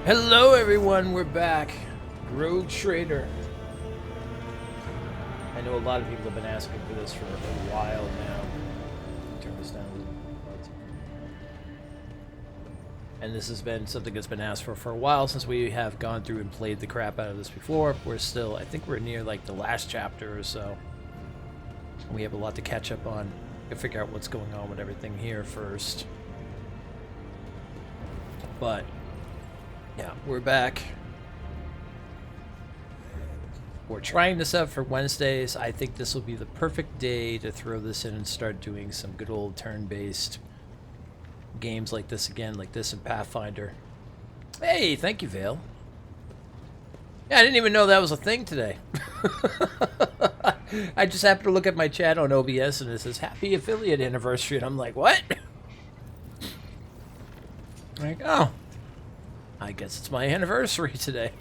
Hello everyone, we're back. Rogue Trader. I know a lot of people have been asking for this for a while now. Turn this down a little bit. And this has been something that's been asked for a while, since we have gone through and played the crap out of this before. We're still, I think we're near like the last chapter or so. We have a lot to catch up on. To figure out what's going on with everything here first. But yeah, we're back. We're trying this out for Wednesdays. I think this will be the perfect day to throw this in and start doing some good old turn-based games like this again, like this in Pathfinder. Hey, thank you, Vale. Yeah, I didn't even know that was a thing today. I just happened to look at my chat on OBS and it says, Happy Affiliate Anniversary, and I'm like, what? Like, oh. I guess it's my anniversary today.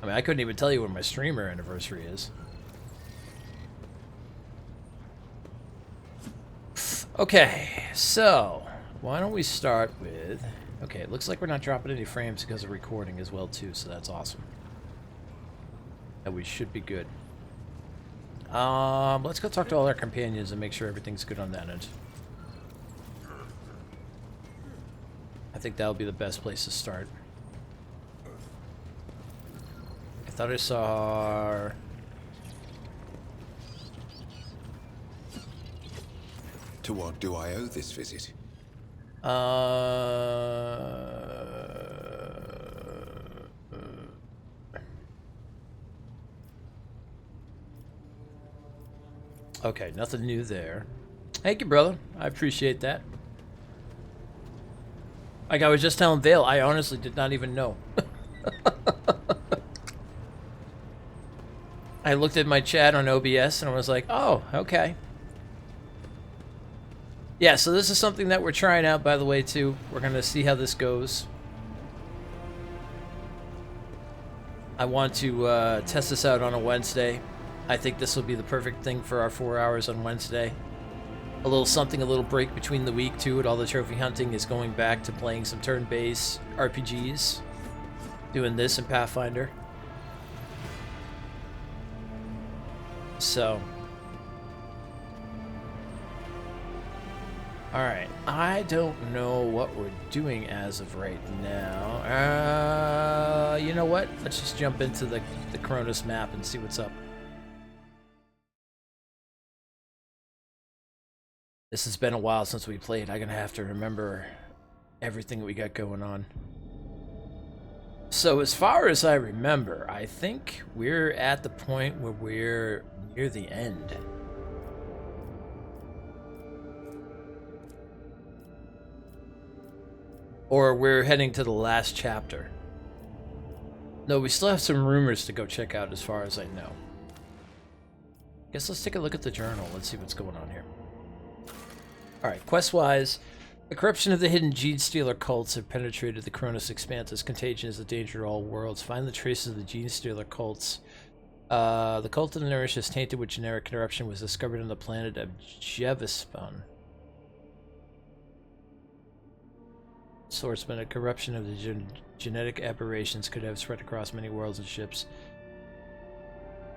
I mean, I couldn't even tell you when my streamer anniversary is. Okay, so why don't we start with... Okay, it looks like we're not dropping any frames because of recording as well too, so that's awesome. And we should be good. Let's go talk to all our companions and make sure everything's good on that end. I think that'll be the best place to start. I thought I saw... To what do I owe this visit? Okay, nothing new there. Thank you, brother. I appreciate that. Like I was just telling Vale, I honestly did not even know. I looked at my chat on OBS and I was like, oh, okay. Yeah, so this is something that we're trying out, by the way, too. We're going to see how this goes. I want to test this out on a Wednesday. I think this will be the perfect thing for our 4 hours on Wednesday. A little something, a little break between the week, too, and all the trophy hunting is going back to playing some turn-based RPGs. Doing this in Pathfinder. So... Alright, I don't know what we're doing as of right now. You know what? Let's just jump into the Cronus map and see what's up. This has been a while since we played. I'm gonna have to remember everything we got going on. So as far as I remember, I think we're at the point where we're near the end. Or we're heading to the last chapter. No, we still have some rumors to go check out as far as I know. Guess let's take a look at the journal. Let's see what's going on here. Alright, quest-wise, the corruption of the hidden gene-stealer cults have penetrated the Cronus Expanse. This contagion is a danger to all worlds. Find the traces of the gene-stealer cults. The cult of the Nourishes, tainted with generic corruption, was discovered on the planet of Jevispun. Swordsman, a corruption of the genetic aberrations could have spread across many worlds and ships.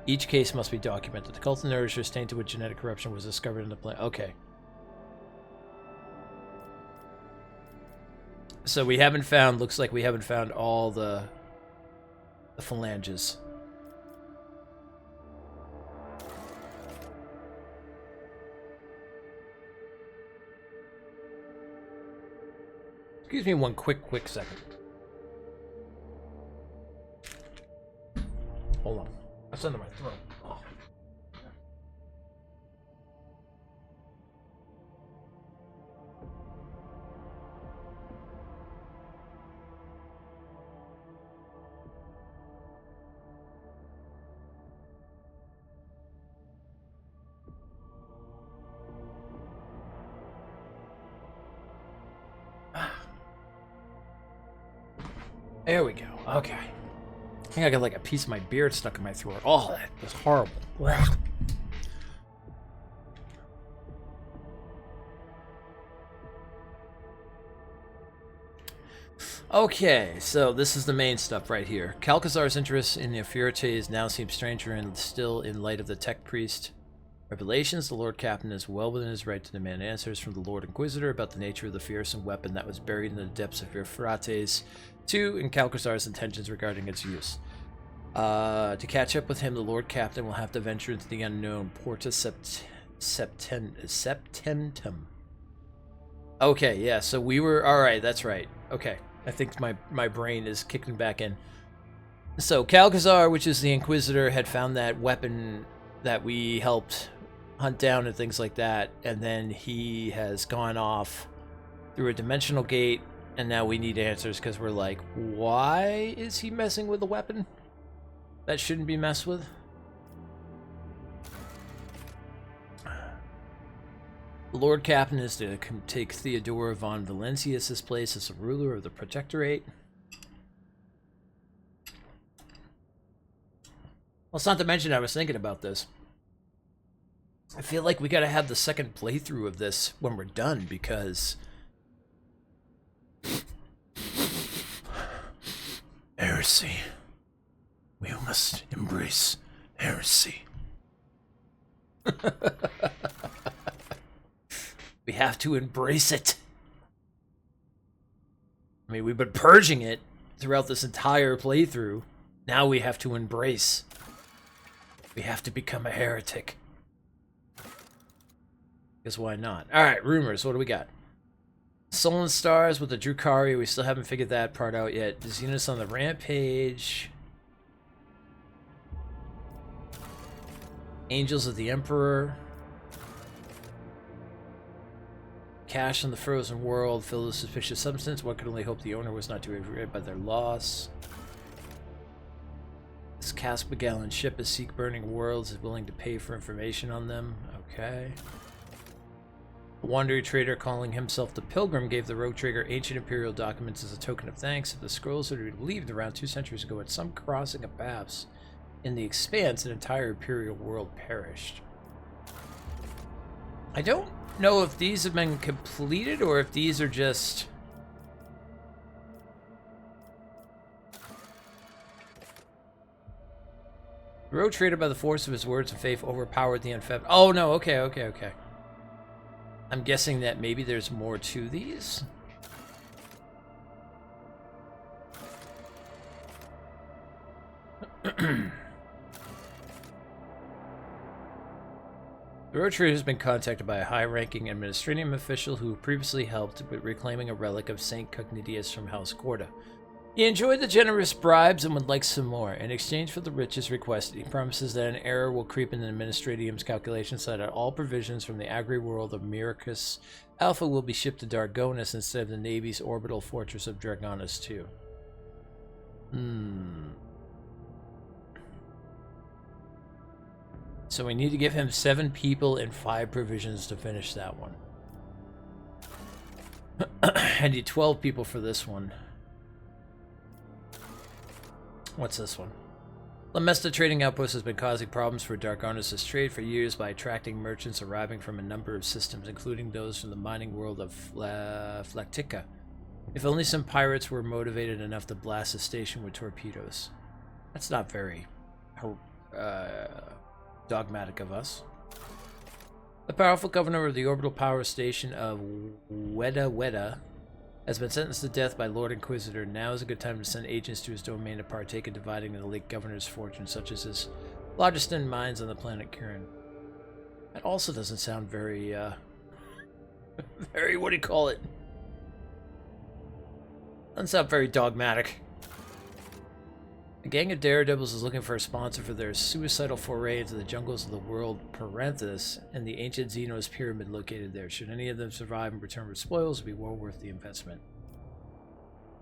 Each case must be documented. The cult of the Nourishes, tainted with genetic corruption, was discovered on the planet. Okay. So we haven't found, looks like we haven't found all the phalanges. Excuse me one quick second. Hold on. That's under my throat. Oh. There we go. Okay. I think I got like a piece of my beard stuck in my throat. Oh, that was horrible. Okay, so this is the main stuff right here. Calcazar's interest in the Infuriates now seems stranger and still in light of the Tech Priest revelations. The Lord Captain is well within his right to demand answers from the Lord Inquisitor about the nature of the fearsome weapon that was buried in the depths of Euphrates, 2, and Calcazar's intentions regarding its use. To catch up with him, the Lord Captain will have to venture into the unknown Porta Septentum. Okay, yeah, so we were... Alright, that's right. Okay, I think my brain is kicking back in. So, Calcazar, which is the Inquisitor, had found that weapon that we helped hunt down and things like that, and then he has gone off through a dimensional gate, and now we need answers because we're like, why is he messing with a weapon that shouldn't be messed with? The Lord Captain is to take Theodora von Valencius' place as the ruler of the Protectorate. Well, it's not to mention I was thinking about this. I feel like we gotta have the second playthrough of this when we're done, because... Heresy. We must embrace heresy. We have to embrace it. I mean, we've been purging it throughout this entire playthrough. Now we have to embrace. We have to become a heretic. Because why not? Alright, rumors. What do we got? Sullen Stars with the Drukhari. We still haven't figured that part out yet. Xenos on the Rampage. Angels of the Emperor. Cash in the frozen world. Filled with suspicious substance. One could only hope the owner was not too irritated by their loss. This Caspigalan ship is seek burning worlds. Is willing to pay for information on them. Okay. A wandering trader calling himself the Pilgrim gave the Rogue Trader ancient imperial documents as a token of thanks. The scrolls are believed around 2 centuries ago at some crossing of paths in the expanse, an entire imperial world perished. I don't know if these have been completed or if these are just... The Rogue Trader, by the force of his words and faith, overpowered the unfed... Oh, no, okay. I'm guessing that maybe there's more to these. The Rogue Trader has been contacted by a high-ranking administrative official who previously helped with reclaiming a relic of Saint Cognidius from House Corda. He enjoyed the generous bribes and would like some more. In exchange for the riches requested, he promises that an error will creep in the Administratium's calculations so that all provisions from the agri-world of Myricus Alpha will be shipped to Dargonus instead of the Navy's orbital fortress of Dragonus II. So we need to give him 7 people and 5 provisions to finish that one. I need 12 people for this one. What's this one? Lamesta Trading Outpost has been causing problems for Dargonus' trade for years by attracting merchants arriving from a number of systems, including those from the mining world of Flactica. If only some pirates were motivated enough to blast the station with torpedoes. That's not very dogmatic of us. The powerful governor of the orbital power station of Weda has been sentenced to death by Lord Inquisitor. Now is a good time to send agents to his domain to partake in dividing the late governor's fortune, such as his Logiston mines on the planet Kirin. That also doesn't sound very, very, what do you call it? Doesn't sound very dogmatic. A gang of daredevils is looking for a sponsor for their suicidal foray into the jungles of the world Parenthus and the ancient Xenos pyramid located there. Should any of them survive and return with spoils, it would be well worth the investment.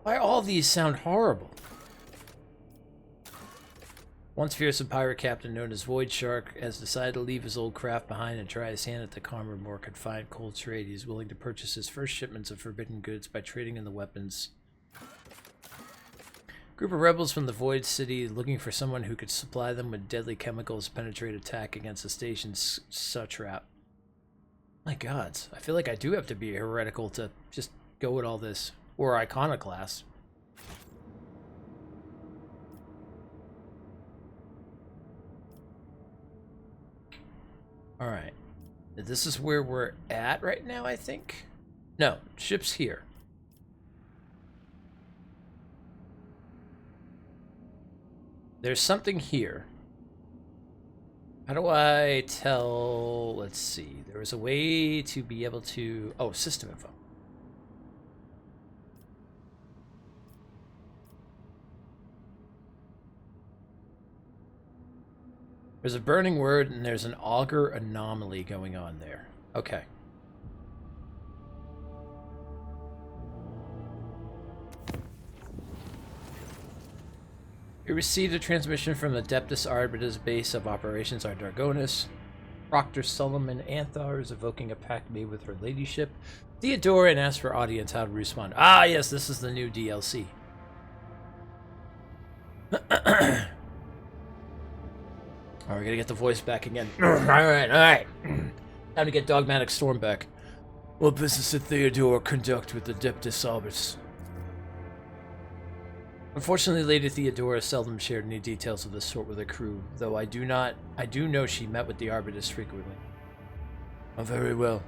Why all these sound horrible? Once fearsome pirate captain known as Void Shark has decided to leave his old craft behind and try his hand at the calmer, more confined cold trade. He is willing to purchase his first shipments of forbidden goods by trading in the weapons. Group of rebels from the Void City looking for someone who could supply them with deadly chemicals penetrate attack against the station's satrap. My gods, I feel like I do have to be heretical to just go with all this. Or iconoclast. Alright. This is where we're at right now, I think? No, ship's here. There's something here. How do I tell... Let's see. There was a way to be able to... Oh, system info. There's a burning word, and there's an auger anomaly going on there. Okay. We received a transmission from the Adeptus Arbites base of operations on Dargonis. Proctor Solomon Anthar is evoking a pact made with her ladyship, Theodora, and asks for audience how to respond. Ah, yes, this is the new DLC. Oh, we're gonna get the voice back again. Alright. Time to get Dogmatic Storm back. What business did Theodora conduct with the Adeptus Arbites? Unfortunately, Lady Theodora seldom shared any details of this sort with her crew, though I do know she met with the Arbites frequently. Oh, very well.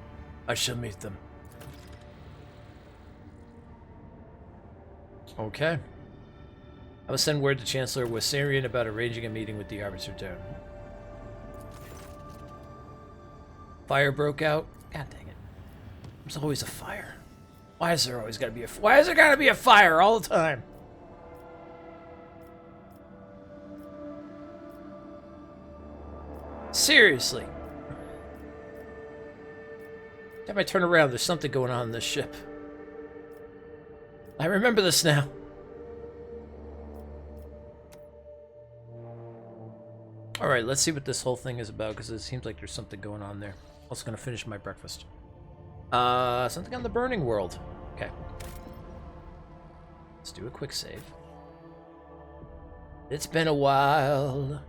I shall meet them. Okay. I will send word to Chancellor Wassarian about arranging a meeting with the Arbiter. Fire broke out. God dang it. There's always a fire. Why is there always gotta be a fire? Why is there gotta be a fire all the time? Seriously. Every time I turn around, there's something going on in this ship. I remember this now. Alright, let's see what this whole thing is about, because it seems like there's something going on there. Also gonna finish my breakfast. Something on the burning world. Okay. Let's do a quick save. It's been a while.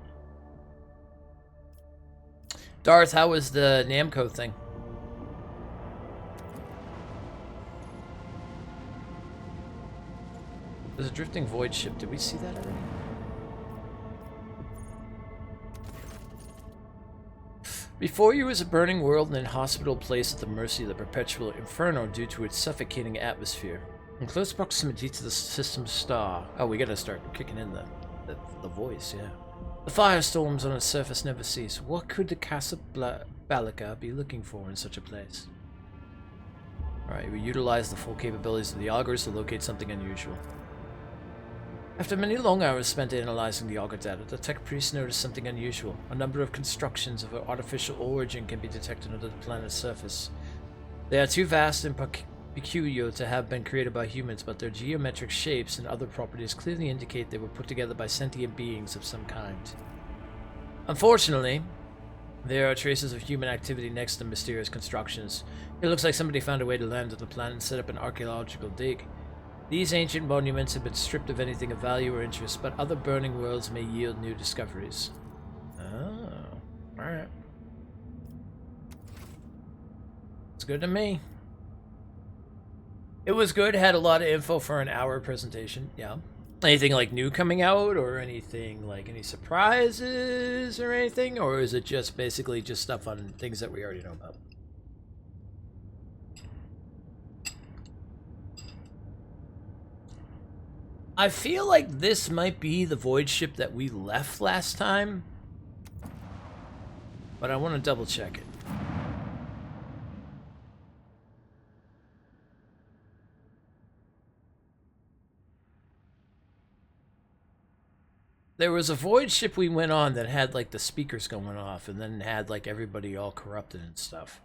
Darth, how was the Namco thing? There's a drifting void ship. Did we see that already? Before you was a burning world and an inhospitable place at the mercy of the perpetual inferno due to its suffocating atmosphere. In close proximity to the system's star. Oh, we gotta start kicking in the voice, yeah. The firestorms on its surface never cease. What could the Casablanca be looking for in such a place? Alright, we utilize the full capabilities of the augurs to locate something unusual. After many long hours spent analyzing the auger data, the tech priest noticed something unusual. A number of constructions of an artificial origin can be detected under the planet's surface. They are too vast and peculiar to have been created by humans, but their geometric shapes and other properties clearly indicate they were put together by sentient beings of some kind. Unfortunately, there are traces of human activity next to mysterious constructions. It looks like somebody found a way to land on the planet and set up an archaeological dig. These ancient monuments have been stripped of anything of value or interest, but other burning worlds may yield new discoveries. Oh, alright. It's good to me. It was good, had a lot of info for an hour presentation, yeah. Anything like new coming out, or anything like any surprises or anything? Or is it just basically just stuff on things that we already know about? I feel like this might be the void ship that we left last time, but I want to double check it. There was a void ship we went on that had like the speakers going off and then had like everybody all corrupted and stuff.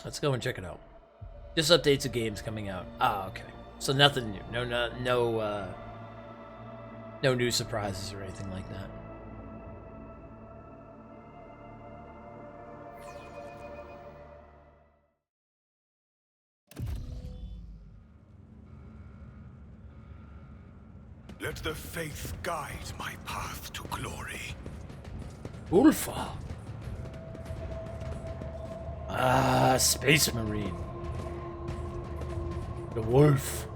Let's go and check it out. Just updates of games coming out. Ah, okay. So nothing new. No new surprises or anything like that. Let the faith guide my path to glory. Ulfa. Ah, Space Marine. The wolf.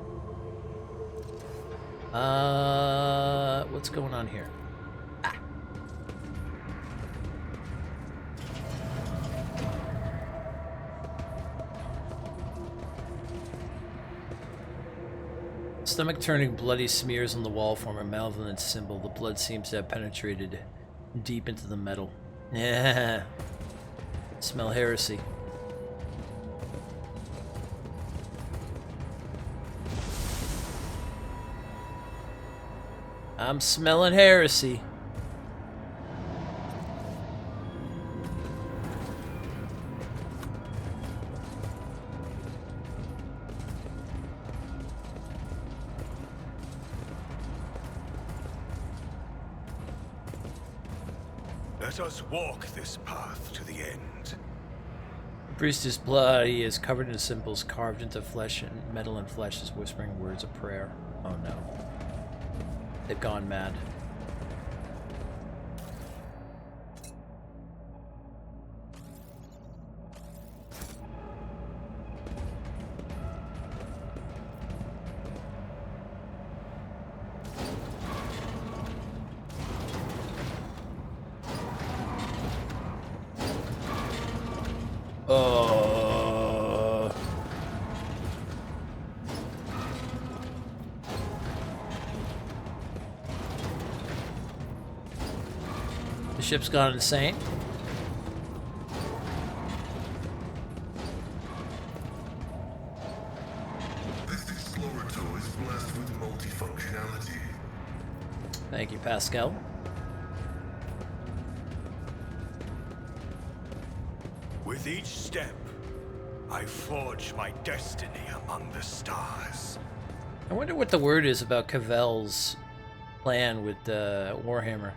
What's going on here? Ah. Stomach-turning bloody smears on the wall form a malevolent symbol. The blood seems to have penetrated deep into the metal. Yeah. Smell heresy. I'm smelling heresy. Let us walk this path to the end. The priest's body is covered in symbols carved into flesh, and metal and flesh is whispering words of prayer. Oh no. They've gone mad. The ship's gone insane. This explorator is blessed with multifunctionality. Thank you, Pascal. With each step, I forge my destiny among the stars. I wonder what the word is about Cavell's plan with Warhammer.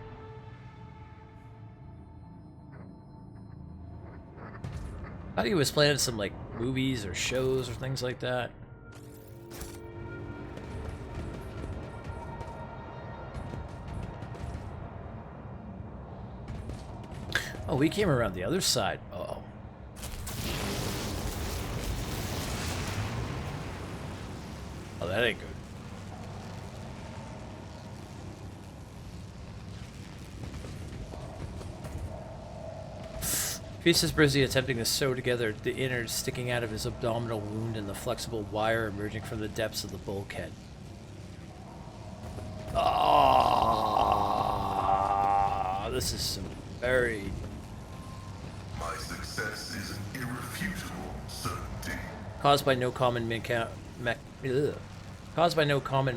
I thought he was planning some like movies or shows or things like that. Oh, we came around the other side. Uh-oh. Oh, that ain't good. Priest is busy attempting to sew together the innards sticking out of his abdominal wound and the flexible wire emerging from the depths of the bulkhead. Ah, this is some very... My success is an irrefutable certainty. Caused by no common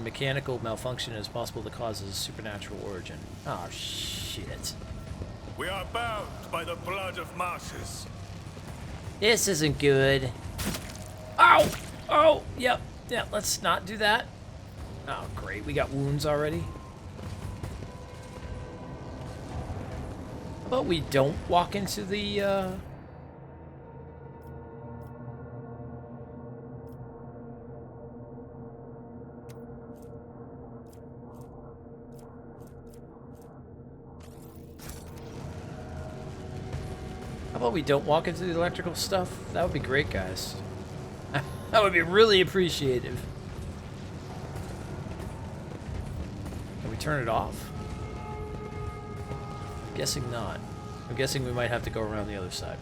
mechanical malfunction, it is possible the cause is a supernatural origin. Oh shit. We are bound by the blood of martyrs. This isn't good. Ow! Oh, yep. Yeah, let's not do that. Oh, great. We got wounds already. How about we don't walk into the, How about we don't walk into the electrical stuff? That would be great, guys. That would be really appreciative. Can we turn it off? I'm guessing not. I'm guessing we might have to go around the other side.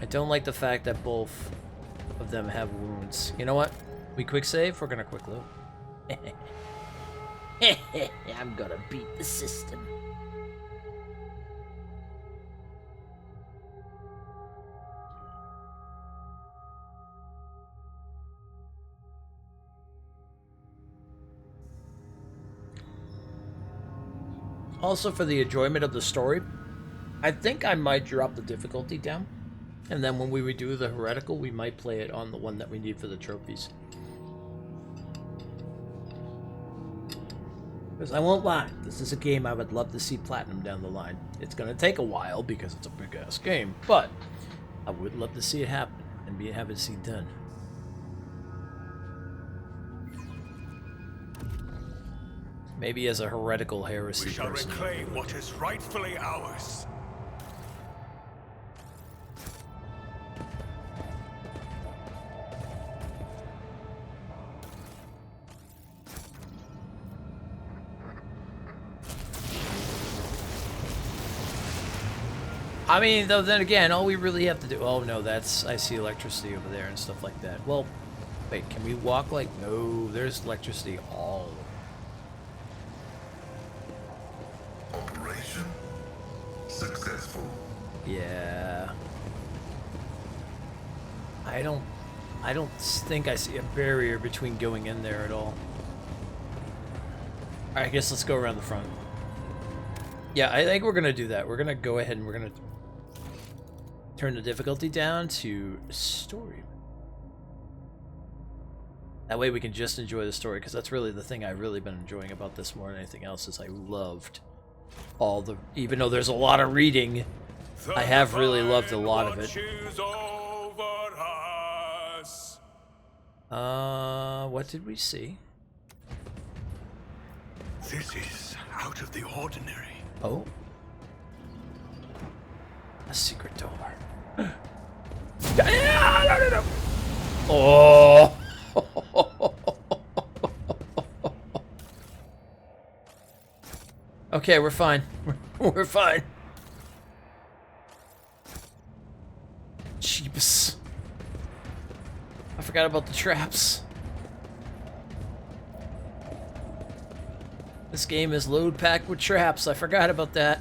I don't like the fact that both of them have wounds. You know what? We quick save, we're gonna quick load. I'm gonna beat the system. Also, for the enjoyment of the story, I think I might drop the difficulty down. And then when we redo the heretical, we might play it on the one that we need for the trophies. Because I won't lie, this is a game I would love to see platinum down the line. It's going to take a while because it's a big-ass game, but I would love to see it happen and have it see done. Maybe as a heretical heresy We shall person. reclaim what is rightfully ours. I mean, though, then again, all we really have to do... Oh, no, that's... I see electricity over there and stuff like that. Well, wait, can we walk like... No, there's electricity all over. Operation successful. Yeah. I don't think I see a barrier between going in there at all. Alright, I guess let's go around the front. Yeah, I think we're gonna do that. We're gonna go ahead and we're gonna turn the difficulty down to story. That way we can just enjoy the story, because that's really the thing I've really been enjoying about this more than anything else, is I loved all the... Even though there's a lot of reading, I have really loved a lot of it. What did we see? This is out of the ordinary. Oh. A secret door. No. Oh. Okay, we're fine. We're fine. Jeebus. I forgot about the traps. This game is load packed with traps. I forgot about that.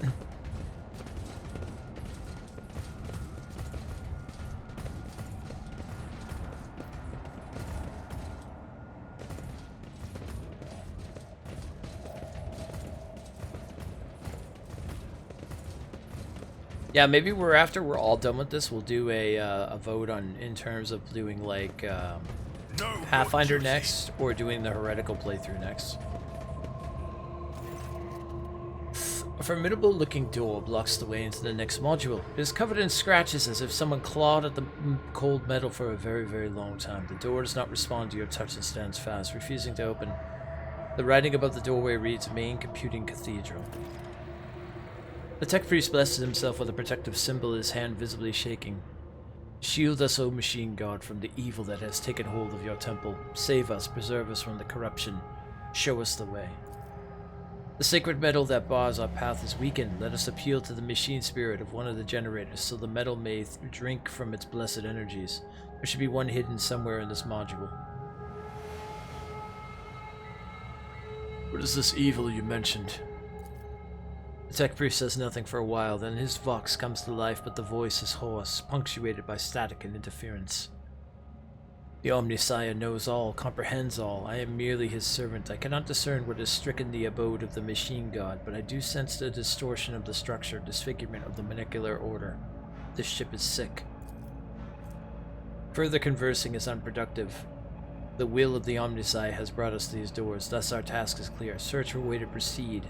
Yeah, maybe after we're all done with this, we'll do a vote on in terms of doing like Pathfinder next, or doing the heretical playthrough next. A formidable looking door blocks the way into the next module. It is covered in scratches as if someone clawed at the cold metal for a very, very long time. The door does not respond to your touch and stands fast, refusing to open. The writing above the doorway reads Main Computing Cathedral. The tech priest blesses himself with a protective symbol, his hand visibly shaking. Shield us, O machine god, from the evil that has taken hold of your temple. Save us, preserve us from the corruption. Show us the way. The sacred metal that bars our path is weakened. Let us appeal to the machine spirit of one of the generators, so the metal may drink from its blessed energies. There should be one hidden somewhere in this module. What is this evil you mentioned? The tech priest says nothing for a while, then his vox comes to life, but the voice is hoarse, punctuated by static and interference. The Omniscience knows all, comprehends all. I am merely his servant. I cannot discern what has stricken the abode of the machine god, but I do sense the distortion of the structure, disfigurement of the molecular order. This ship is sick. Further conversing is unproductive. The will of the Omniscience has brought us to these doors, thus our task is clear. Search for a way to proceed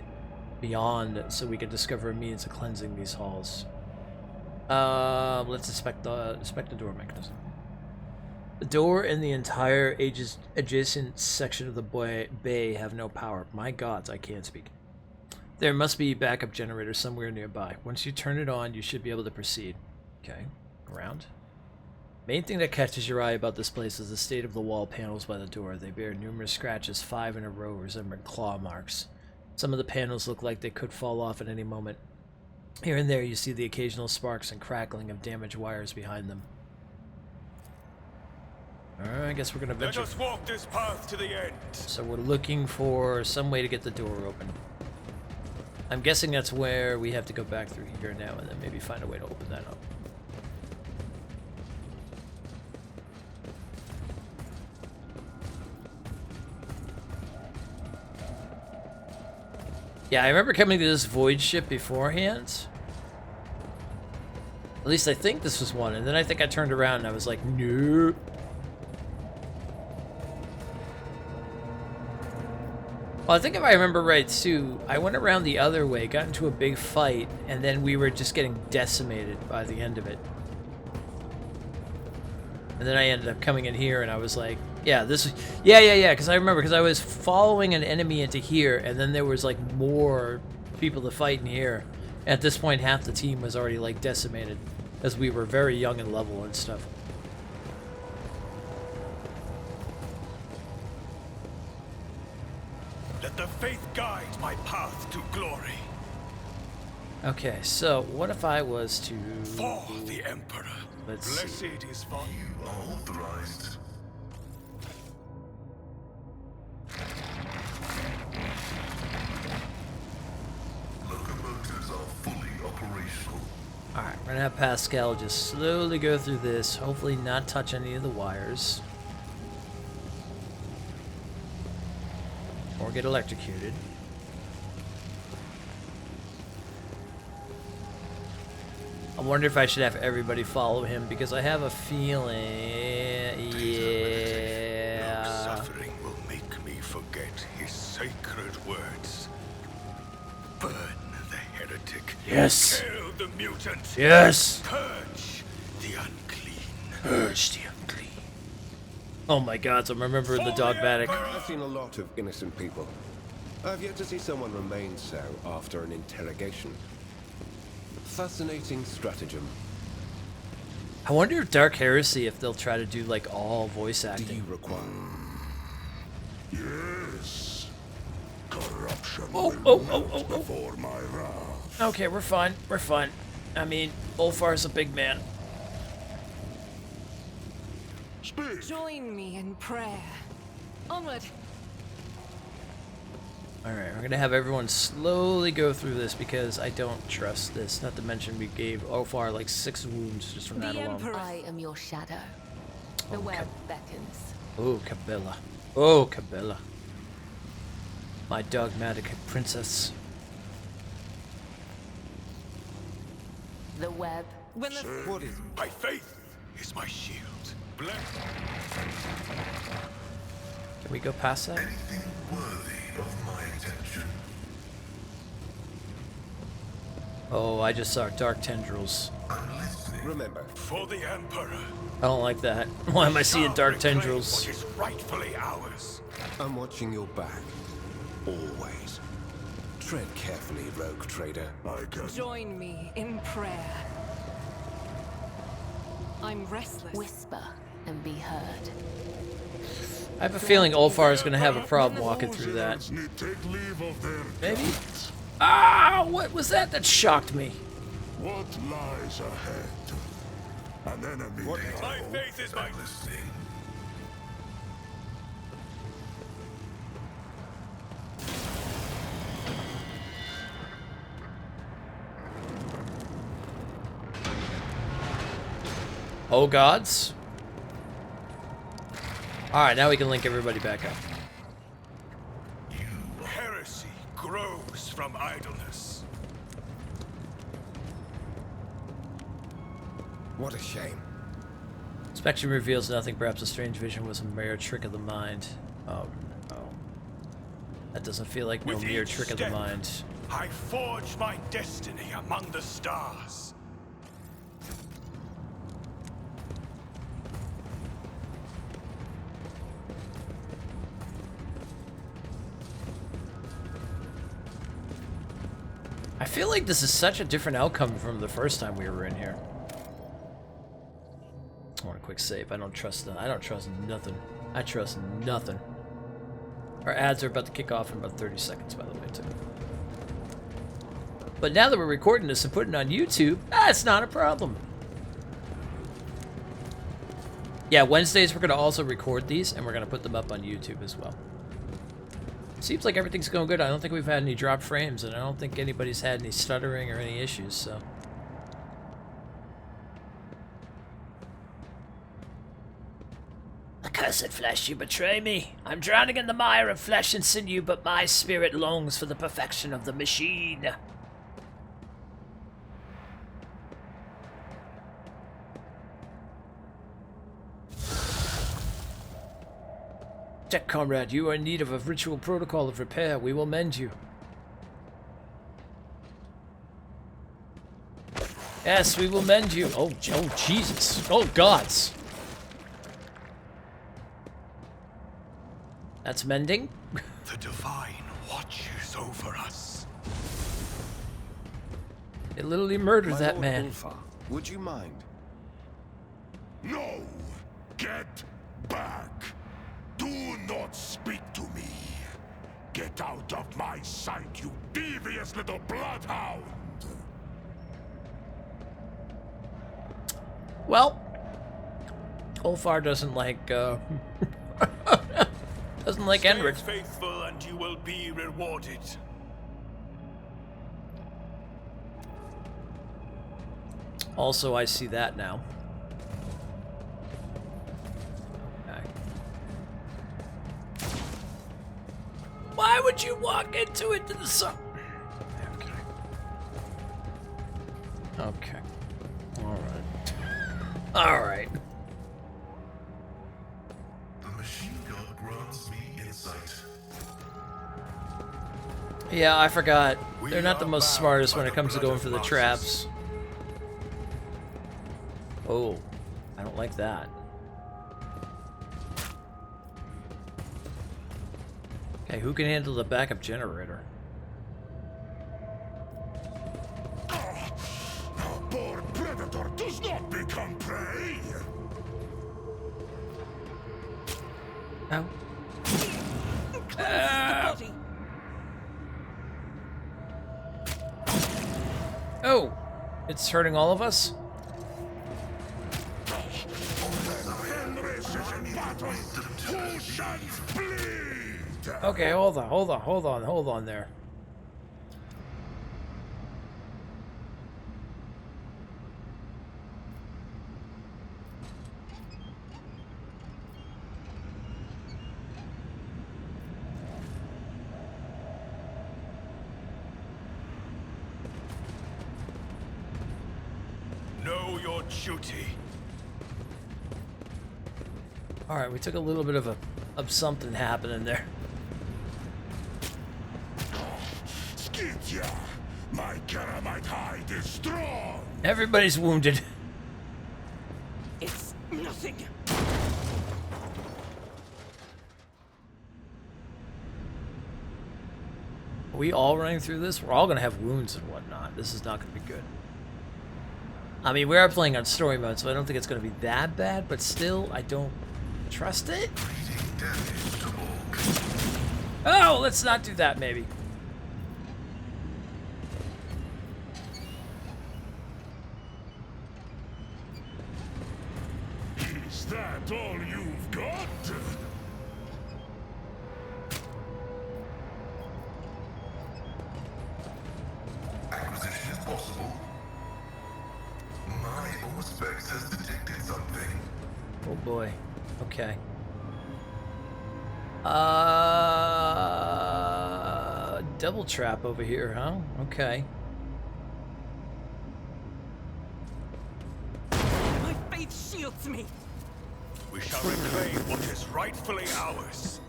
beyond, so we can discover a means of cleansing these halls. Let's inspect the door mechanism. The door and the entire adjacent section of the bay have no power. My gods, I can't speak. There must be a backup generator somewhere nearby. Once you turn it on, you should be able to proceed. Okay, around. Main thing that catches your eye about this place is the state of the wall panels by the door. They bear numerous scratches, 5 in a row, resembling claw marks. Some of the panels look like they could fall off at any moment. Here and there you see the occasional sparks and crackling of damaged wires behind them. Alright, I guess we're gonna venture. Let us walk this path to the end. So we're looking for some way to get the door open. I'm guessing that's where we have to go back through here now and then maybe find a way to open that up. Yeah, I remember coming to this void ship beforehand. At least I think this was one, and then I think I turned around and I was like, nope. Well, I think if I remember right too, I went around the other way, got into a big fight, and then we were just getting decimated by the end of it. And then I ended up coming in here and I was like, Yeah, this is... Yeah, because I remember, because I was following an enemy into here, and then there was, like, more people to fight in here. At this point, half the team was already, like, decimated, as we were very young in level and stuff. Let the faith guide my path to glory. Okay, so what if I was to... For the Emperor. Let's Blessed see. is for You are authorized. Locomotives are fully operational. Alright, we're gonna have Pascal just slowly go through this, hopefully not touch any of the wires. Or get electrocuted. I wonder if I should have everybody follow him, because I have a feeling... No Yeah... suffering will make me forget his sacred words. Burn the heretic. Yes! Kill the mutant. Yes! Purge the unclean. Purge the unclean. Oh my god, so I'm remembering the dogmatic. I've seen a lot of innocent people. I've yet to see someone remain so after an interrogation. Fascinating stratagem. I wonder if Dark Heresy, if they'll try to do like all voice Do acting. you require? Yes. Corruption Oh. before my wrath. Okay, we're fine. We're fine. I mean, Ulfar's a big man. Speak. Join me in prayer. Onward. Alright, we're gonna have everyone slowly go through this because I don't trust this. Not to mention we gave Ulfar like 6 wounds just from that The alone. Emperor. I am your shadow. The web beckons. Oh, Cabela. Oh, Cabela. My dogmatic princess. The web. When the What is? My faith is my shield. Bless. Can we go past that? Anything worthy of my attention. Oh, I just saw dark tendrils. I'm listening. Remember, For the Emperor. I don't like that. Why am I seeing Shall dark reclaim tendrils? What is rightfully ours. I'm watching your back. Always. Tread carefully, rogue trader. I can. join me in prayer. I'm restless. Whisper and be heard. I have a feeling Ulfar is going to have a problem walking through that. Need take leave of their Maybe? gods. Ah, what was that? That shocked me. What lies ahead? An enemy. What- they My hope. faith is my... I'm listening. Oh gods. Alright, now we can link everybody back up. Heresy grows from idleness. What a shame. Inspection reveals nothing. Perhaps a strange vision was a mere trick of the mind. Oh no. That doesn't feel like no With mere each trick of the step, mind. I forge my destiny among the stars. I feel like this is such a different outcome from the first time we were in here. I want a quick save. I don't trust them. I don't trust nothing. I trust nothing. Our ads are about to kick off in about 30 seconds, by the way, too. But now that we're recording this and putting it on YouTube, that's not a problem. Yeah, Wednesdays we're going to also record these, and we're going to put them up on YouTube as well. Seems like everything's going good. I don't think we've had any drop frames, and I don't think anybody's had any stuttering or any issues, so... Accursed flesh, you betray me. I'm drowning in the mire of flesh and sinew, but my spirit longs for the perfection of the machine. Tech comrade, you are in need of a ritual protocol of repair. We will mend you. Yes, we will mend you. Oh Jesus. Oh, gods. That's mending. The Divine watches over us. It literally murdered My that Lord man. Ulfar, would you mind? No! Get back! Do not speak to me! Get out of my sight, you devious little bloodhound! Well, Ulfar doesn't like doesn't like Stay Enrich. faithful and you will be rewarded. Also, I see that now. Okay. Why would you walk into it to the sun? Okay. Okay. Alright. Alright. The machine gun grants me insight. Yeah, I forgot. They're not the are most bound smartest by when it the comes to blood going of for the Moses. traps. Oh, I don't like that. Okay, who can handle the backup generator? A poor predator does not become prey! Oh. Oh, it's hurting all of us? Who shall bleed? Okay, hold on there. Know your duty. Alright, we took a little bit of something happening there. Skitya! My Karamite hide is strong! Everybody's wounded. It's nothing. Are we all running through this? We're all gonna have wounds and whatnot. This is not gonna be good. I mean, we are playing on story mode, so I don't think it's gonna be that bad, but still, I don't trust it. Bleeding damage to Orc. Oh, let's not do that, maybe. Is that all you've got? Acquisition is possible. My Auspex has detected something. Oh boy. Okay. Double trap over here, huh? Okay. My faith shields me. We shall reclaim what is rightfully ours.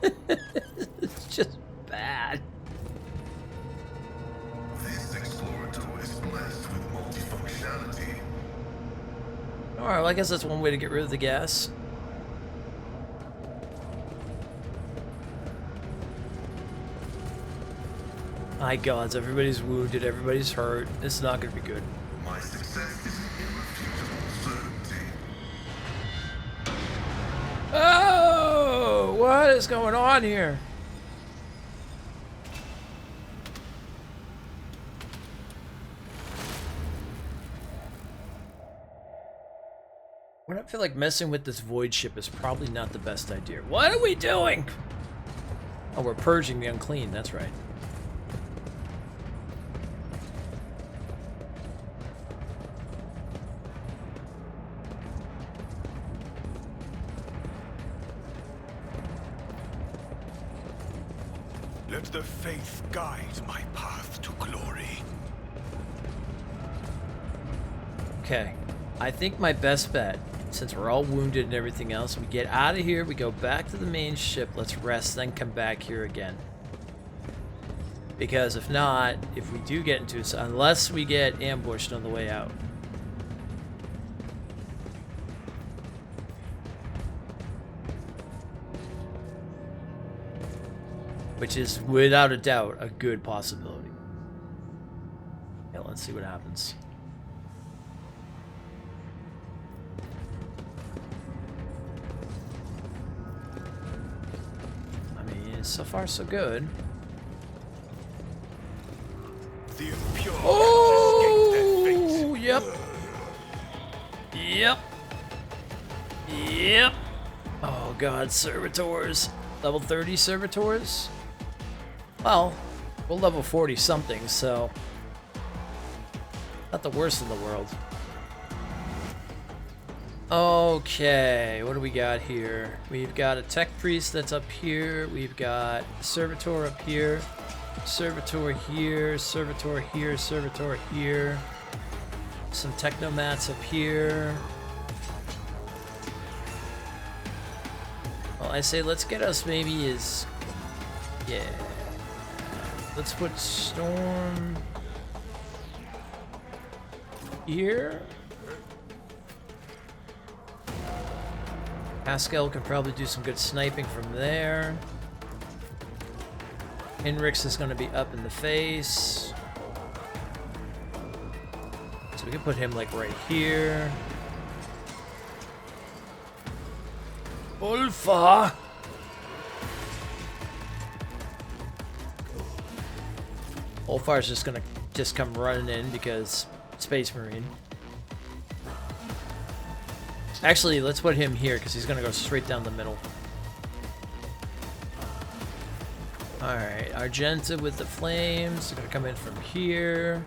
It's just bad. This explorator is blessed with multifunctionality. Alright, well, I guess that's one way to get rid of the gas. My gods, everybody's wounded, everybody's hurt. It's not gonna be good. My success is an irrefutable certainty. Oh! What is going on here? I don't feel like messing with this void ship is probably not the best idea. What are we doing? Oh, we're purging the unclean, that's right. Let the faith guide my path to glory. Okay, I think my best bet, since we're all wounded and everything else, we get out of here, we go back to the main ship, let's rest, then come back here again. Because if not, if we do get into it, unless we get ambushed on the way out. which is without a doubt a good possibility. Yeah, let's see what happens. I mean, so far so good. The impure Oh, yep. Yep. Yep. Oh god, servitors. Level 30 servitors? Well, we're level 40 something, so not the worst in the world. Okay, what do we got here? We've got a tech priest that's up here. We've got servitor up here. Servitor here, servitor here, servitor here. Some technomats up here. Well, I say let's get us maybe as... Yeah. Let's put Storm... here. Pascal can probably do some good sniping from there. Henrix is going to be up in the face. So we can put him like right here. Ulfa! Ulfar's just going to come running in because Space Marine. Actually, let's put him here because he's going to go straight down the middle. Alright, Argenta with the flames. They're going to come in from here.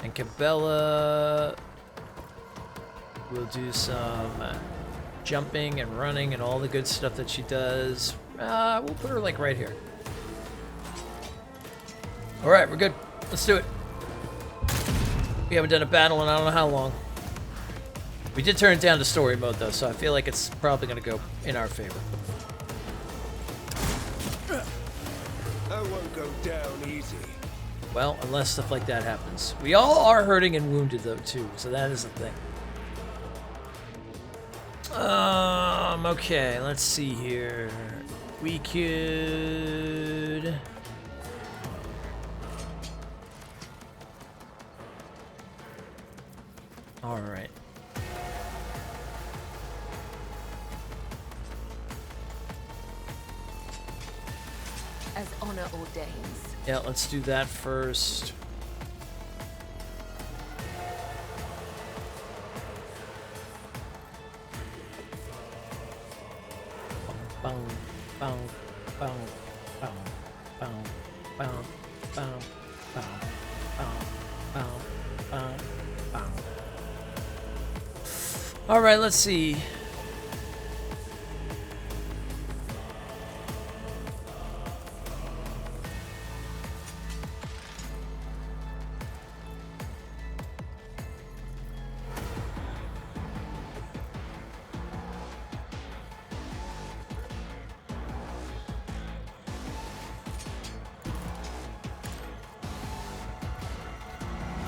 And Cabela will do some jumping and running and all the good stuff that she does. We'll put her like right here. Alright, we're good. Let's do it. We haven't done a battle in I don't know how long. We did turn it down to story mode though, so I feel like it's probably going to go in our favor. I won't go down easy. Well, unless stuff like that happens. We all are hurting and wounded though too, so that is the thing. Okay, let's see here. We could... Alright. As honor ordains. Yeah, let's do that first. Boom, boom, boom, boom, boom, boom, boom, boom, boom, boom, boom. All right, let's see.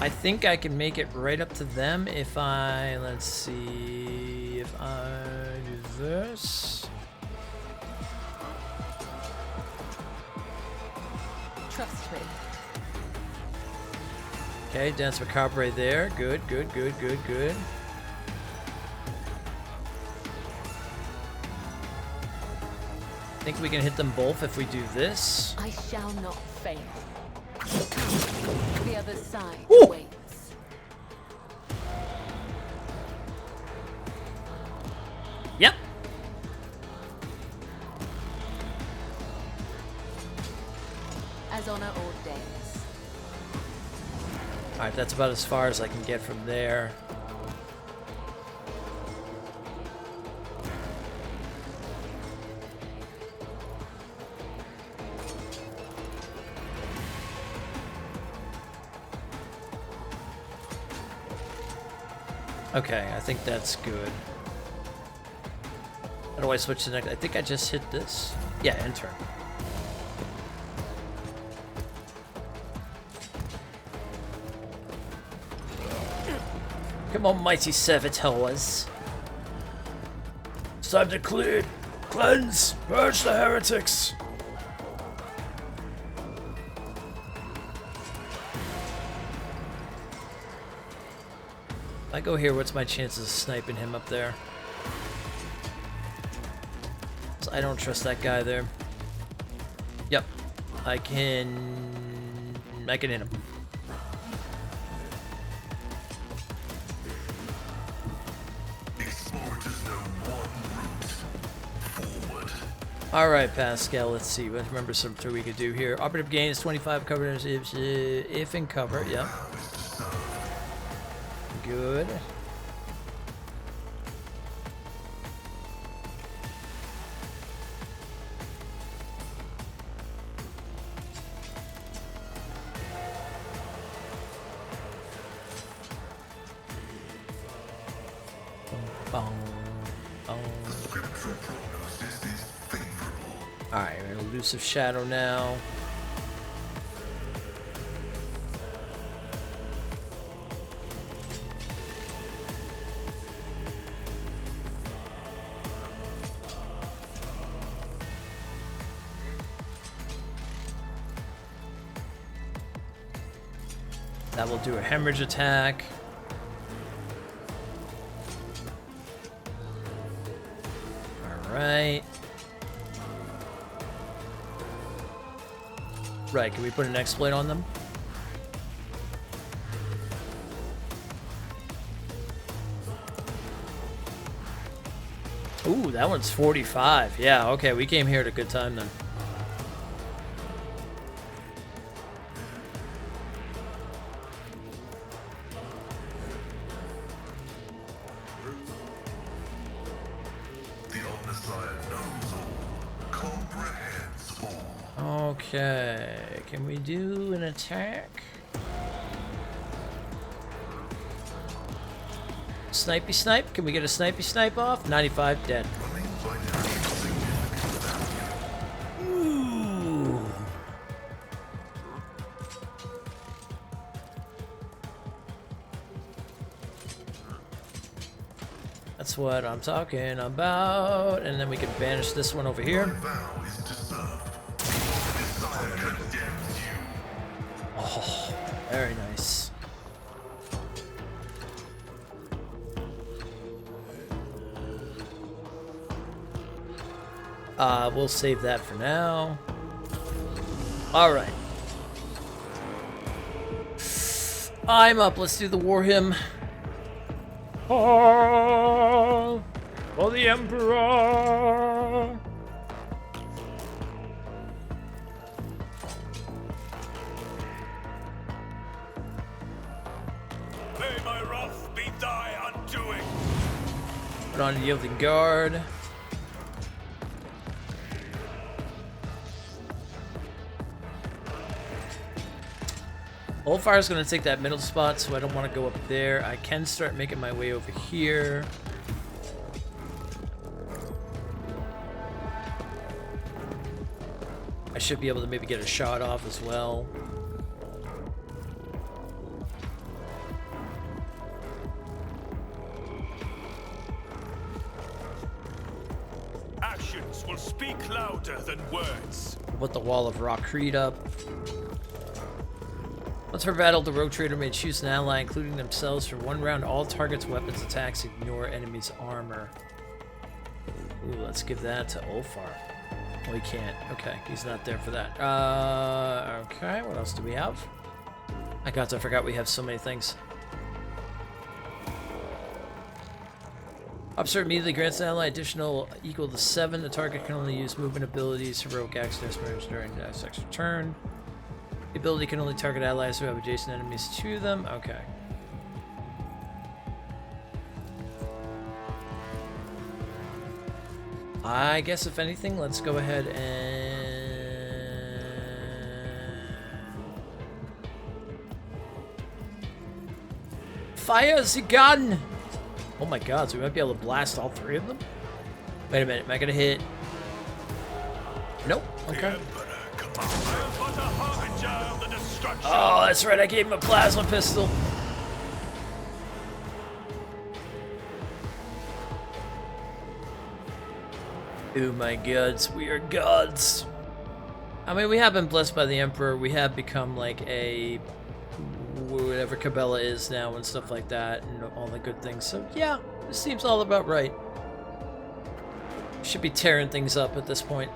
I think I can make it right up to them if I, let's see, if I do this. Trust me. Okay, Dance Macabre there. Good, good, good, good, good. I think we can hit them both if we do this. I shall not fail. The other side Ooh. waits. Yep. As honor ordains. Alright, that's about as far as I can get from there. Okay, I think that's good. How do I switch to the next? I think I just hit this. Yeah, enter. Come on, mighty servitors. It's time to clear, cleanse, purge the heretics. If I go here, what's my chances of sniping him up there? So I don't trust that guy there. Yep. I can hit him. Alright, Pascal, let's see. Let's remember something we could do here. Operative gain is 25 coverage if in cover. Yep. Good. Alright, we're in elusive shadow now. That will do a hemorrhage attack. Alright. Right, can we put an exploit on them? Ooh, that one's 45. Yeah, okay, we came here at a good time then. Okay, can we do an attack? Snipey snipe? Can we get a snipey snipe off? 95 dead. Ooh. That's what I'm talking about. And then we can banish this one over here. Oh, very nice. We'll save that for now. All right. I'm up. Let's do the war hymn. Oh, for the Emperor. May my wrath be thy undoing. Put on yielding guard. Old Fire's going to take that middle spot, so I don't want to go up there. I can start making my way over here. I should be able to maybe get a shot off as well. Actions will speak louder than words. Put the wall of rock creed up. Once per battle, the rogue trader may choose an ally, including themselves. For one round, all targets' weapons attacks ignore enemies' armor. Ooh, let's give that to Ulfar. We can't. Okay, he's not there for that. Okay, what else do we have? I forgot we have so many things. Officer immediately grants an ally additional equal to 7. The target can only use movement abilities, heroic acts, and during the next turn. The ability can only target allies who have adjacent enemies to them. Okay. I guess if anything, let's go ahead and... fire the gun! Oh my god, so we might be able to blast all 3 of them? Wait a minute, am I gonna hit? Nope, okay. Oh, that's right, I gave him a plasma pistol. Oh my gods, we are gods. I mean, we have been blessed by the Emperor. We have become like a whatever Cabela is now and stuff like that and all the good things. So yeah, this seems all about right. Should be tearing things up at this point.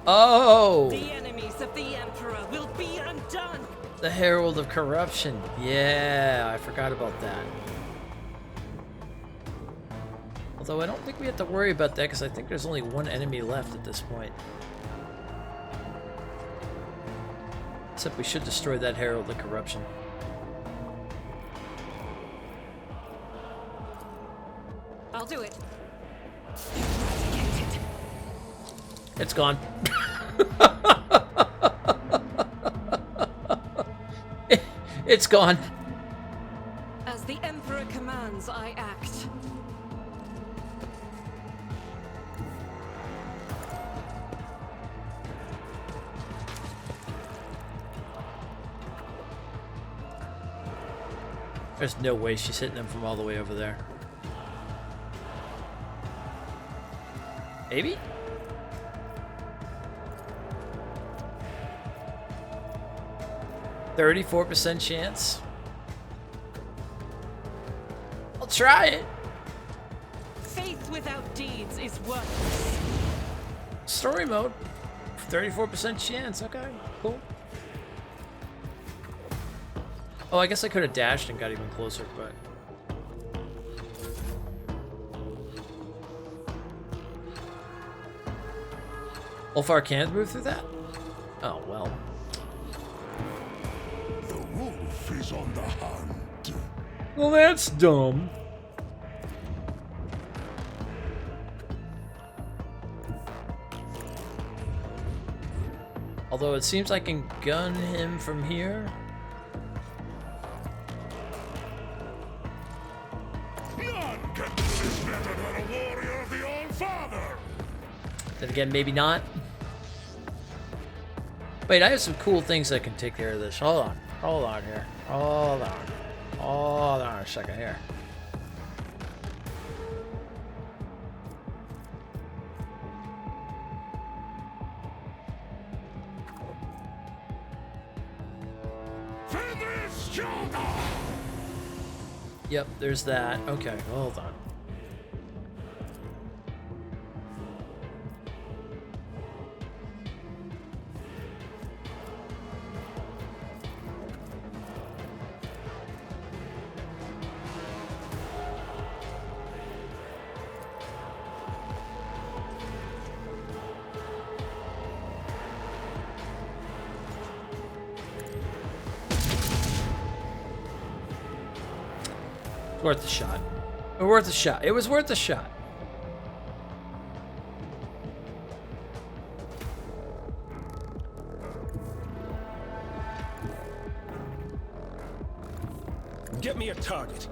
Oh! The enemies of the Emperor will be undone. The Herald of Corruption. Yeah, I forgot about that. Although I don't think we have to worry about that because I think there's only one enemy left at this point. Except we should destroy that Herald of Corruption. I'll do it. It's gone. It's gone. As the Emperor commands, I act. There's no way she's hitting them from all the way over there. Maybe? %34% chance. I'll try it. Faith without deeds is worthless. Story mode. 34% chance. Okay, cool. Oh, I guess I could have dashed and got even closer, but... Ulfar can't move through that? Oh, well. The wolf is on the hunt. Well, that's dumb. Although it seems I can gun him from here. None can do this better than a warrior of the All-Father. Then again, maybe not. Wait, I have some cool things that can take care of this. Hold on here. Hold on a second here. Yep, there's that. Okay, hold on. Worth a shot. Worth a shot. It was worth a shot. Get me a target.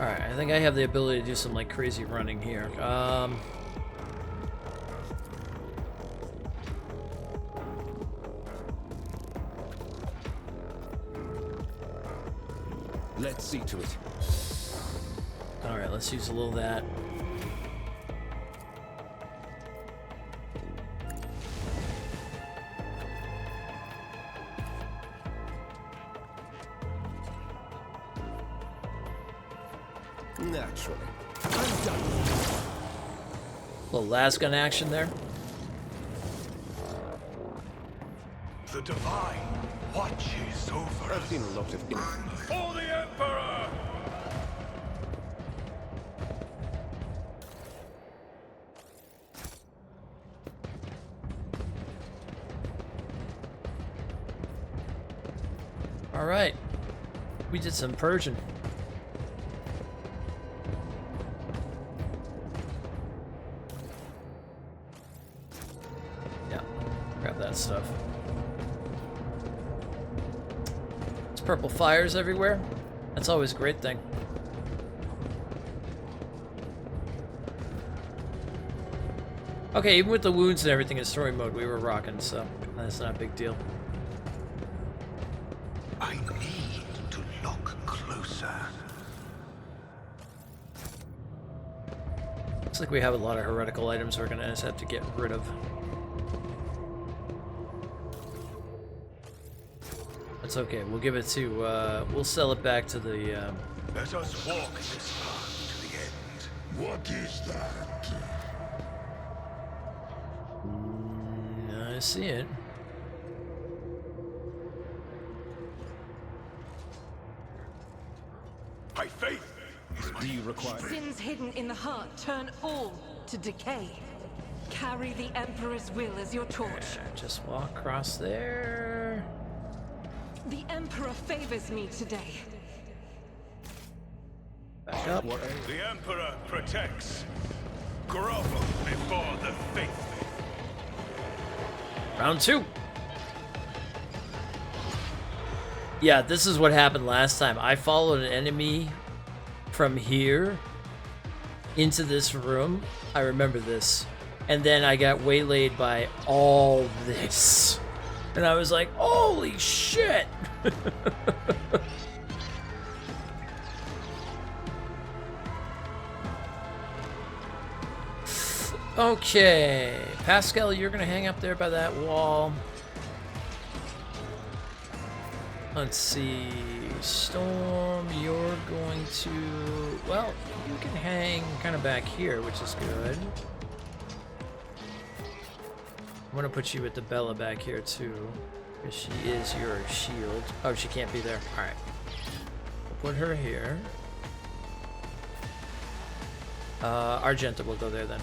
Alright, I think I have the ability to do some like crazy running here. Let's see to it. Alright, let's use a little of that. Naturally. I'm done. Little lasgun action there. The Divine watches over I've us. seen a lot of For the Emperor! Alright. We did some purging. Yeah, grab that stuff. There's purple fires everywhere. That's always a great thing. Okay, even with the wounds and everything in story mode, we were rocking, so that's not a big deal. I need to look sir. Looks like we have a lot of heretical items we're gonna just have to get rid of. That's okay. We'll give it to. We'll sell it back to the. Let us walk this path to the end. What is that? I see it. My faith is my... Do you require... Sins hidden in the heart turn all to decay. Carry the Emperor's will as your torch. Just walk across there. The Emperor favors me today. Back up. The Emperor protects. Grovel before the faithful. Round 2. Yeah, this is what happened last time. I followed an enemy from here into this room. I remember this. And then I got waylaid by all this. And I was like, holy shit! Okay, Pascal, you're gonna hang up there by that wall. Let's see, Storm, you're going to, well, you can hang kind of back here, which is good. I'm gonna put you with the Bella back here too, because she is your shield. Oh, she can't be there. All right, we'll put her here. Argenta will go there then.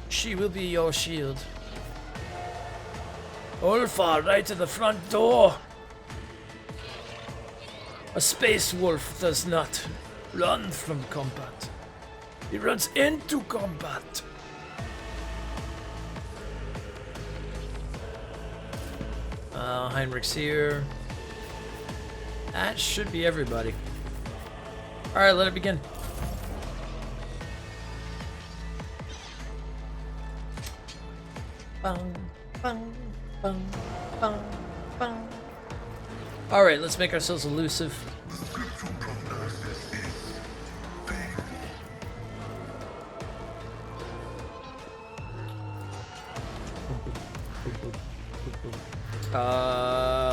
She will be your shield. Ulfar, right to the front door. A space wolf does not run from combat. He runs into combat. Heinrich's here. That should be everybody. Alright, let it begin. Bang, bang, bang, bang, bang. Alright, let's make ourselves elusive. The scriptural prognosis is favorable.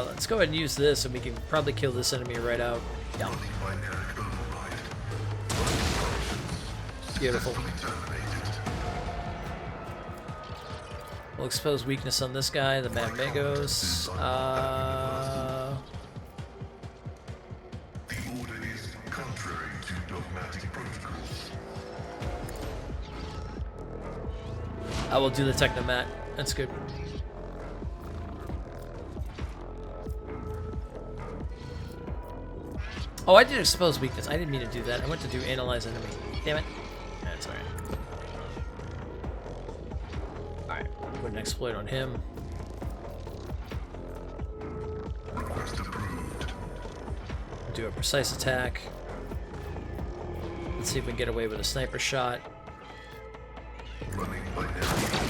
Let's go ahead and use this and we can probably kill this enemy right out. Yeah. Running binaric override. Beautiful. Terminated. We'll expose weakness on this guy, the Mad Magos. The order is contrary to dogmatic protocols. I will do the Technomat. That's good. Oh, I did expose weakness. I didn't mean to do that. I went to do analyze enemy. Damn it. That's alright. Alright, put an exploit on him. Request approved. Do a precise attack. Let's see if we can get away with a sniper shot. Running binary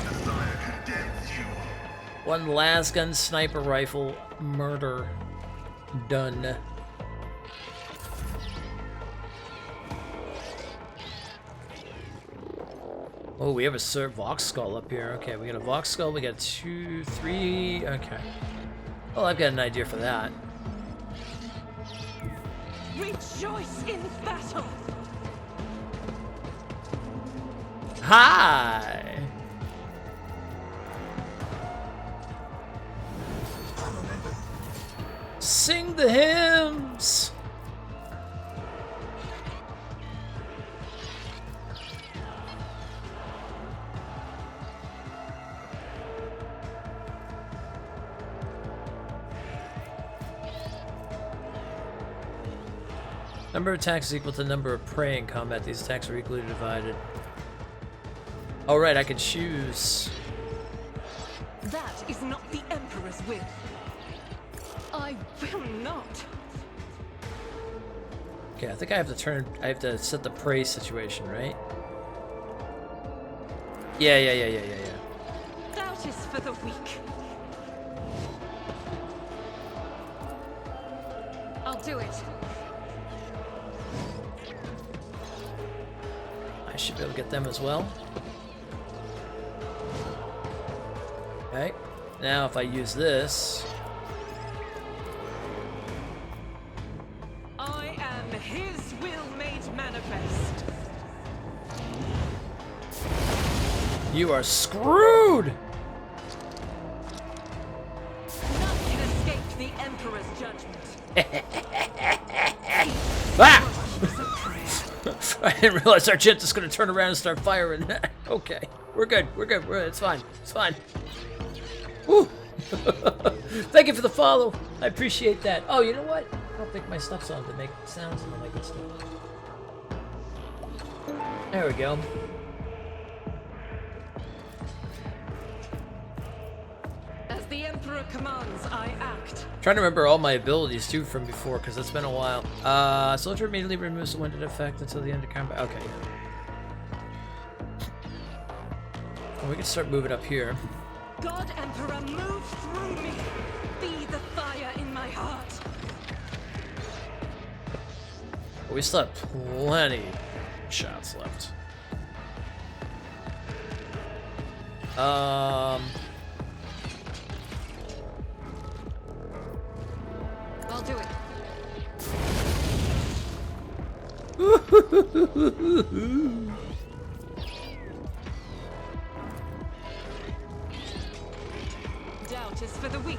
desire condemns you. One las gun sniper rifle murder. Done. Oh, we have a Vox Skull up here. Okay, we got a Vox Skull. We got 2, 3. Okay. Well, I've got an idea for that. Rejoice in battle! Hi! Sing the hymns! Number of attacks is equal to the number of prey in combat. These attacks are equally divided. All right, I can choose. That is not the Emperor's will. I will not. Okay, I think I have to turn. I have to set the prey situation, right? Yeah. That is for the weak. I'll do it. should be able to get them as well. Okay. Now if I use this... I am his will made manifest. You are screwed! None can escape the Emperor's judgment. Ah! I didn't realize our jet is going to turn around and start firing. Okay, we're good. It's fine. It's fine. Woo! Thank you for the follow. I appreciate that. Oh, you know what? I don't think my stuff's on to make sounds and all that good stuff. There we go. As the Emperor commands, I act. Trying to remember all my abilities too from before because it's been a while. Soldier immediately removes the wounded effect until the end of combat. Okay. Well, we can start moving up here. God Emperor, move through me. Be the fire in my heart. We still have plenty shots left. I'll do it. Doubt is for the weak.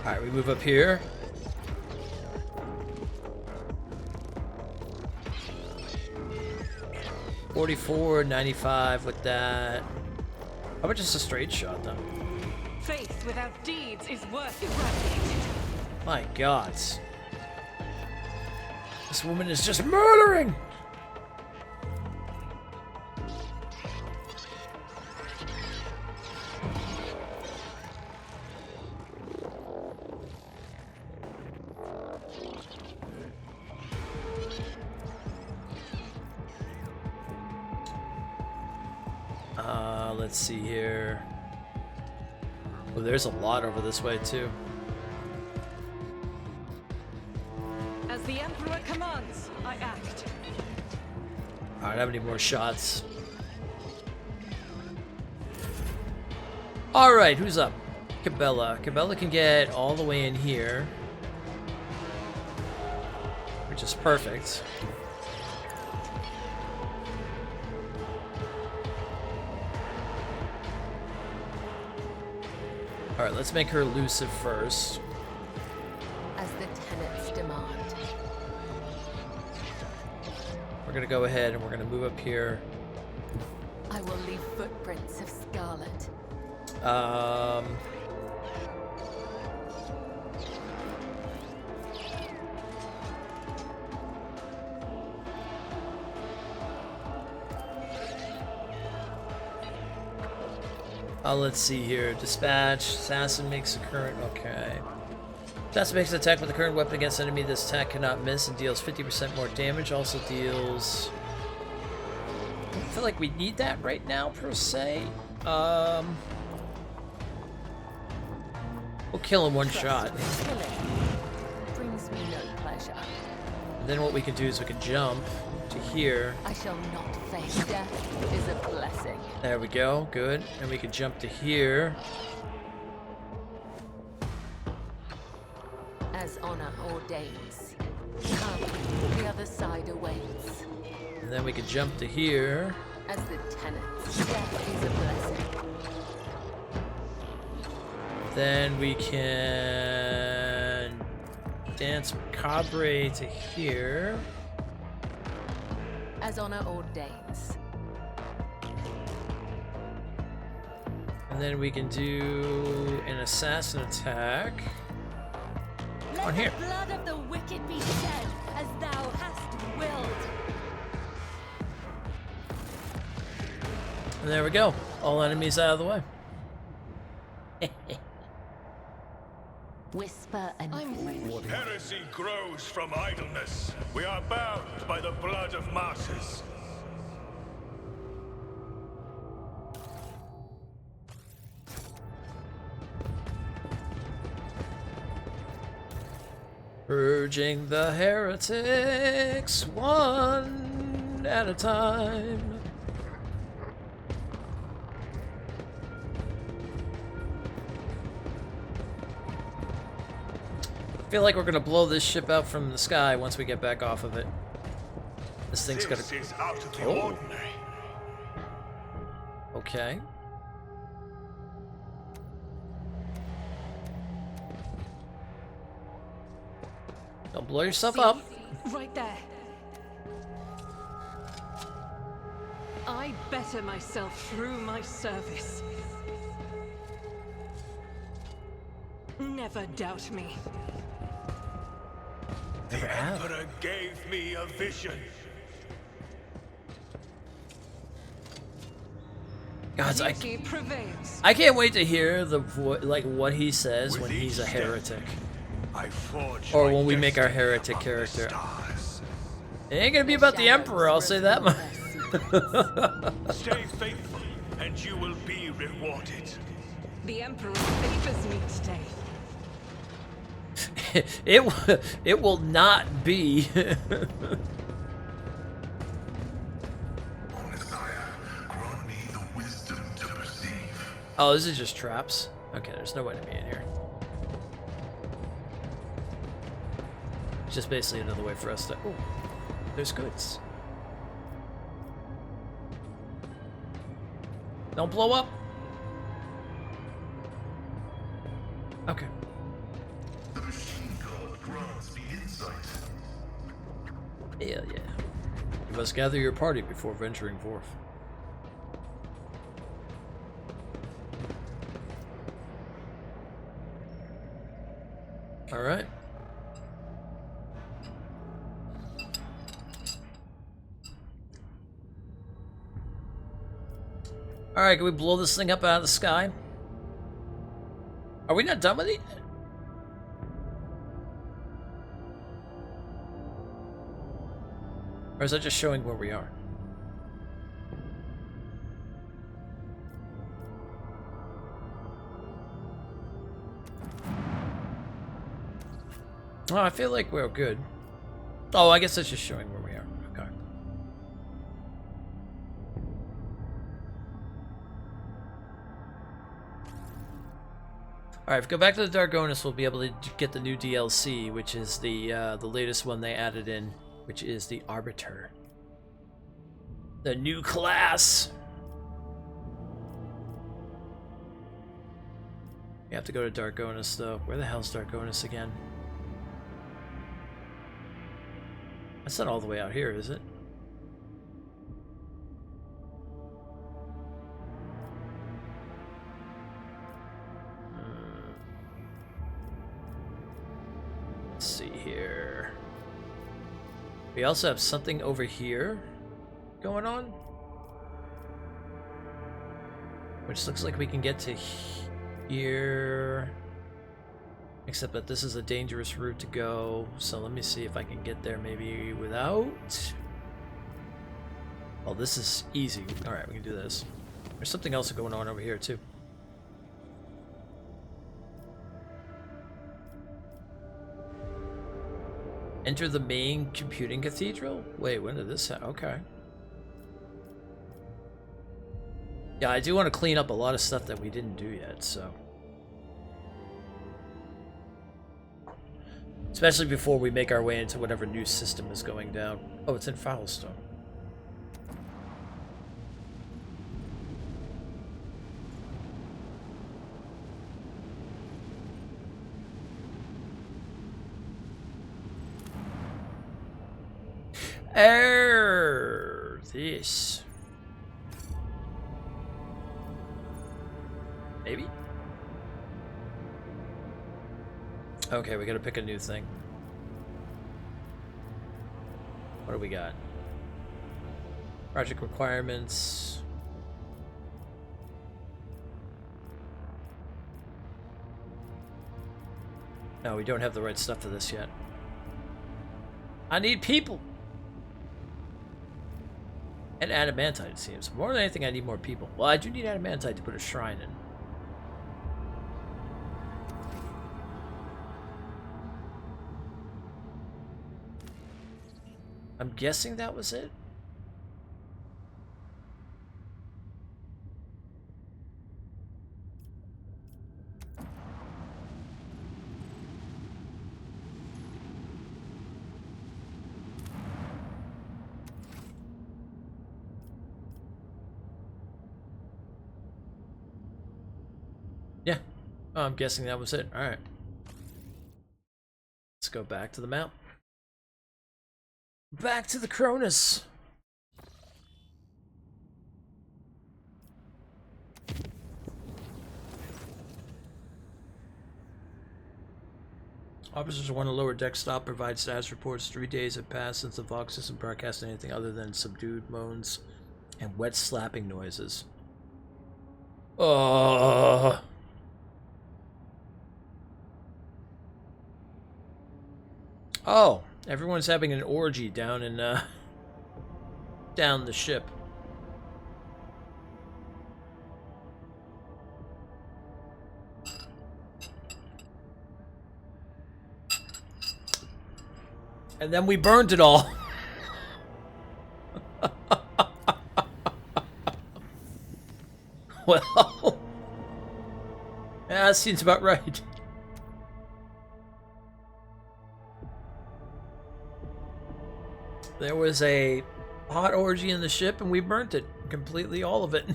Alright, we move up here. $44, $95 with that. How about just a straight shot though? Faith without deeds is worth eradicating. My God. This woman is just murdering! Let's see here. Oh, there's a lot over this way too. As the Emperor commands, I act. Alright, how many more shots? Alright, who's up? Cabela. Cabela can get all the way in here, which is perfect. Alright, let's make her elusive first. As the tenants demand. We're gonna go ahead and we're gonna move up here. I will leave footprints of scarlet. Let's see here. Dispatch. Assassin makes a current. Okay. Assassin makes an attack with the current weapon against enemy. This attack cannot miss and deals 50% more damage. Also deals. I feel like we need that right now, per se. We'll kill him one shot. Brings me no pleasure. And then what we can do is we can jump to here. I shall not face death. Is a blessing. There we go. Good. And we can jump to here. As honor ordains. Come, the other side awaits. And then we can jump to here. As the tenants, death is a blessing. Then we can dance Macabre to here. As honor ordains. And then we can do an assassin attack. On here. The blood of the wicked be shed, as thou hast willed. And there we go. All enemies out of the way. Whisper and Heresy grows from idleness. We are bound by the blood of martyrs. Purging the heretics one at a time. feel like we're gonna blow this ship out from the sky once we get back off of it. This thing's gonna... This is out of the Oh. ordinary. Okay. Don't blow yourself up. Right there. I better myself through my service. Never doubt me. The Never have. Emperor gave me a vision. Guys, Duty prevails. I can't wait to hear the like what he says when he's a heretic. I forged Or my when we make our destiny heretic among the character. stars. It ain't gonna be about the Emperor, I'll say that much. Stay faithful, and you will be rewarded. The Emperor favors me today. it will not be. Messiah, grant me the wisdom to perceive. Oh, this is just traps. Okay, there's no way to be in here. It's just basically another way for us to... Oh, there's goods. Don't blow up. Okay. The machine god grants me insight. Hell yeah. You must gather your party before venturing forth. Alright. Alright, can we blow this thing up out of the sky? Are we not done with it? Or is that just showing where we are? Oh, I feel like we're good. Oh, I guess that's just showing where we are. Okay. Alright, if we go back to the Dargonus, we'll be able to get the new DLC, which is the latest one they added in, which is the Arbiter. The new class! You have to go to Dargonus, though. Where the hell's Dargonus again? That's not all the way out here, is it? Let's see here. We also have something over here going on, which looks like we can get to here, except that this is a dangerous route to go. So let me see if I can get there maybe without. Oh, this is easy. All right, we can do this. There's something else going on over here too. Enter the main computing cathedral? Wait, when did this happen? Okay. Yeah, I do want to clean up a lot of stuff that we didn't do yet, so. Especially before we make our way into whatever new system is going down. Oh, it's in Foulstone. This. Maybe? Okay, we gotta pick a new thing. What do we got? Project requirements. No, we don't have the right stuff for this yet. I need people! And adamantite, it seems. More than anything, I need more people. Well, I do need adamantite to put a shrine in. I'm guessing that was it. Oh, I'm guessing that was it. Alright. Let's go back to the map. Back to the Cronus. Officers want a lower deck stop, provide status reports. 3 days have passed since the Vox system broadcast anything other than subdued moans and wet slapping noises. Oh. Oh, everyone's having an orgy down in down the ship. And then we burned it all. Well, yeah, that seems about right. There was a hot orgy in the ship and we burnt it completely, all of it.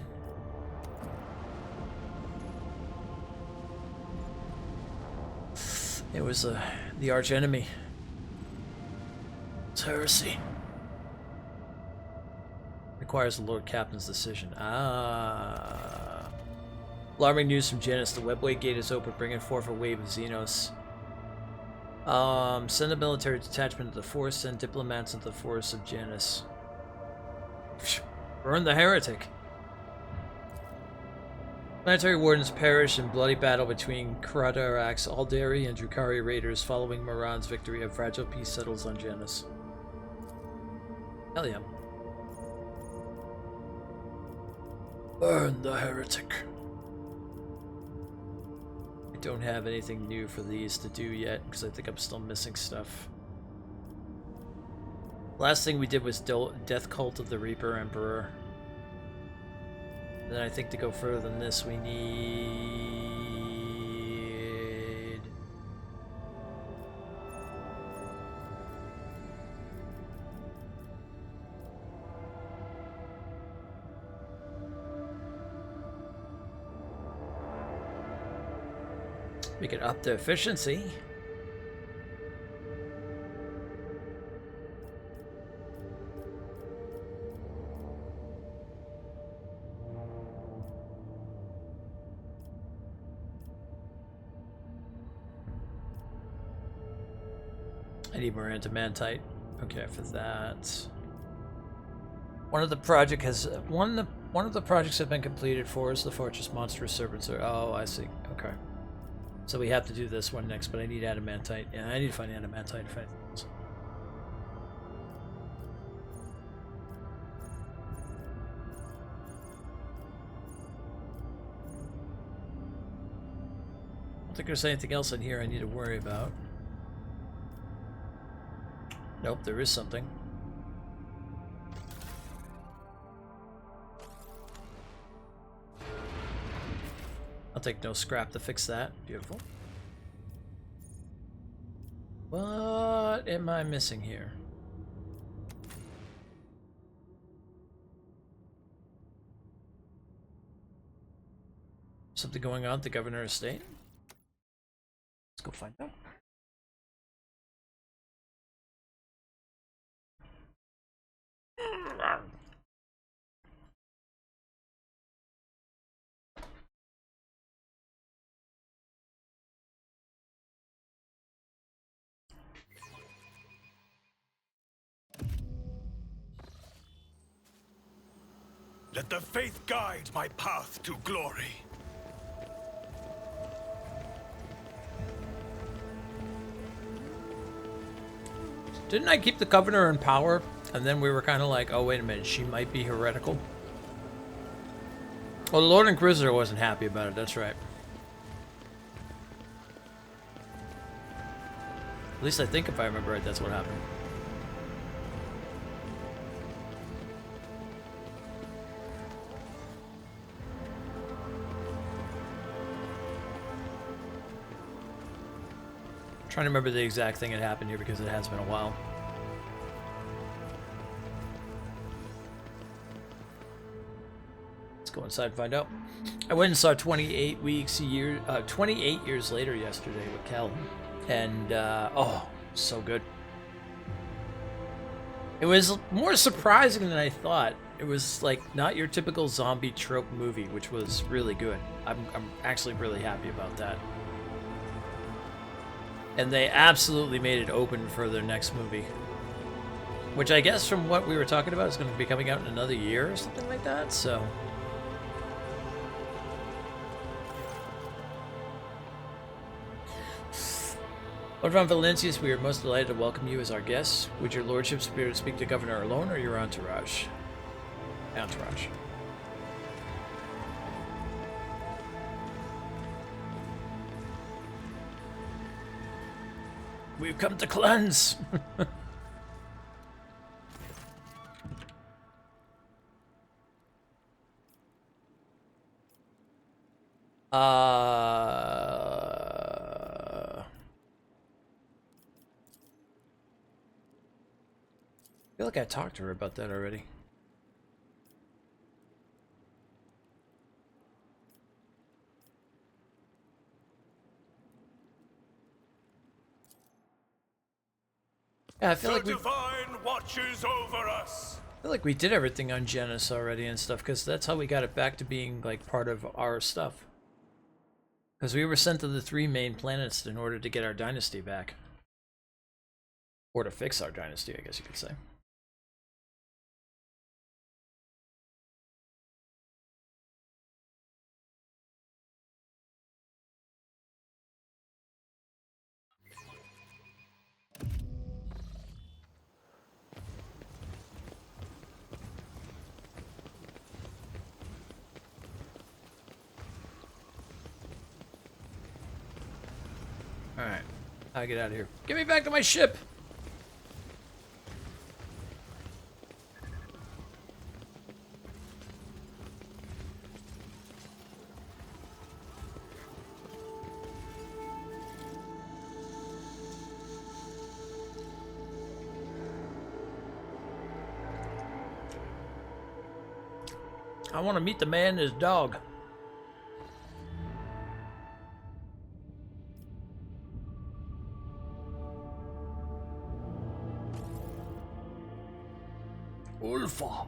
It was the arch enemy. It's heresy. Requires the Lord Captain's decision. Ah. Alarming news from Janus. The webway gate is open, bringing forth a wave of Xenos. Send a military detachment to the forest, send diplomats into the forests of Janus. Burn the heretic. Planetary wardens perish in bloody battle between Kradarak's Aldari and Drukari raiders following Moran's victory. A fragile peace settles on Janus. Hell yeah. Burn the heretic. I don't have anything new for these to do yet because I think I'm still missing stuff. Last thing we did was Death Cult of the Reaper Emperor. Then I think to go further than this we need... We can up the efficiency. I need more antimantite. Okay, for that. One of the projects have been completed for is the Fortress Monstrous Serpents. Oh, I see. Okay. So we have to do this one next, but I need adamantite. Yeah, I need to find adamantite if anything else. I don't think there's anything else in here I need to worry about. Nope, there is something. I'll take no scrap to fix that. Beautiful. What am I missing here? Something going on at the Governor's estate? Let's go find out. Let the faith guide my path to glory. Didn't I keep the Governor in power? And then we were kind of like, oh, wait a minute, she might be heretical. Well, the Lord Inquisitor wasn't happy about it, that's right. At least I think if I remember right, that's what happened. Trying to remember the exact thing that happened here because it has been a while. Let's go inside and find out. I went and saw 28 years later yesterday with Kel, and oh, so good. It was more surprising than I thought. It was like not your typical zombie trope movie, which was really good. I'm actually really happy about that. And they absolutely made it open for their next movie, which I guess from what we were talking about is going to be coming out in another year or something like that. So. Lord von Valencius, we are most delighted to welcome you as our guest. Would your lordship spirit speak to Governor alone or your entourage? Entourage. We've come to cleanse. I feel like I talked to her about that already. Yeah, I feel like divine watches over us. I feel like we did everything on Genis already and stuff, because that's how we got it back to being like part of our stuff. Because we were sent to the 3 main planets in order to get our dynasty back. Or to fix our dynasty, I guess you could say. Alright, I get out of here. Get me back to my ship! I want to meet the man and his dog. Ulfa.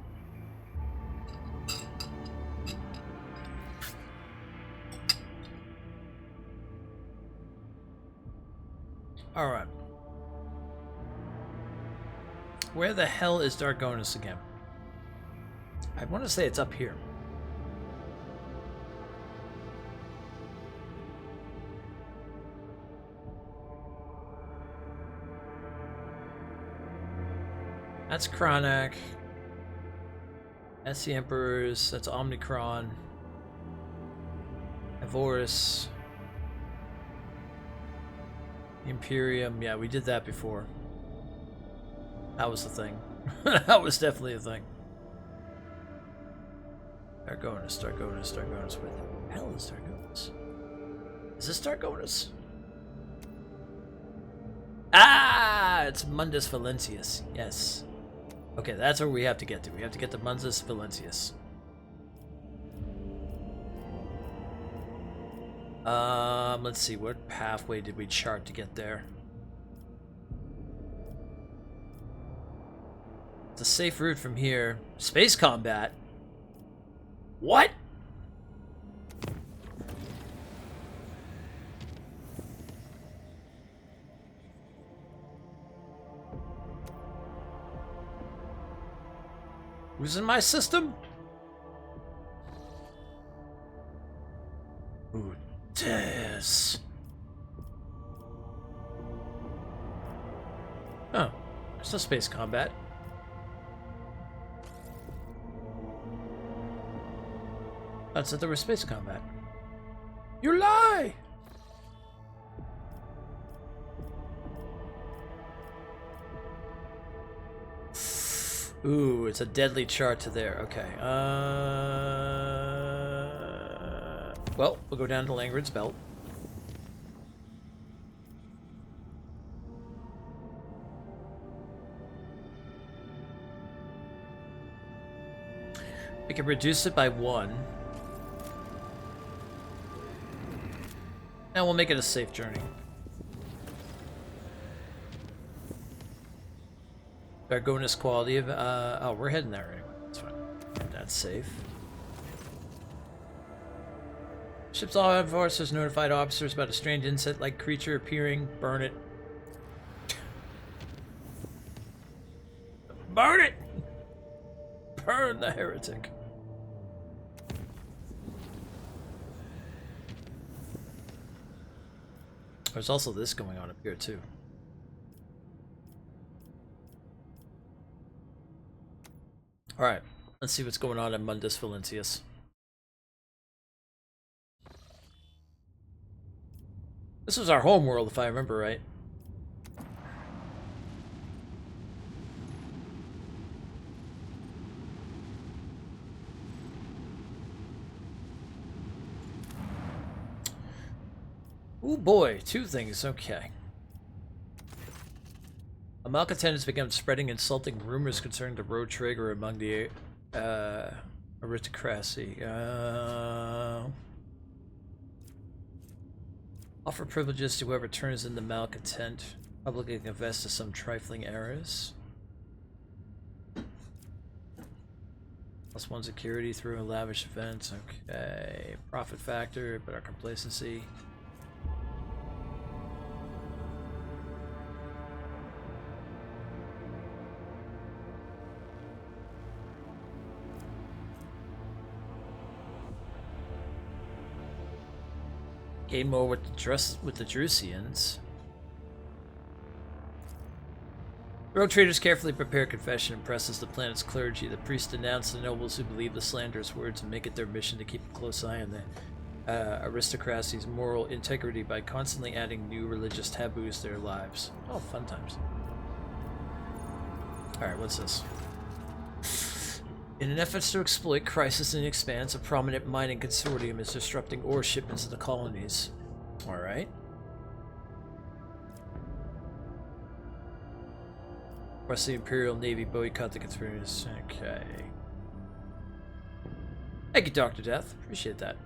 All right. Where the hell is Dargonus again? I want to say it's up here. That's Kronak. That's the Emperors. That's Omnicron. Evorus. Imperium. Yeah, we did that before. That was the thing. That was definitely a thing. Dargonus. Where the hell is Dargonus? Is this Dargonus? Ah! It's Mundus Valentius. Yes. Okay, that's where we have to get to. We have to get to Mundus Valentius. Let's see. What pathway did we chart to get there? It's a safe route from here. Space combat? What? Who's in my system? Ooh, Des. Oh, there's no space combat. I said there was space combat. You lie! Ooh, it's a deadly chart to there. Okay. Well, we'll go down to Langrid's Belt. We can reduce it by 1. And we'll make it a safe journey. Argonus quality of, oh, we're heading there anyway. That's fine. That's safe. Ship's law enforcers notified officers about a strange insect-like creature appearing. Burn it. Burn it! Burn the heretic. There's also this going on up here too. Alright, let's see what's going on in Mundus Valentius. This was our home world, if I remember right. Oh boy, 2 things, okay. A malcontent has begun spreading insulting rumors concerning the road trigger among the aristocracy. Offer privileges to whoever turns in the malcontent. Publicly confess to some trifling errors. +1 security through a lavish event. Okay. Profit factor, but our complacency. Gain more with the Drusians. Rogue traders carefully prepare confession and presses the planet's clergy. The priests denounce the nobles who believe the slanderous words and make it their mission to keep a close eye on the aristocracy's moral integrity by constantly adding new religious taboos to their lives. Oh, fun times. Alright, what's this? In an effort to exploit crisis in the expanse, a prominent mining consortium is disrupting ore shipments in the colonies. Alright. Plus the Imperial Navy boycott the conspirators. Okay. Thank you, Dr. Death. Appreciate that.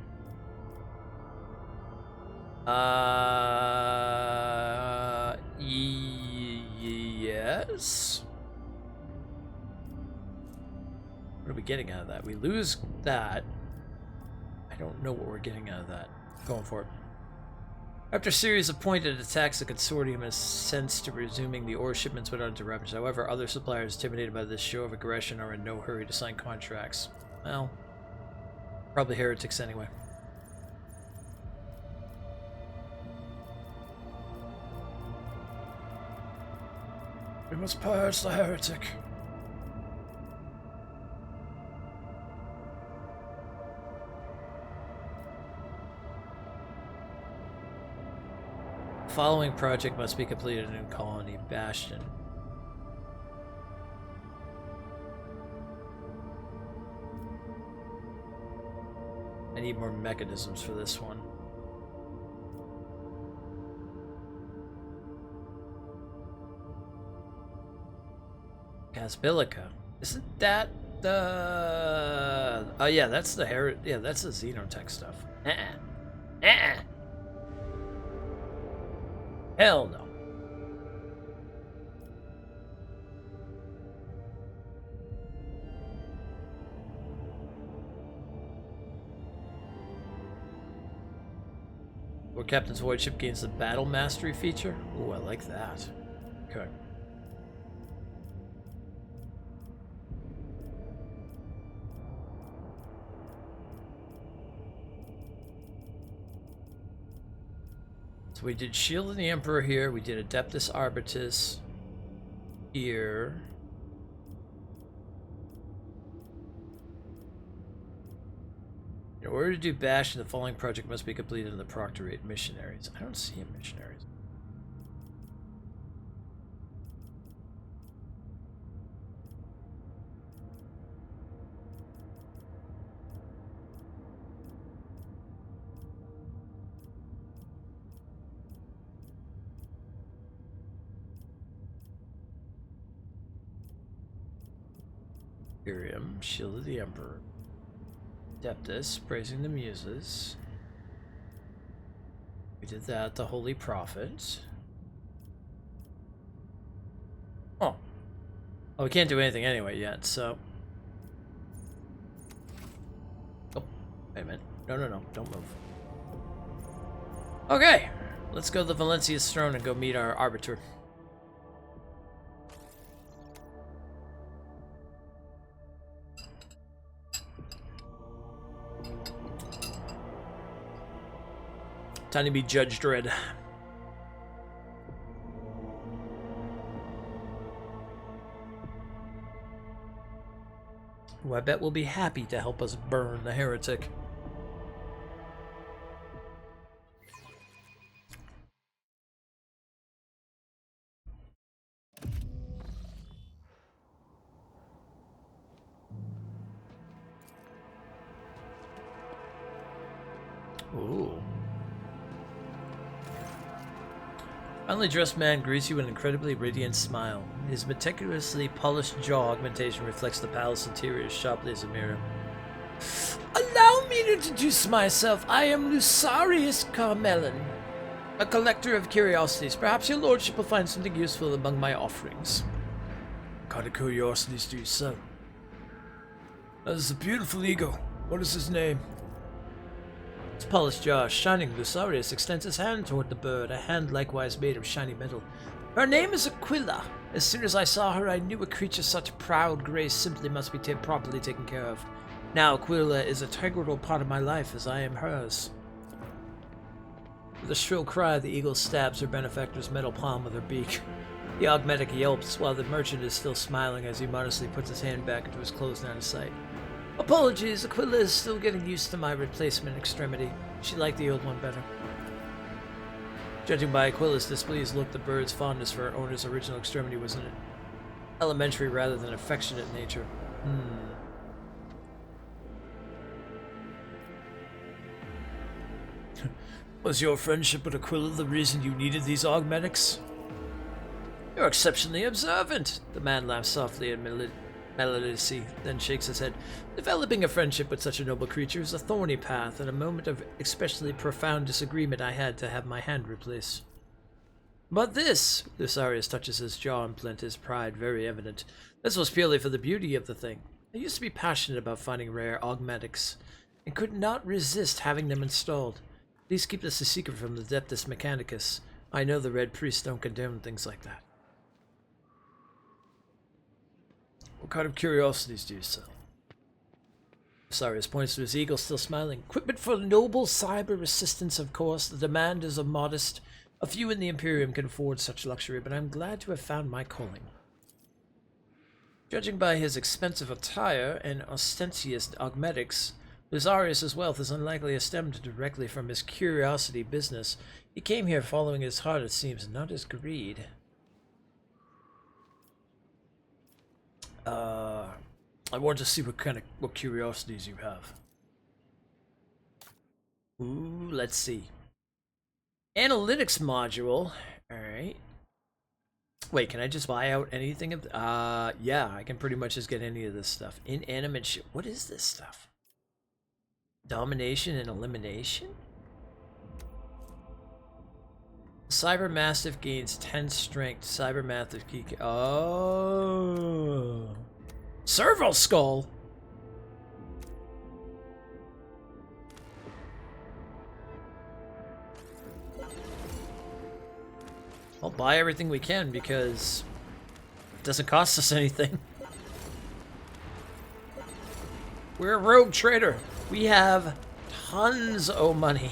Yes. What are we getting out of that? We lose that. I don't know what we're getting out of that. Going for it. After a series of pointed attacks, the consortium has sensed to resuming the ore shipments without interruption. However, other suppliers intimidated by this show of aggression are in no hurry to sign contracts. Well, probably heretics anyway. We must purge the heretic. Following project must be completed in Colony Bastion. I need more mechanisms for this one. Casbilica. Isn't that the... Oh yeah, that's the yeah, that's the Xenotech stuff. Hell no. Where Captain's Void Ship gains the Battle Mastery feature? Ooh, I like that. Okay. So we did Shield of the Emperor here, we did Adeptus Arbites here. In order to do Bastion, the following project must be completed in the Proctorate. Missionaries. I don't see a missionaries. Imperium, Shield of the Emperor. Adeptus, praising the muses. We did that, the Holy Prophet. Oh. Oh, we can't do anything anyway yet, so... Oh, wait a minute. No, no, no, don't move. Okay, let's go to the Valencia's throne and go meet our Arbiter. Time to be Judge Dredd. Who I bet will be happy to help us burn the heretic. Ooh. Finely dressed man greets you with an incredibly radiant smile. His meticulously polished jaw augmentation reflects the palace interior as sharply as a mirror. Allow me to introduce myself. I am Lucarius Carmelin, a collector of curiosities. Perhaps your lordship will find something useful among my offerings. What kind of curiosities do you sell? That is a beautiful eagle. What is his name? His polished jaw shining, Lucarius extends his hand toward the bird, a hand likewise made of shiny metal. Her name is Aquila. As soon as I saw her, I knew a creature such proud grace simply must be properly taken care of. Now Aquila is an integral part of my life, as I am hers. With a shrill cry, the eagle stabs her benefactor's metal palm with her beak. The augmetic yelps, while the merchant is still smiling as he modestly puts his hand back into his closed out of sight. Apologies, Aquila is still getting used to my replacement extremity. She liked the old one better. Judging by Aquila's displeased look, the bird's fondness for her owner's original extremity was an elementary rather than affectionate nature. Was your friendship with Aquila the reason you needed these augmetics? You're exceptionally observant. The man laughs softly and melodiously, then shakes his head. Developing a friendship with such a noble creature is a thorny path, and a moment of especially profound disagreement I had to have my hand replaced. But this, Lucarius touches his jaw implant, his pride very evident. This was purely for the beauty of the thing. I used to be passionate about finding rare augmetics, and could not resist having them installed. Please keep this a secret from the Adeptus Mechanicus. I know the Red Priests don't condone things like that. What kind of curiosities do you sell? Lucarius points to his eagle, still smiling. Equipment for noble cyber resistance, of course. The demand is modest. A few in the Imperium can afford such luxury, but I'm glad to have found my calling. Judging by his expensive attire and ostentatious augmetics, Lucarius' wealth is unlikely to stem directly from his curiosity business. He came here following his heart, it seems, not his greed. I want to see what curiosities you have. Ooh, let's see. Analytics module. Alright. Wait, can I just buy out anything of yeah, I can pretty much just get any of this stuff. Inanimate shit. What is this stuff? Domination and elimination? Cyber Mastiff gains 10 strength. Cyber Mastiff key. Oh. Serval Skull. I'll buy everything we can because it doesn't cost us anything. We're a rogue trader. We have tons of money.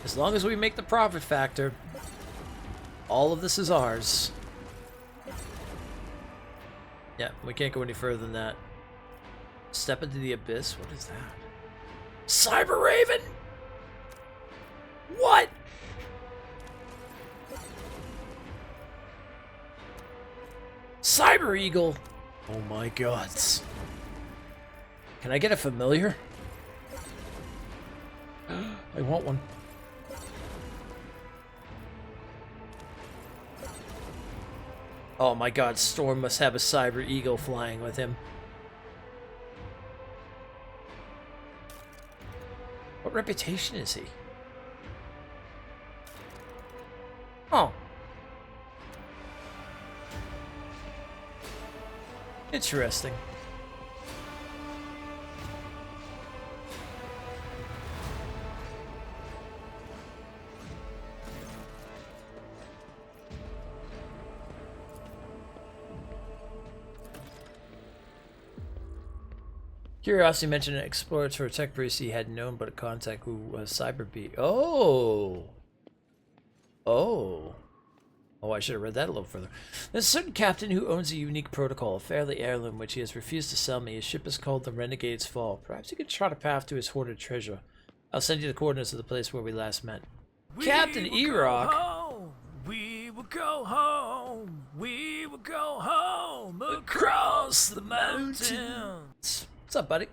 As long as we make the profit factor, all of this is ours. Yeah, we can't go any further than that. Step into the abyss? What is that? Cyber Raven? What? Cyber Eagle? Oh my gods. Can I get a familiar? I want one. Oh my god, Storm must have a cyber eagle flying with him. What reputation is he? Oh. Interesting. Curiosity mentioned an exploratory tech priest he had known, but a contact who was Cyberbeat. Oh. Oh. Oh, I should have read that a little further. There's a certain captain who owns a unique protocol, a fairly heirloom, which he has refused to sell me. His ship is called the Renegade's Fall. Perhaps you could chart a path to his hoarded treasure. I'll send you the coordinates of the place where we last met. Captain E-Rock! We will go home. We will go home across the mountains. What's up, buddy?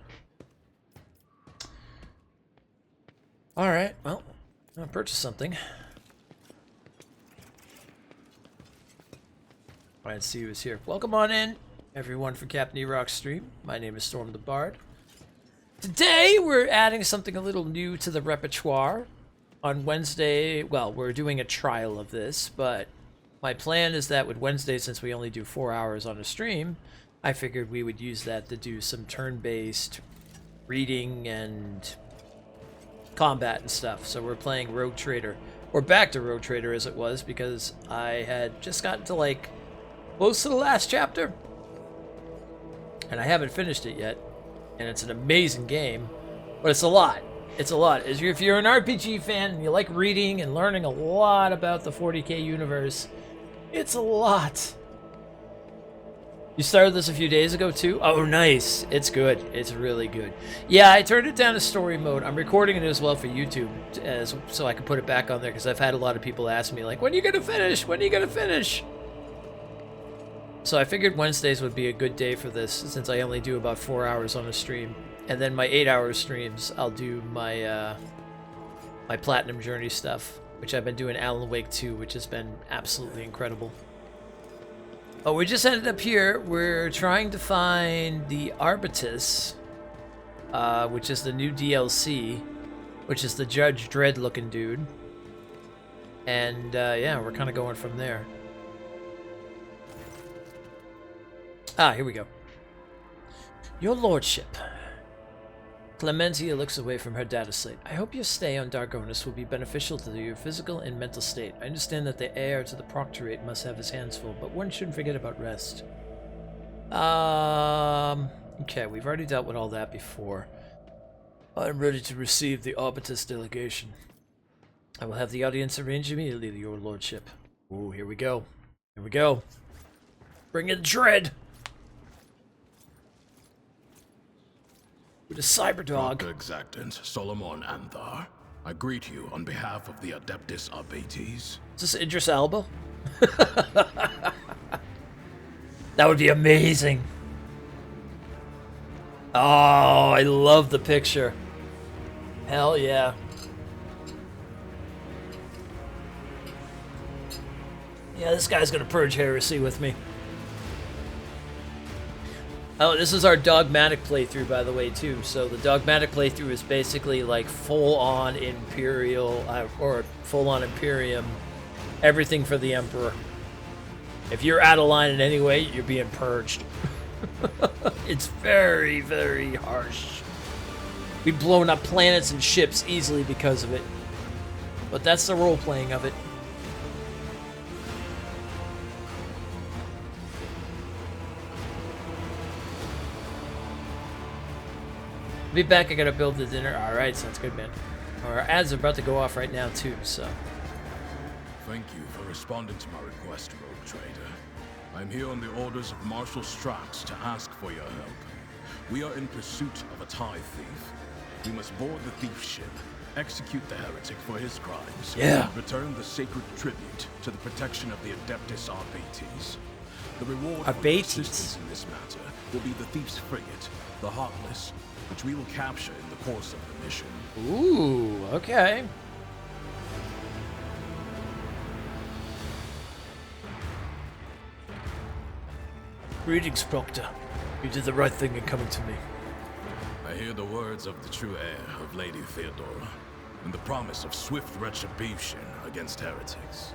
Alright, well, I'm gonna purchase something. Alright, see who's here. Welcome on in, everyone, for Captain E-Rock's stream. My name is Storm the Bard. Today, we're adding something a little new to the repertoire. On Wednesday, well, we're doing a trial of this, but my plan is that with Wednesday, since we only do 4 hours on a stream, I figured we would use that to do some turn-based reading and combat and stuff. So we're playing Rogue Trader. Or back to Rogue Trader as it was, because I had just gotten to, like, close to the last chapter. And I haven't finished it yet. And it's an amazing game. But it's a lot. It's a lot. If you're an RPG fan and you like reading and learning a lot about the 40k universe, it's a lot. You started this a few days ago too? Oh, nice. It's good. It's really good. Yeah, I turned it down to story mode. I'm recording it as well for YouTube so I can put it back on there, because I've had a lot of people ask me, like, when are you going to finish? When are you going to finish? So I figured Wednesdays would be a good day for this, since I only do about 4 hours on a stream. And then my 8-hour streams, I'll do my my Platinum Journey stuff, which I've been doing Alan Wake 2, which has been absolutely incredible. Oh, we just ended up here. We're trying to find the Arbites, which is the new DLC, which is the Judge Dredd looking dude. And yeah, we're kind of going from there. Ah, here we go. Your Lordship. Clementia looks away from her data slate. I hope your stay on Dargonis will be beneficial to your physical and mental state. I understand that the heir to the Proctorate must have his hands full, but one shouldn't forget about rest. Okay, we've already dealt with all that before. I'm ready to receive the Arbites delegation. I will have the audience arranged immediately, your Lordship. Ooh, here we go. Here we go. Bring in dread! With a cyber dog. Exactant, Solomon Anthar. I greet you on behalf of the Adeptus Arbites. Is this Idris Elba? That would be amazing. Oh, I love the picture. Hell yeah. Yeah, this guy's gonna purge heresy with me. Oh, this is our dogmatic playthrough, by the way, too. So the dogmatic playthrough is basically like full-on Imperial, or full-on Imperium, everything for the Emperor. If you're out of line in any way, you're being purged. It's very, very harsh. We've blown up planets and ships easily because of it. But that's the role-playing of it. Be back, I gotta build the dinner. Alright, sounds good, man. Our ads are about to go off right now, too, so. Thank you for responding to my request, Rogue Trader. I'm here on the orders of Marshal Strax to ask for your help. We are in pursuit of a TIE thief. We must board the thief ship, execute the heretic for his crimes, and return the sacred tribute to the protection of the Adeptus Arbites. The reward for your assistance in this matter will be the thief's frigate, the Heartless, which we will capture in the course of the mission. Ooh, okay. Greetings, Proctor. You did the right thing in coming to me. I hear the words of the true heir of Lady Theodora, and the promise of swift retribution against heretics.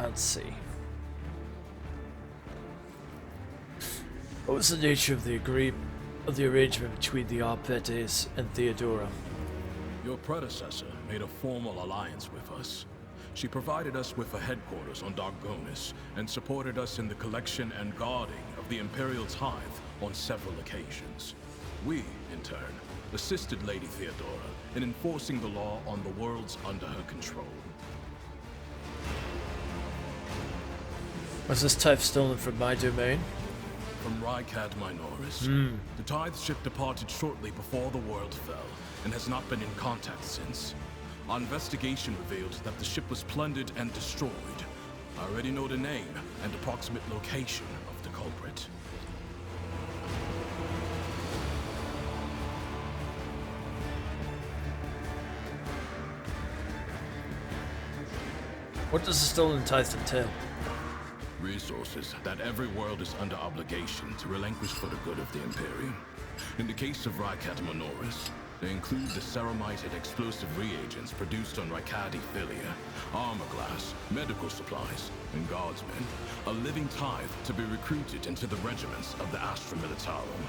Let's see. What was the nature of the arrangement between the Arbites and Theodora? Your predecessor made a formal alliance with us. She provided us with a headquarters on Dargonis and supported us in the collection and guarding of the Imperial tithe on several occasions. We, in turn, assisted Lady Theodora in enforcing the law on the worlds under her control. Was this tithe stolen from my domain? From Rykad Minoris. The tithe ship departed shortly before the world fell and has not been in contact since. Our investigation revealed that the ship was plundered and destroyed. I already know the name and approximate location of the culprit. What does the stolen tithe entail? Resources that every world is under obligation to relinquish for the good of the Imperium. In the case of Rykad Minoris, they include the ceramited explosive reagents produced on Rykadi Philia, armor glass, medical supplies, and guardsmen, a living tithe to be recruited into the regiments of the Astra Militarum.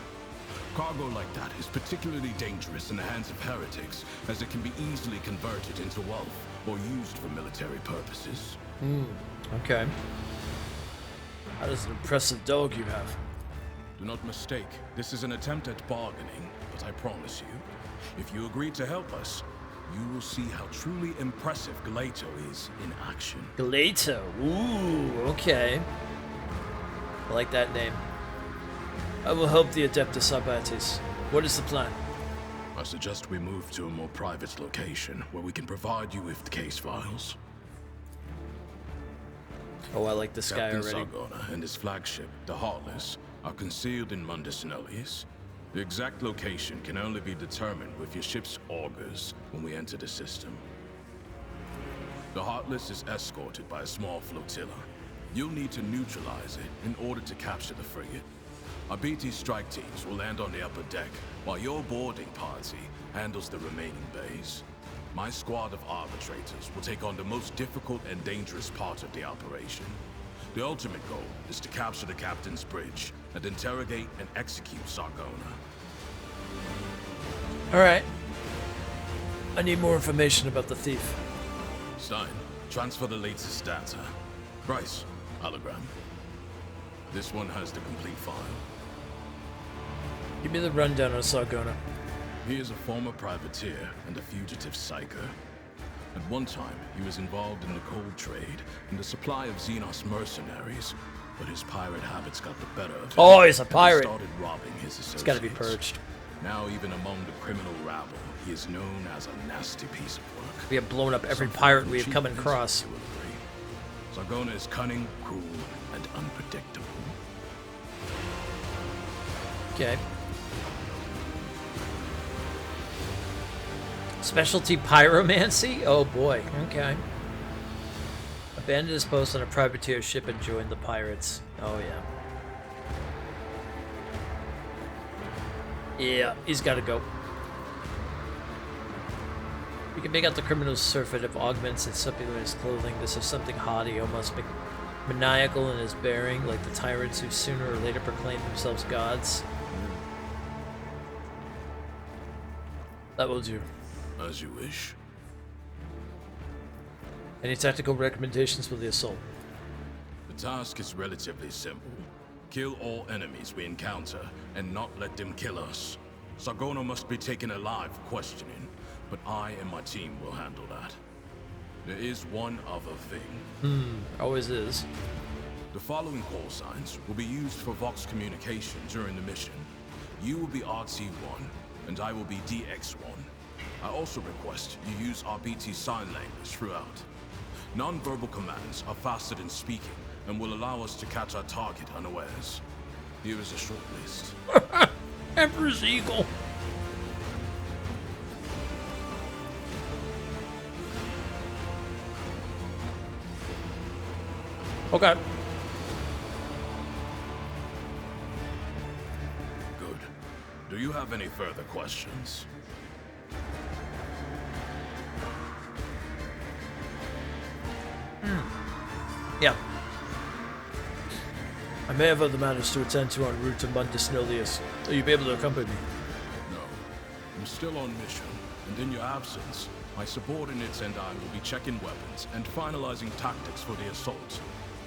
Cargo like that is particularly dangerous in the hands of heretics, as it can be easily converted into wealth or used for military purposes. Okay. That is an impressive dog you have. Do not mistake, this is an attempt at bargaining, but I promise you, if you agree to help us, you will see how truly impressive Galato is in action. Galato. Ooh, okay. I like that name. I will help the Adeptus Arbites. What is the plan? I suggest we move to a more private location, where we can provide you with the case files. Oh, I like this guy Captain already. Sargona and his flagship, the Heartless, are concealed in Mundus Nullius. The exact location can only be determined with your ship's augurs when we enter the system. The Heartless is escorted by a small flotilla. You'll need to neutralize it in order to capture the frigate. Our BT strike teams will land on the upper deck, while your boarding party handles the remaining bays. My squad of arbitrators will take on the most difficult and dangerous part of the operation. The ultimate goal is to capture the captain's bridge and interrogate and execute Sargona. Alright. I need more information about the thief. Stein, transfer the latest data. Bryce, hologram. This one has the complete file. Give me the rundown on Sargona. He is a former privateer and a fugitive psyker. At one time, he was involved in the cold trade and the supply of Xenos mercenaries, but his pirate habits got the better of him. Oh, he's a and pirate. He started robbing his associates. He's gotta be purged. Now, even among the criminal rabble, he is known as a nasty piece of work. We have blown up every Something pirate from we have Chief come Vincent across. to a degree. Sargona is cunning, cruel, and unpredictable. Okay. Specialty pyromancy? Oh boy, okay. Abandoned his post on a privateer ship and joined the pirates. Oh yeah. Yeah, he's gotta go. You can make out the criminal's surfeit of augments and something in his clothing. This is something haughty, almost maniacal in his bearing, like the tyrants who sooner or later proclaim themselves gods. That will do. As you wish. Any tactical recommendations for the assault? The task is relatively simple. Kill all enemies we encounter, and not let them kill us. Sargona must be taken alive for questioning, but I and my team will handle that. There is one other thing. Always is. The following call signs will be used for Vox communication during the mission. You will be RT1, and I will be DX1. I also request you use RBT sign language throughout. Non-verbal commands are faster than speaking and will allow us to catch our target unawares. Here is a short list. Emperor's Eagle. Okay. Good. Do you have any further questions? Yeah. I may have other matters to attend to en route to Mundus Nolius. Will you be able to accompany me? No. I'm still on mission, and in your absence, my subordinates and I will be checking weapons and finalizing tactics for the assault.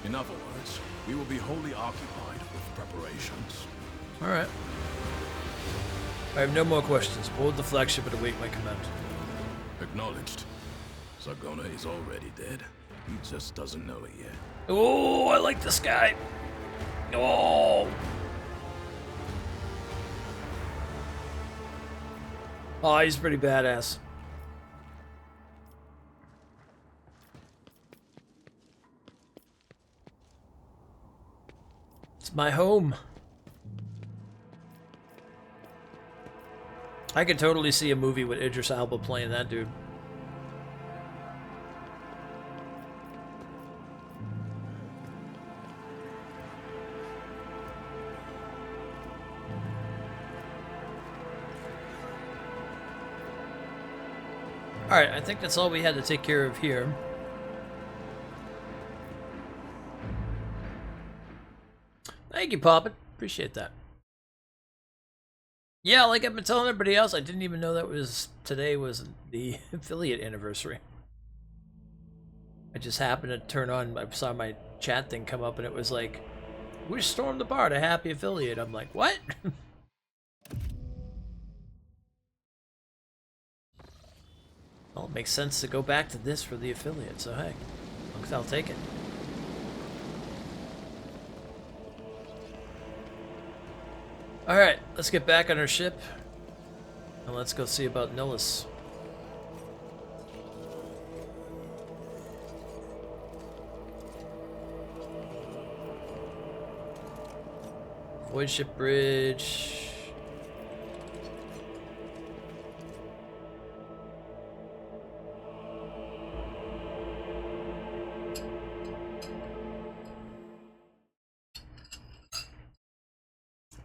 In other words, we will be wholly occupied with preparations. Alright. I have no more questions. Board the flagship and await my command. Acknowledged. Sargona is already dead. He just doesn't know it yet. Oh, I like this guy. Oh. Oh, he's pretty badass. It's my home. I could totally see a movie with Idris Elba playing that dude. Alright, I think that's all we had to take care of here. Thank you, Poppin. Appreciate that. Yeah, like I've been telling everybody else, I didn't even know that today was the affiliate anniversary. I just happened to turn on, I saw my chat thing come up and it was like, we stormed the bar to happy affiliate. I'm like, what? Well, it makes sense to go back to this for the affiliate, so hey, I'll take it. Alright, let's get back on our ship, and let's go see about Nullis. Void ship bridge.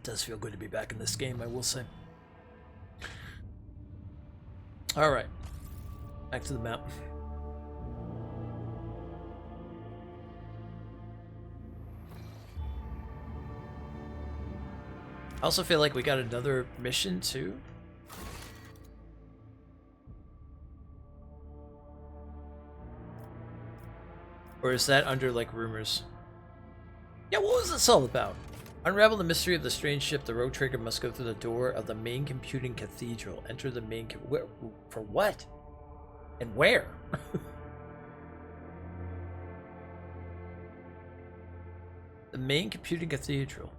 Does feel good to be back in this game, I will say. Alright. Back to the map. I also feel like we got another mission too. Or is that under like rumors? Yeah, what was this all about? Unravel the mystery of the strange ship. The rogue trader must go through the door of the main computing cathedral. Enter the main... for what? And where? The main computing cathedral.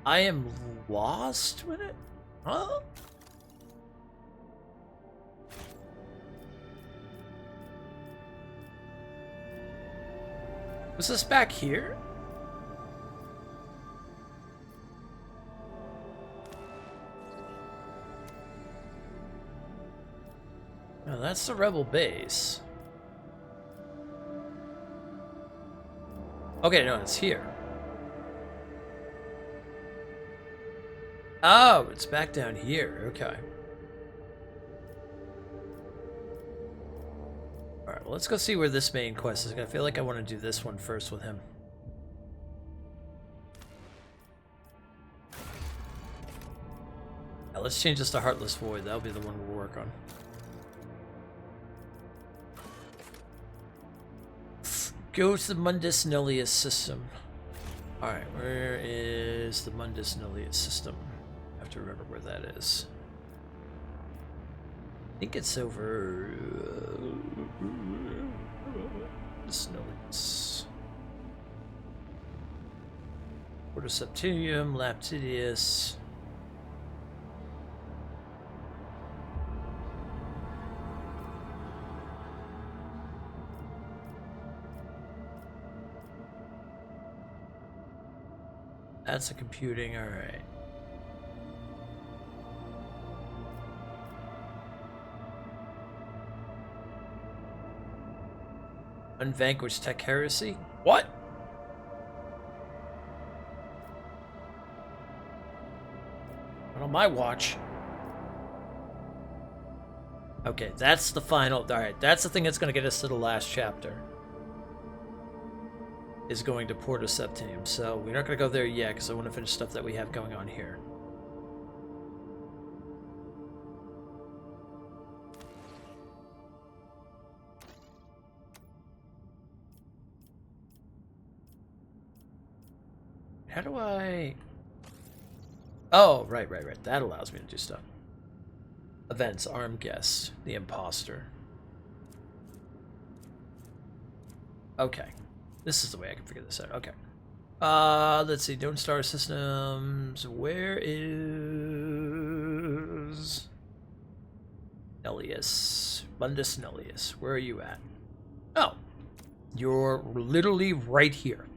I am lost with it? Huh? Was this back here? No, that's the rebel base. Okay, no, it's here. Oh, it's back down here. Okay. Alright, well, let's go see where this main quest is. I feel like I want to do this one first with him. Yeah, let's change this to Heartless Void. That'll be the one we'll work on. Go to the Mundus Nullius system. Alright, where is the Mundus Nullius system? I have to remember where that is. I think it's over... Nullius. Order Septimium, Laptidius. That's a computing, alright. Unvanquished Tech Heresy? What? Not on my watch. Okay, that's the final. Alright, that's the thing that's going to get us to the last chapter. Is going to Porta Septium. So we're not going to go there yet because I want to finish stuff that we have going on here. How do I... Oh, right. That allows me to do stuff. Events, armed guest, the imposter. Okay. This is the way I can figure this out. Okay. Let's see. Don't Star Systems. Where is... Nellius. Mundus Nellius. Where are you at? Oh. You're literally right here.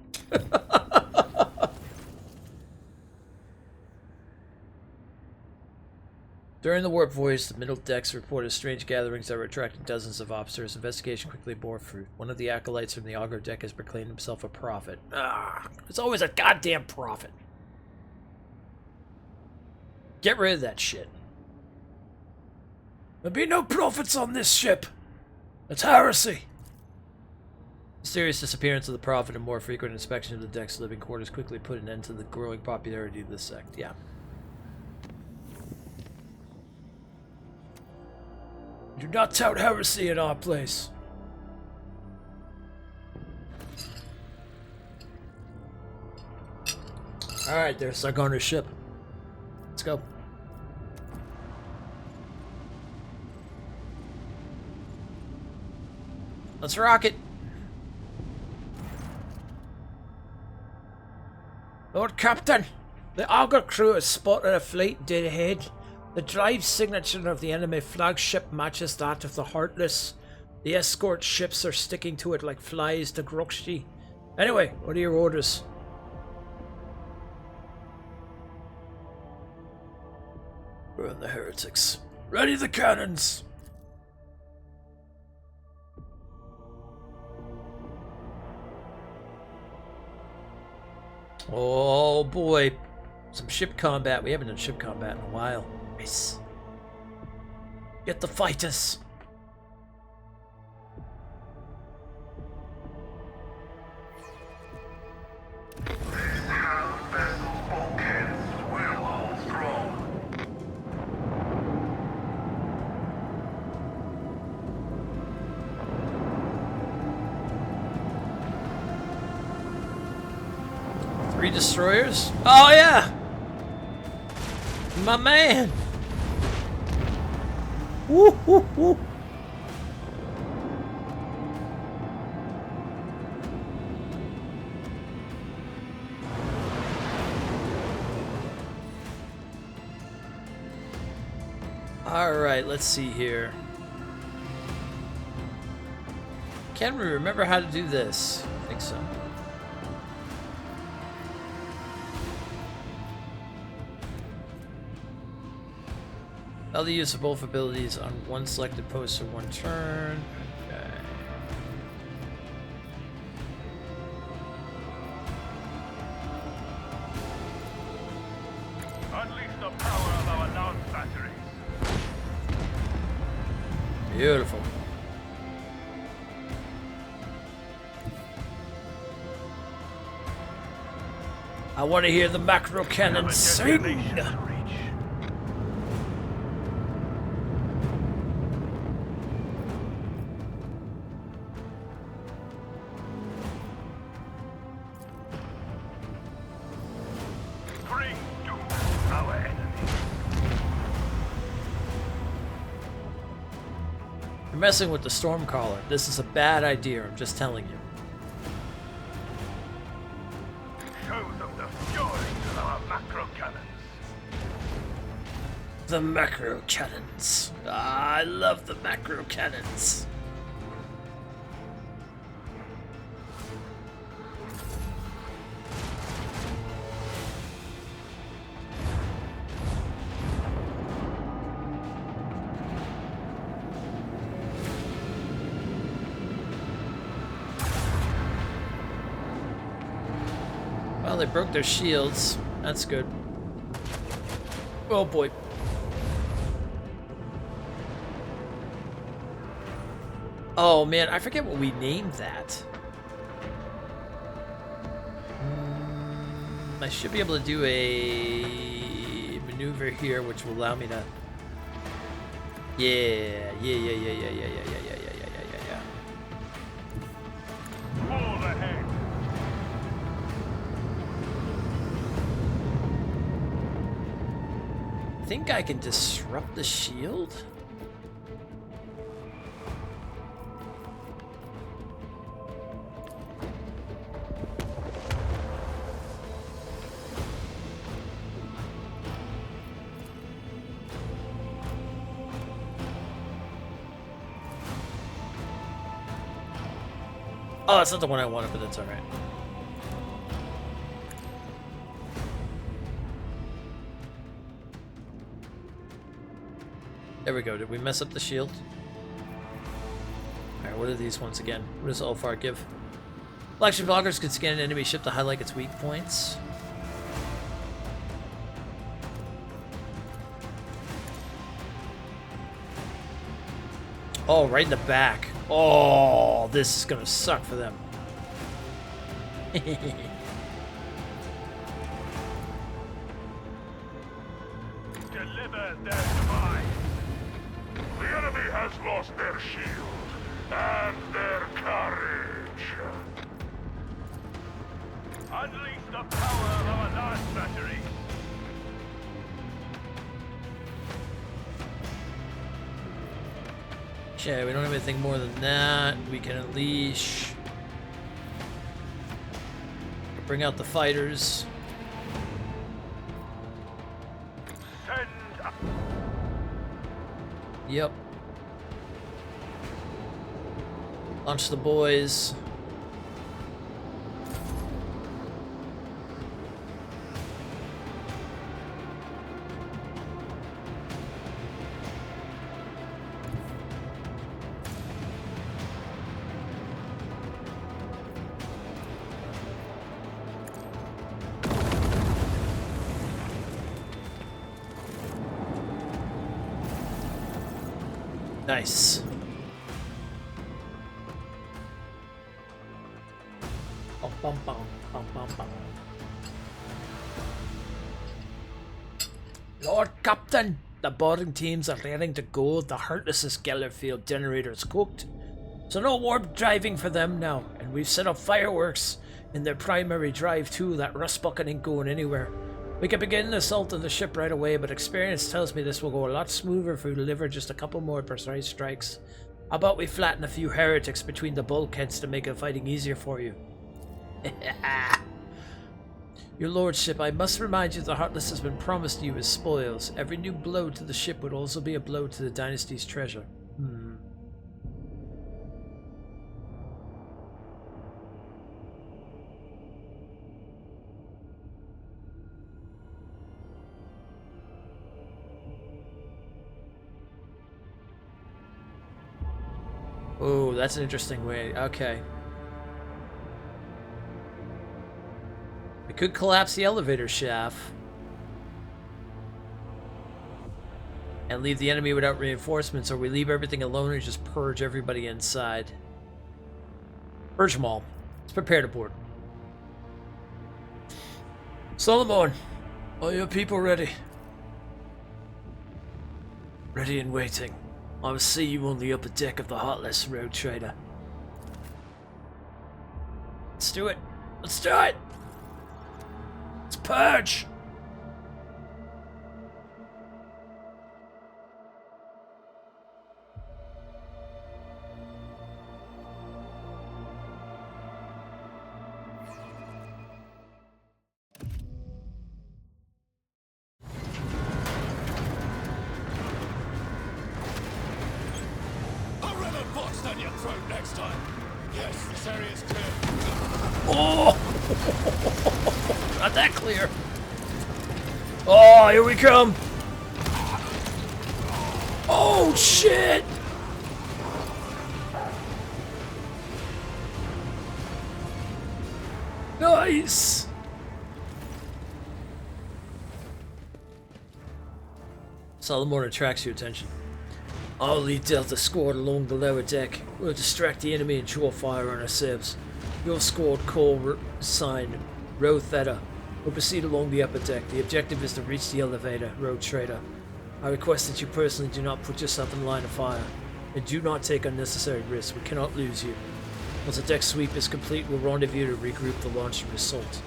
During the warp voyage, the middle decks reported strange gatherings that were attracting dozens of officers. Investigation quickly bore fruit. One of the acolytes from the Augur deck has proclaimed himself a prophet. Ah, it's always a goddamn prophet. Get rid of that shit. There'll be no prophets on this ship. It's heresy. Mysterious disappearance of the prophet and more frequent inspection of the deck's living quarters quickly put an end to the growing popularity of this sect. Yeah. Do not tout heresy in our place. Alright, there's Sargona's ship. Let's go. Let's rock it. Lord Captain, the Augur crew has spotted a fleet dead ahead. The drive signature of the enemy flagship matches that of the Heartless. The escort ships are sticking to it like flies to Grokshi. Anyway, what are your orders? Burn the heretics. Ready the cannons! Oh boy. Some ship combat. We haven't done ship combat in a while. Nice. Get the fighters. Three destroyers? Oh yeah! My man! Woo woo woo! Alright, let's see here. Can we remember how to do this? I think so. Other use of both abilities on one selected post for one turn. Okay. Unleash the power of our lance batteries. Beautiful. I want to hear the macro cannon sing! You're messing with the Stormcaller. This is a bad idea, I'm just telling you. Show them the fury of our macro cannons. The macro cannons. Ah, I love the macro cannons. Well, they broke their shields. That's good. Oh boy. Oh man, I forget what we named that. I should be able to do a maneuver here, which will allow me to. Yeah. All ahead. I think I can disrupt the shield. Oh, that's not the one I wanted, but that's alright. There we go. Did we mess up the shield? Alright, what are these ones again? What does Ulfar give? Flagship bloggers can scan an enemy ship to highlight its weak points. Oh, right in the back. Oh, this is gonna suck for them. Deliver their demise. The enemy has lost their shield and their courage. Unleash the power of our last battery. Okay, we don't have anything more than that. We can unleash. Bring out the fighters. Send up. Yep. Launch the boys. Nice. Bum, bum, bum, bum, bum, bum. Lord Captain, the boarding teams are raring to go. The Heartless's Gellerfield generator is cooked, so no warp driving for them now. And we've set up fireworks in their primary drive too. That rust bucket ain't going anywhere. We can begin an assault on the ship right away, but experience tells me this will go a lot smoother if we deliver just a couple more precise strikes. How about we flatten a few heretics between the bulkheads to make the fighting easier for you? Your lordship, I must remind you the Heartless has been promised you as spoils. Every new blow to the ship would also be a blow to the dynasty's treasure. Oh, that's an interesting way. Okay. We could collapse the elevator shaft and leave the enemy without reinforcements, or we leave everything alone and just purge everybody inside. Purge them all. Let's prepare to board. Solomon, are your people ready? Ready and waiting. I will see you on the upper deck of the Heartless, road trader. Let's do it. Let's do it. Let's purge. Not that clear. Oh, here we come. Oh, shit. Nice. Salamor attracts your attention. I'll lead Delta squad along the lower deck. We'll distract the enemy and draw fire on ourselves. Your squad call sign Row Theta. We'll proceed along the upper deck. The objective is to reach the elevator, Rogue Trader. I request that you personally do not put yourself in line of fire, and do not take unnecessary risks. We cannot lose you. Once the deck sweep is complete, we'll rendezvous to regroup the launch and assault.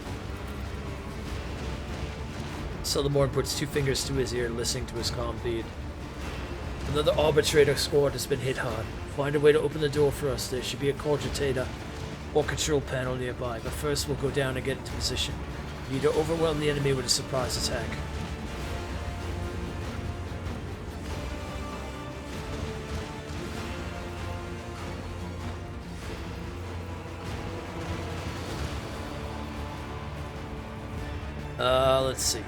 Salamor puts 2 fingers to his ear, listening to his calm bead. Another Arbitrator squad has been hit hard. Find a way to open the door for us. There should be a cogitator or control panel nearby, but first we'll go down and get into position. We need to overwhelm the enemy with a surprise attack. Let's see.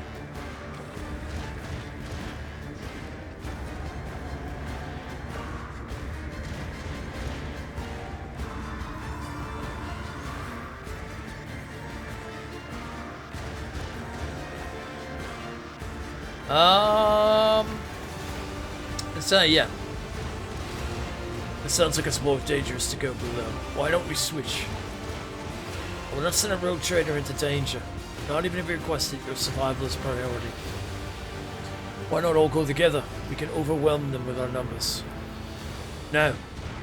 Yeah. It sounds like it's more dangerous to go below. Why don't we switch? We'll not send a rogue trader into danger. Not even if you requested, your survival is priority. Why not all go together? We can overwhelm them with our numbers. No.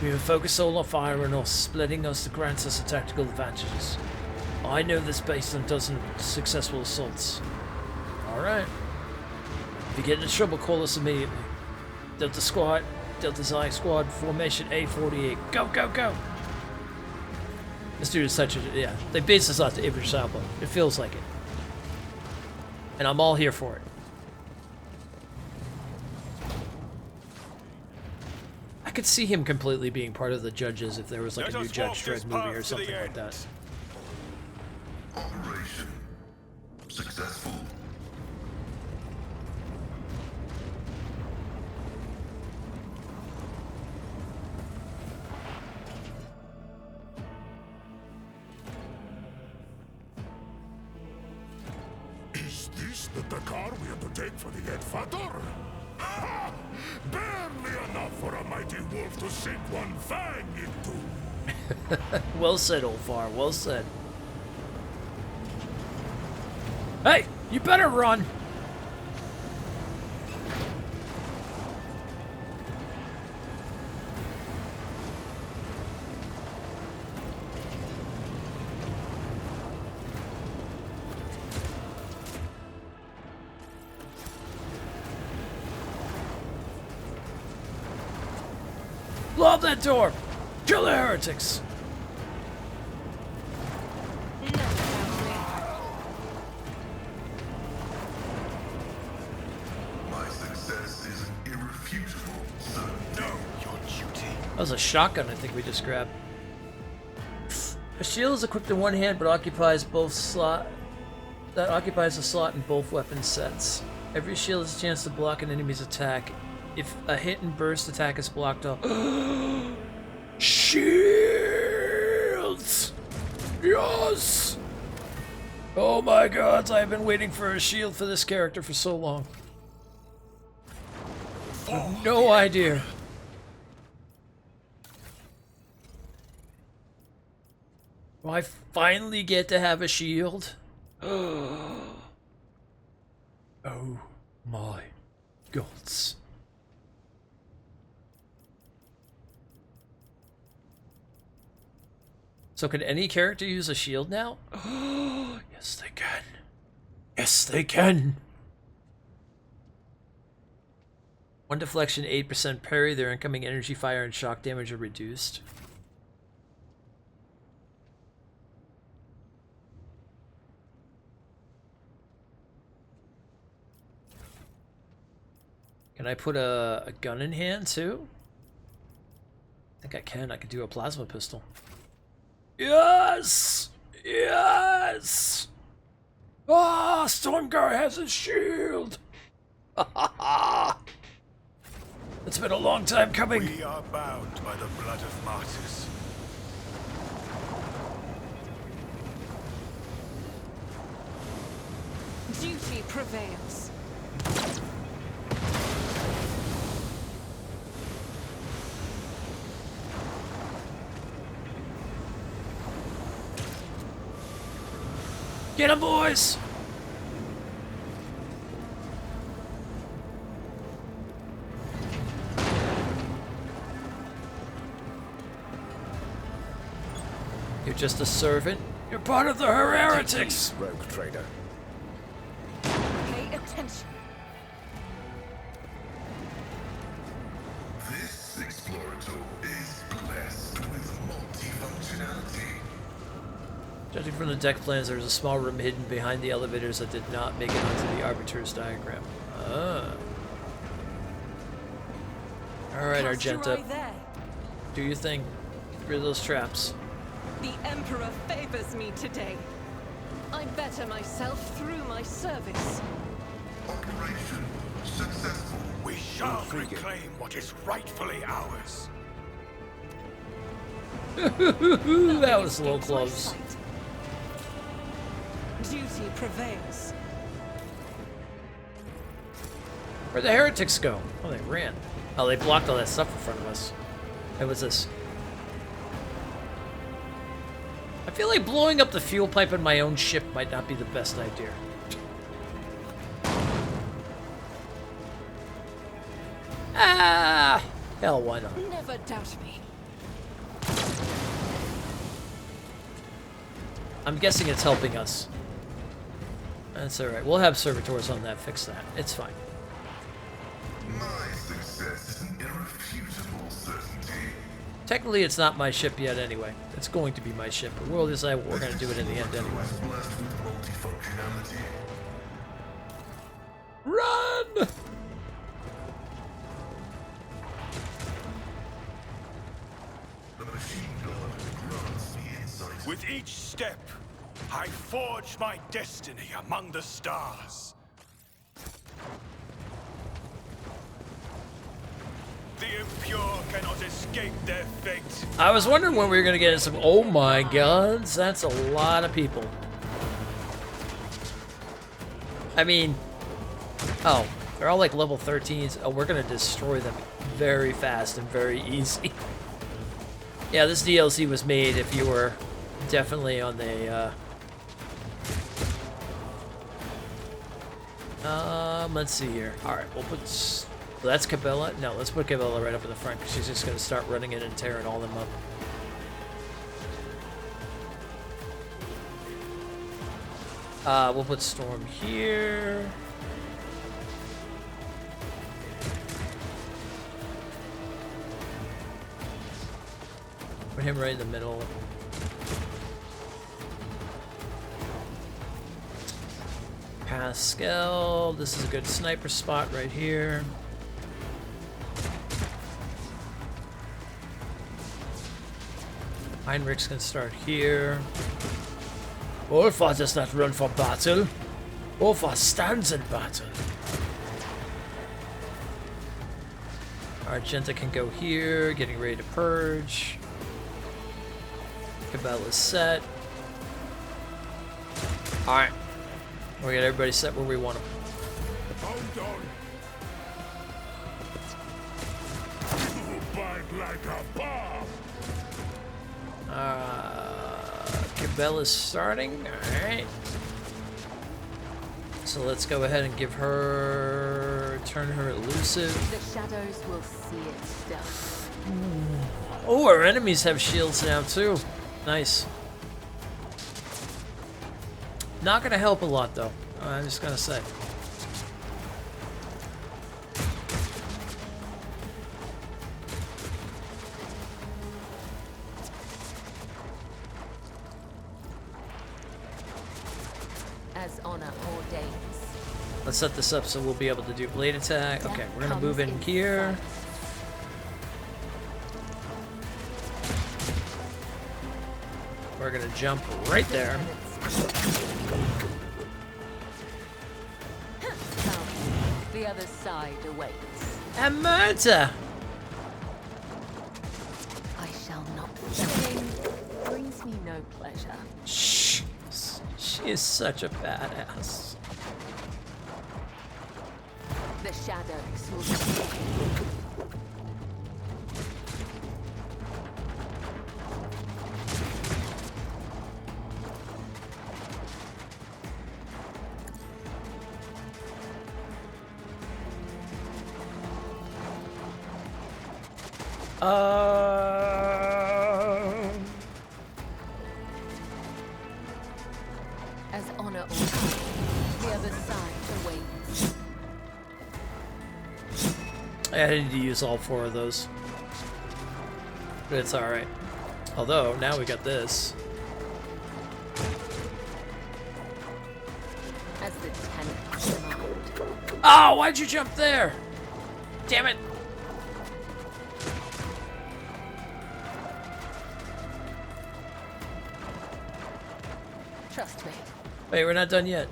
We will focus all our fire on us, splitting us to grant us tactical advantages. I know this based on dozens of successful assaults. Alright. If you get into trouble, call us immediately. Delta Squad, Delta Xi Squad, formation A48. Go, go, go! This dude is such a... yeah, they base this off the Idris Elba. It feels like it. And I'm all here for it. I could see him completely being part of the judges if there was like a new Judge Dredd movie or something like that. Operation successful. Is this the car we have to take for the Edfator? Ha! Barely enough for a mighty wolf to sink one fang into. Well said, Ulfar. Well said. Hey, you better run. Blow up that door! Kill the heretics! My success is an irrefutable certainty. No, your duty. That was a shotgun I think we just grabbed. A shield is equipped in one hand but occupies both slot. That occupies a slot in both weapon sets. Every shield has a chance to block an enemy's attack. If a hit and burst attack is blocked off. Shields! Yes! Oh my god, I've been waiting for a shield for this character for so long. No idea. Do I finally get to have a shield? Oh my gods. So can any character use a shield now? Oh, yes they can. Yes they can. 1 deflection, 8% parry. Their incoming energy, fire, and shock damage are reduced. Can I put a gun in hand too? I think I can. I could do a plasma pistol. Yes! Yes! Ah, Stormguard has a shield! It's been a long time coming. We are bound by the blood of martyrs. Duty prevails. Get him, boys! You're just a servant. You're part of the heretics. Rogue trader. Pay attention. This explorator is blessed with multifunctionality. Judging from the deck plans, there's a small room hidden behind the elevators that did not make it onto the Arbiter's diagram. Ah. Alright, Cast your Argenta. eye there. Do your thing. Get rid of those traps. The Emperor favors me today. I better myself through my service. Operation successful. We shall Intriguing. reclaim what is rightfully ours. Ooh, that was a little Escapes my close. sight. Duty prevails. Where'd the heretics go? Oh, they ran. Oh, they blocked all that stuff in front of us. What was this? I feel like blowing up the fuel pipe in my own ship might not be the best idea. Ah! Hell, why not? Never doubt me. I'm guessing it's helping us. That's alright. We'll have servitors on that. Fix that. It's fine. My success is an irrefutable certainty. Technically, it's not my ship yet anyway. It's going to be my ship, but we'll decide what we're going to do it in the end anyway. Is blessed with multifunctionality. Run! The machine god grants me insight. With each step, I forge my destiny among the stars. The impure cannot escape their fate. I was wondering when we were going to get some... Oh my gods, that's a lot of people. I mean... Oh, they're all like level 13s. Oh, we're going to destroy them very fast and very easy. Yeah, this DLC was made if you were definitely on the... let's see here. Alright, we'll put... Well, that's Cabela. No, let's put Cabela right up in the front because she's just going to start running in and tearing all them up. We'll put Storm here. Put him right in the middle. Pascal, this is a good sniper spot right here. Heinrich's can start here. Wolfar does not run for battle. Wolfar stands in battle. Argenta can go here, getting ready to purge. Cabela's set. Alright. We got everybody set where we want them. Hold on. You bite like a bomb. Cabela's starting. Alright. So let's go ahead and give her... turn her elusive. The shadows will see its stuff. Oh, our enemies have shields now too. Nice. Not gonna help a lot though. I'm just gonna say. As honor ordains. Let's set this up so we'll be able to do blade attack. Okay, we're gonna move in here. We're gonna jump right there. The other side awaits. And murder! I shall not killing brings me no pleasure. Shh. She is such a badass. The shadows will see. As honor orders, the other side awaits. I need to use all 4 of those. But it's alright. Although, now we got this. As the tenants demand. Oh, why'd you jump there? Damn it! Trust me. Wait, we're not done yet.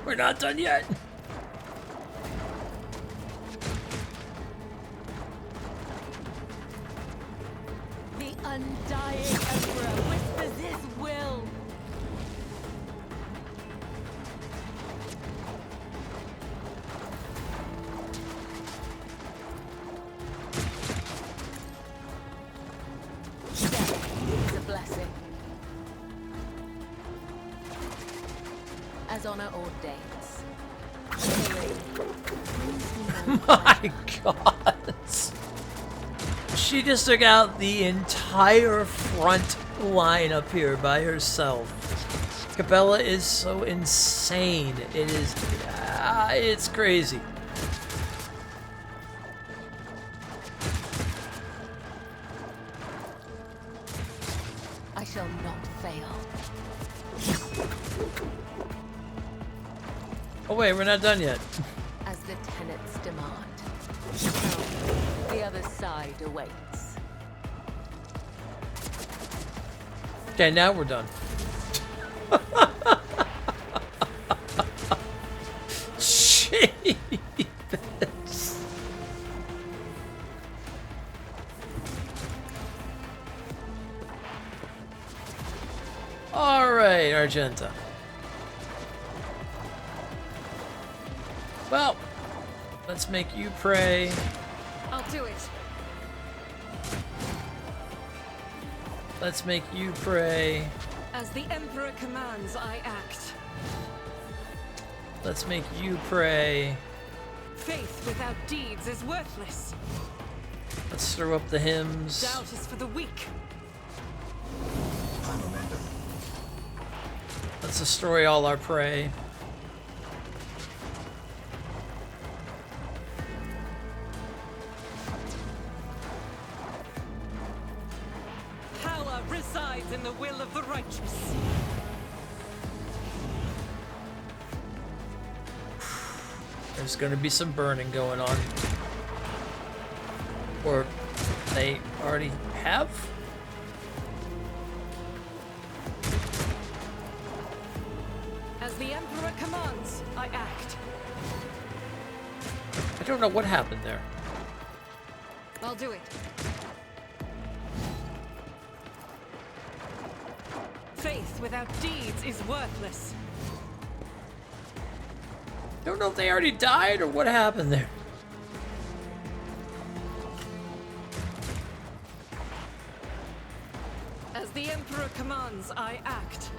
We're not done yet. The undying Emperor whispers his will. Death is a blessing. As honor ordains. My God. She just took out the entire front line up here by herself. Cabela is so insane. It is... it's crazy. I shall not fail. Oh wait, we're not done yet. As the tenants demand. The other side awaits. Okay, now we're done. Jesus. All right, Argenta. Well, let's make you pray. I'll do it. Let's make you pray. As the Emperor commands, I act. Let's make you pray. Faith without deeds is worthless. Let's throw up the hymns. Doubt is for the weak. Let's destroy all our prey. Power resides in the will of the righteous. There's gonna be some burning going on. Or they already have? As the Emperor commands, I act. I don't know what happened there. I'll do it. Faith without deeds is worthless. I don't know if they already died or what happened there. As the Emperor commands, I act.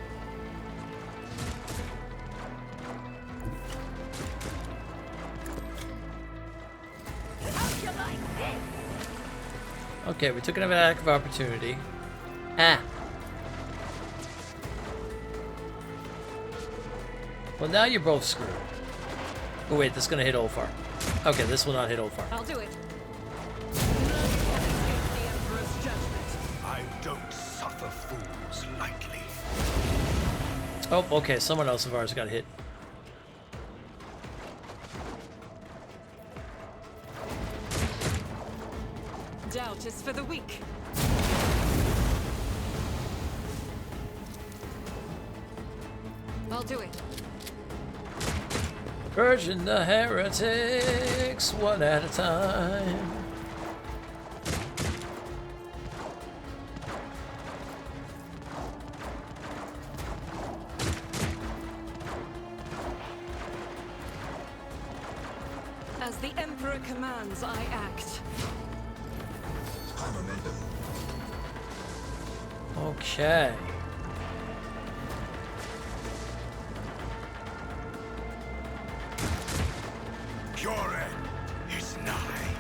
Okay, we took an attack of opportunity. Ah. Well, now you're both screwed. Oh wait, this is gonna hit Ulfar. Okay, this will not hit Ulfar. I'll do it. None can escape the Emperor's judgment. I don't suffer fools lightly. Oh, okay, someone else of ours got hit. Doubt is for the weak. I'll do it. Purging the heretics one at a time. As the Emperor commands, I act. Okay. Your end is nigh.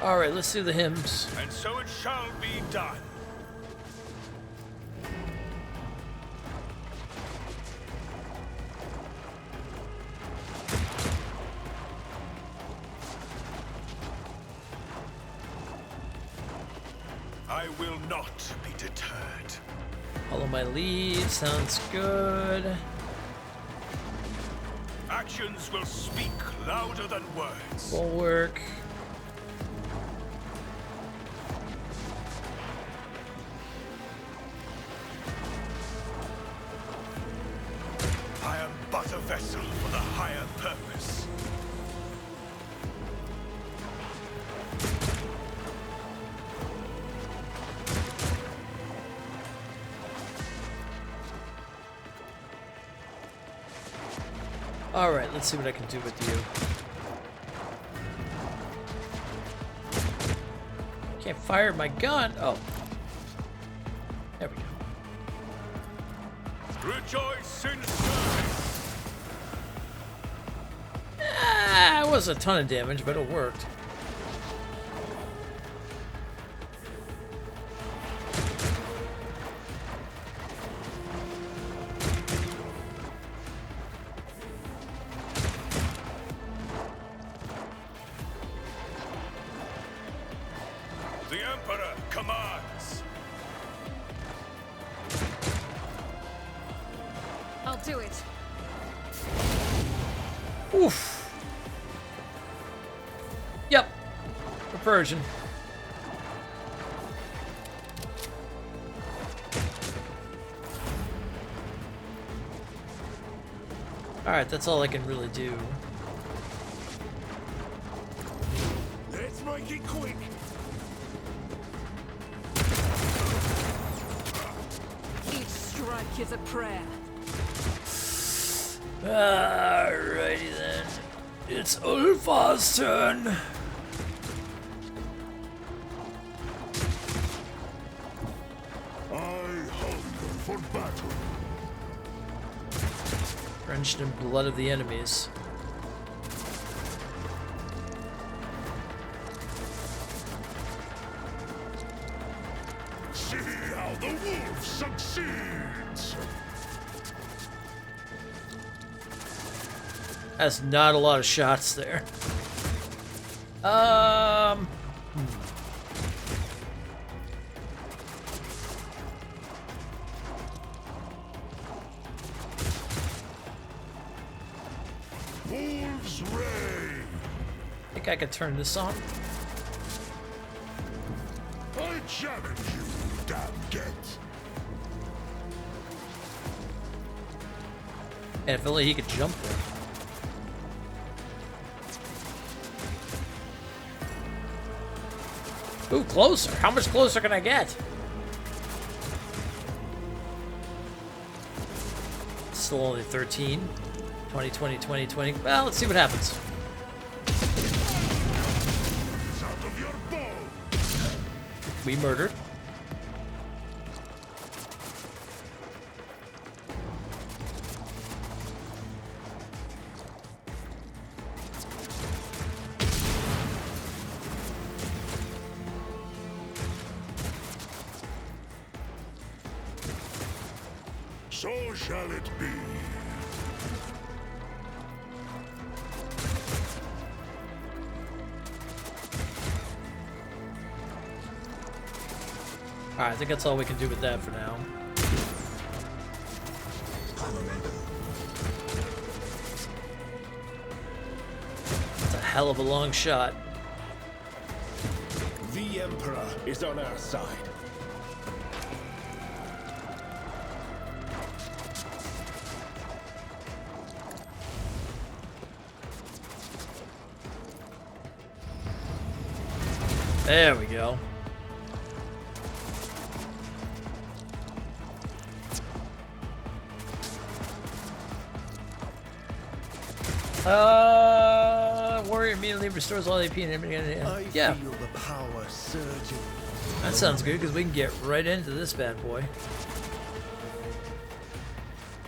Alright, let's do the hymns. And so it shall be done. I will not be deterred. Follow my lead, sounds good. Actions will speak louder than words. Bulwark. I am but a vessel for the higher purpose. Alright, let's see what I can do with you. Can't fire my gun. Oh. There we go. Rejoice in service. Ah, it wasn't a ton of damage, but it worked. The Emperor commands. I'll do it. Oof. Yep. Perversion. Alright, that's all I can really do. Let's make it quick. Each strike is a prayer. Alrighty then. It's Ulfa's turn. I hunger for battle. Drenched in blood of the enemies. See how the wolf succeeds. That's not a lot of shots there. Wolf's Ray. I think I could turn this on. I challenge you, damn get. And if only he could jump there. Ooh, closer. How much closer can I get? Still only 13. 20, 20, 20, 20. Well, let's see what happens. Out of your bow. We murdered. So shall it be. Alright, I think that's all we can do with that for now. It's a hell of a long shot. The Emperor is on our side. There we go. Warrior immediately restores all AP and everything. Yeah. Feel the power surging. That sounds good because we can get right into this bad boy.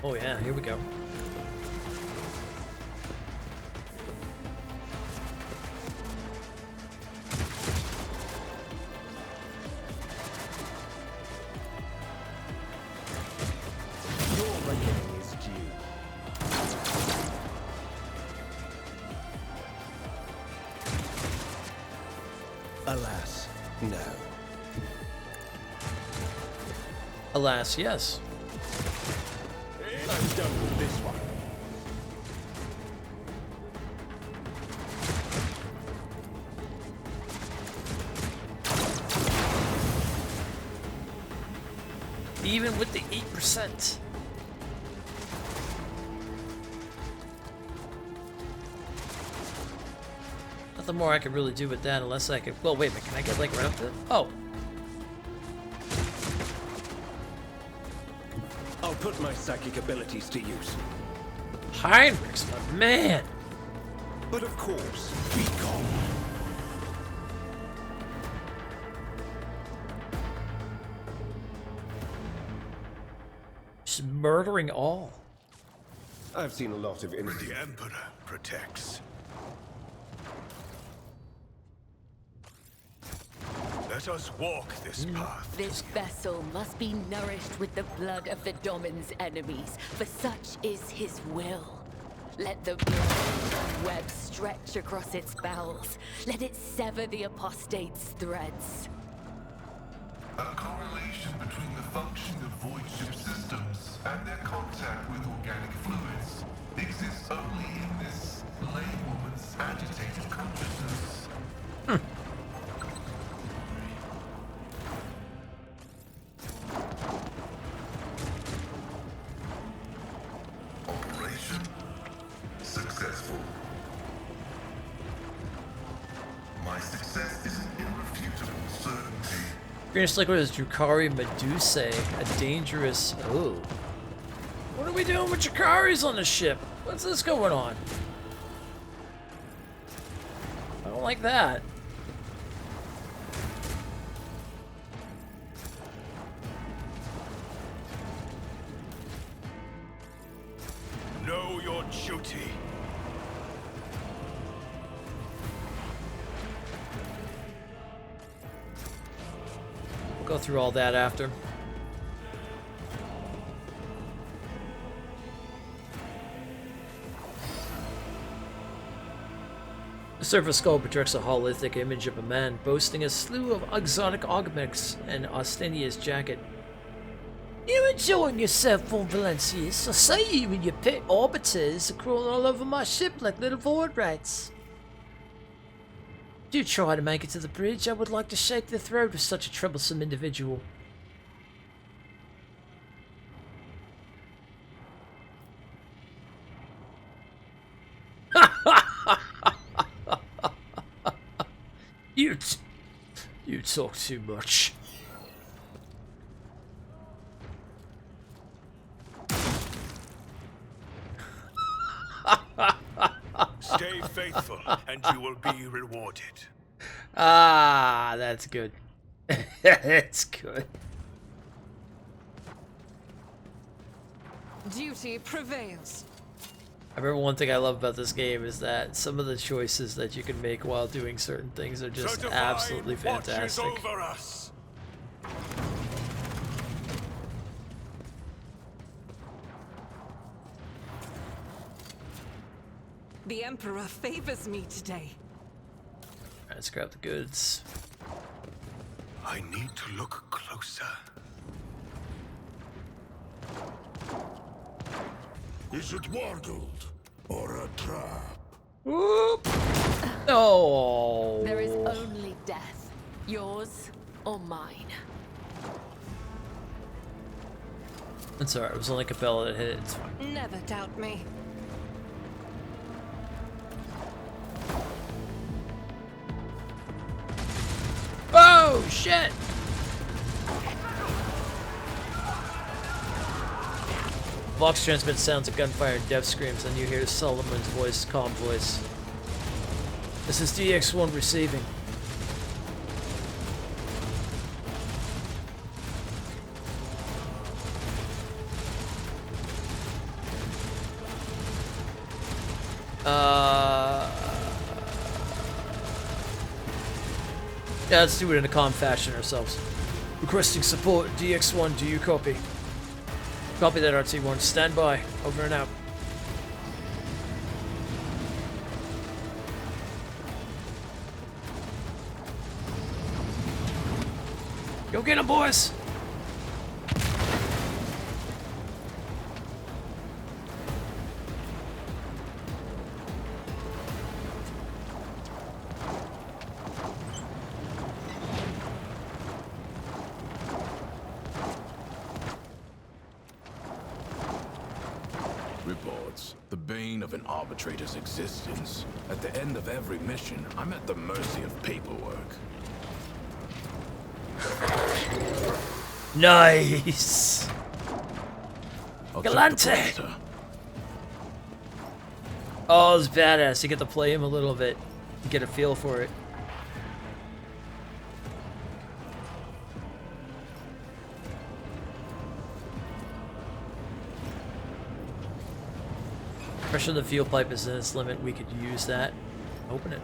Oh yeah, here we go. Alas, yes. I'm done with this one. Even with the 8%. Nothing more I could really do with that unless I could... Well, wait a minute. Can I get, like, right up to... Oh. I'll put my psychic abilities to use. Heinrich's my man. But of course, be gone. Just murdering all. I've seen a lot of The Emperor protects. Let us walk this path. This vessel must be nourished with the blood of the Domin's enemies, for such is his will. Let the blood web stretch across its bowels. Let it sever the apostate's threads. A correlation between the functioning of void ship systems and their contact with organic fluids exists only in this laywoman's agitated consciousness. Operation successful. My success is an irrefutable certainty. Greenish liquid is Drukhari Medusae, a dangerous... Oh. What are we doing with Drukharis on the ship? What's this going on? I don't like that. Know your duty. We'll go through all that after. The surface skull projects a hololithic image of a man boasting a slew of exotic augments and ostentatious jacket. You enjoying yourself, Von Valencius? I see you and your pet Arbites are crawling all over my ship like little void rats. Do try to make it to the bridge. I would like to shake the throat of such a troublesome individual. You talk too much. Stay faithful, and you will be rewarded. Ah, that's good. That's good. Duty prevails. I remember one thing I love about this game is that some of the choices that you can make while doing certain things are just The divine absolutely watches fantastic. over us. The Emperor favors me today. Alright, let's grab the goods. I need to look closer. Is it Wargold or a trap? Whoop! No. There is only death, yours or mine. It's alright, it was only Capella that hit it, it's fine. Never doubt me. Oh, shit! Vox transmits sounds of gunfire and death screams, and you hear Solomon's voice, calm voice. This is DX1 receiving. Yeah, let's do it in a calm fashion ourselves. Requesting support, DX1, do you copy? Copy that, RT1. Stand by. Over and out. Go get him, boys! Reports. The bane of an arbitrator's existence. At the end of every mission, I'm at the mercy of paperwork. Nice. I'll check the Galante. perimeter. Oh, it's badass. You get to play him a little bit. You get a feel for it. Pressure of the fuel pipe is in its limit. We could use that. Open it.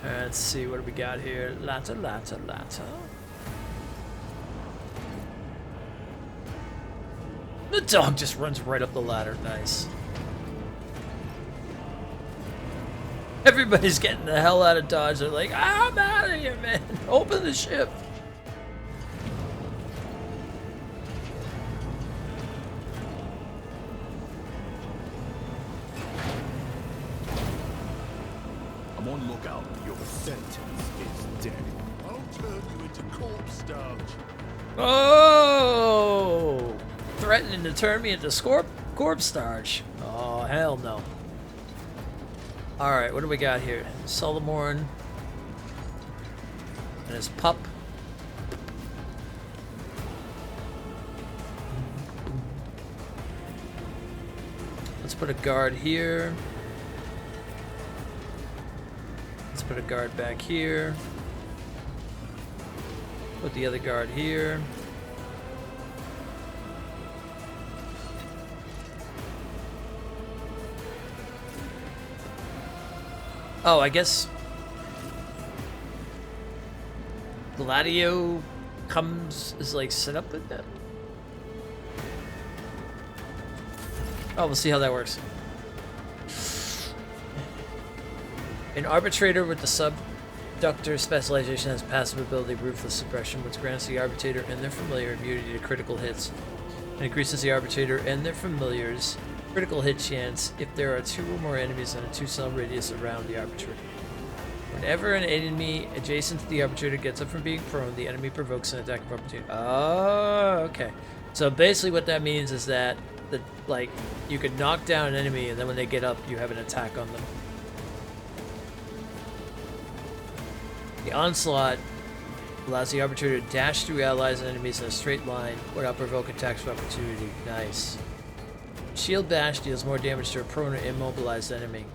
Let's see, what do we got here? Latta. The dog just runs right up the ladder. Nice. Everybody's getting the hell out of Dodge. They're like, I'm out of here, man. Open the ship. I'm on lookout. Your sentence is dead. I'll turn you into corpse starch. Oh! Threatening to turn me into corpse starch. Oh, hell no. Alright, what do we got here? Solomorn. And his pup. Let's put a guard here. Let's put a guard back here. Put the other guard here. Oh, I guess Gladio is like set up with that. Oh, we'll see how that works. An arbitrator with the subductor specialization has passive ability Ruthless Suppression, which grants the arbitrator and their familiar immunity to critical hits, and increases the arbitrator and their familiars' critical hit chance if there are 2 or more enemies in a 2-cell radius around the arbitrator. Whenever an enemy adjacent to the arbitrator gets up from being prone, the enemy provokes an attack of opportunity. Oh, okay. So basically what that means is that you can knock down an enemy, and then when they get up, you have an attack on them. The onslaught allows the arbitrator to dash through allies and enemies in a straight line without provoking attacks of opportunity. Nice. Shield bash deals more damage to a prone or immobilized enemy.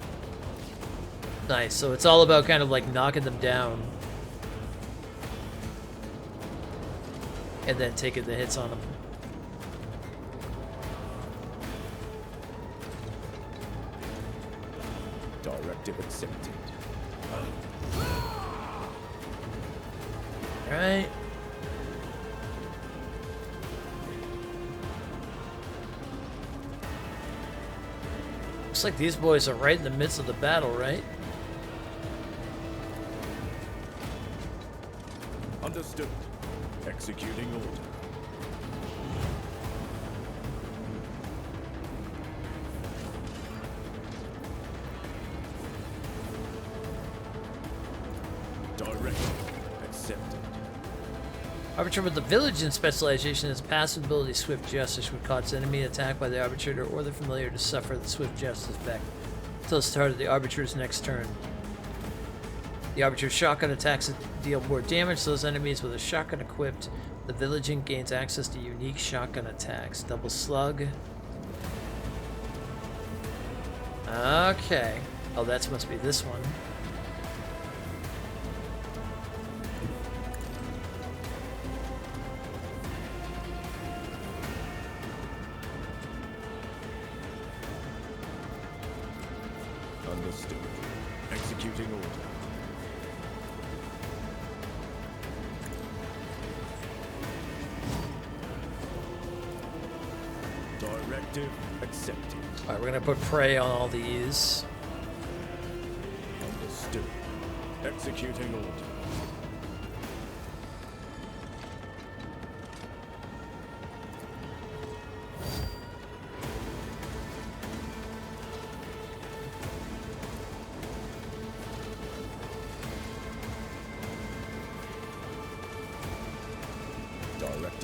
Nice. So it's all about kind of like knocking them down and then taking the hits on them. Directive accepted. Alright. Looks like these boys are right in the midst of the battle, right? Understood. Executing order. Directive accepted. Arbitrator with the Village specialization has passive ability Swift Justice, which causes enemy attack by the Arbitrator or the familiar to suffer the Swift Justice effect until the start of the Arbitrator's next turn. The Arbitrator's shotgun attacks deal more damage to those enemies with a shotgun equipped. The Villaging gains access to unique shotgun attacks. Double Slug. Okay. Oh, that must be this one. Understood. Executing order. Directive accepted. Alright, we're gonna put prey on all these. Understood. Executing order.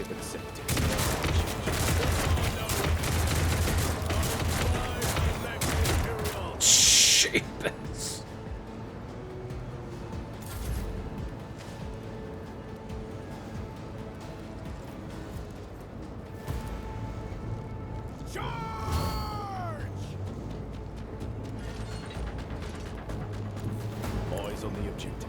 Directive accepted. Sheepers. Eyes on the objective.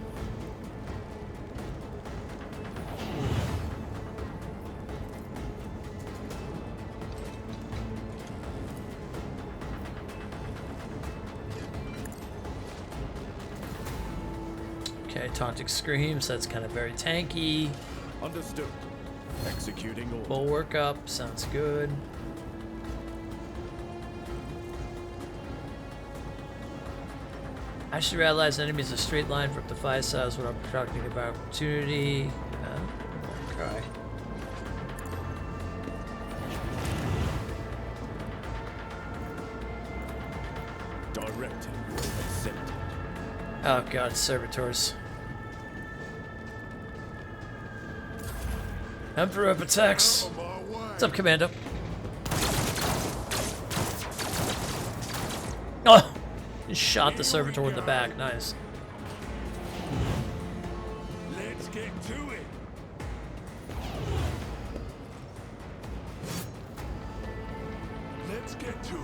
Okay, taunting screams. That's kind of very tanky. Understood. Executing order. Bulwark up. Sounds good. I should realize enemies a straight line for up to 5 sides when I'm talking about opportunity. Okay. Directive accepted. Oh god, servitors. Emperor protects. What's up, Commando? Oh! Shot the servitor in the back. Nice. Let's get to it. Let's get to it.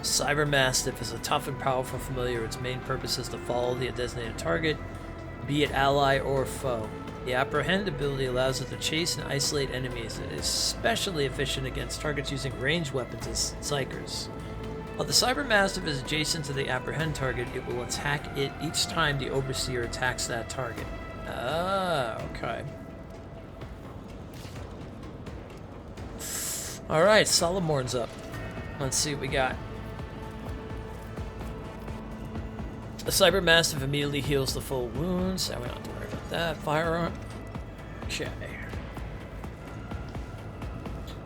Cyber Mastiff is a tough and powerful familiar. Its main purpose is to follow the designated target, be it ally or foe. The Apprehend ability allows it to chase and isolate enemies. It is especially efficient against targets using ranged weapons as Psychers. While the Cyber Mastiff is adjacent to the Apprehend target, it will attack it each time the Overseer attacks that target. Ah, okay. Alright, Solomorn's up. Let's see what we got. The Cyber Mastiff immediately heals the full wounds. I don't have to worry about that. Firearm. Okay.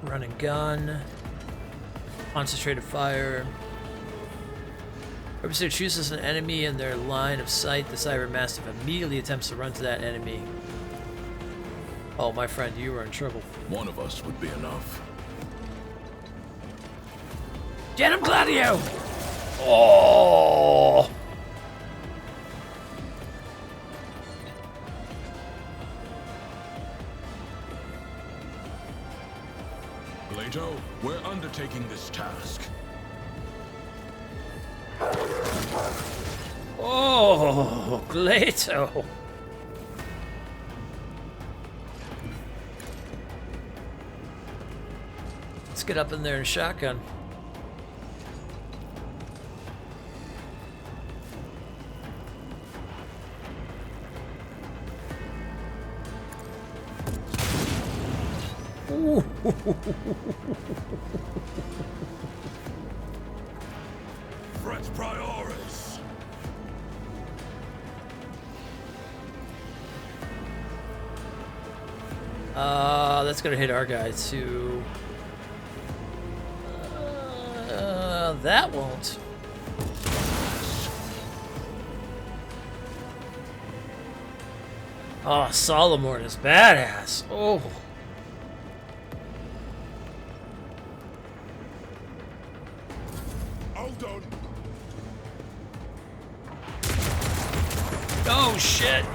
Run and gun. Concentrated fire. Overseer chooses an enemy in their line of sight. The Cyber Mastiff immediately attempts to run to that enemy. Oh, my friend, you are in trouble. One of us would be enough. Get him, Gladio! Oh! Plato, we're undertaking this task. Oh, Glato! Let's get up in there and shotgun. Ooh. Threat prioris. That's gonna hit our guy too. That won't. Oh, Solomon is badass. Oh. Hold on. Oh shit.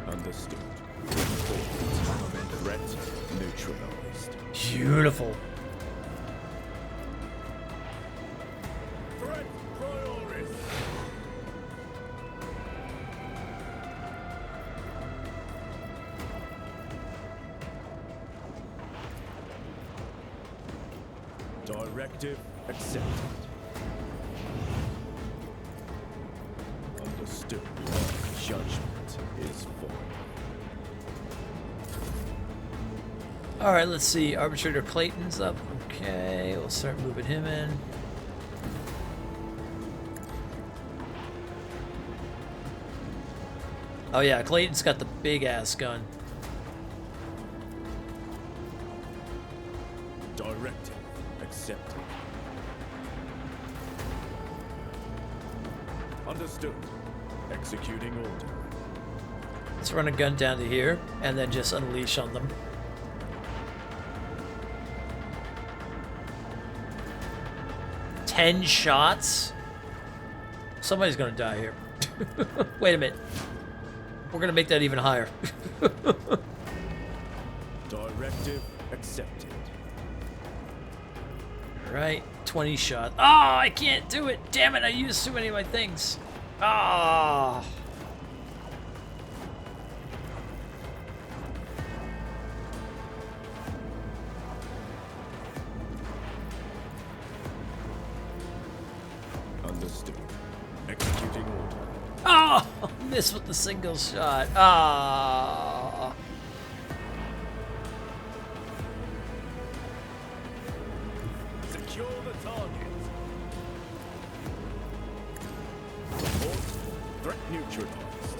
Understood. Threat neutralized. Beautiful. Threat prioris. Directive accepted. Understood. Judgment is formed. Alright, let's see. Arbitrator Clayton's up. Okay, we'll start moving him in. Oh yeah, Clayton's got the big ass gun. Directive accepted. Understood. Executing order. Let's run a gun down to here and then just unleash on them. Ten shots? Somebody's gonna die here. Wait a minute. We're gonna make that even higher. Directive accepted. Alright, 20 shots. Oh, I can't do it! Damn it, I used too many of my things. Ah. Understood. Executing order. Oh, missed with the single shot. Ah. Secure the target. Report. Threat neutralized.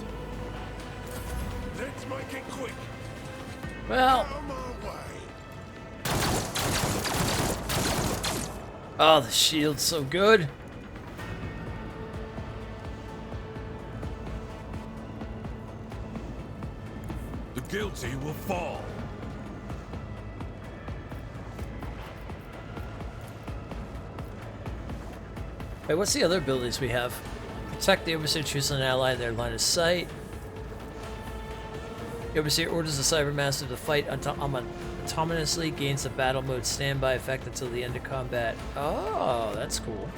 Let's make it quick. Well. On my way. Oh, the shield's so good. The guilty will fall. Wait, what's the other abilities we have? Protect the overseer, choose an ally in their line of sight. The overseer orders the cybermaster to fight autonomously, gains the battle mode standby effect until the end of combat. Oh, that's cool.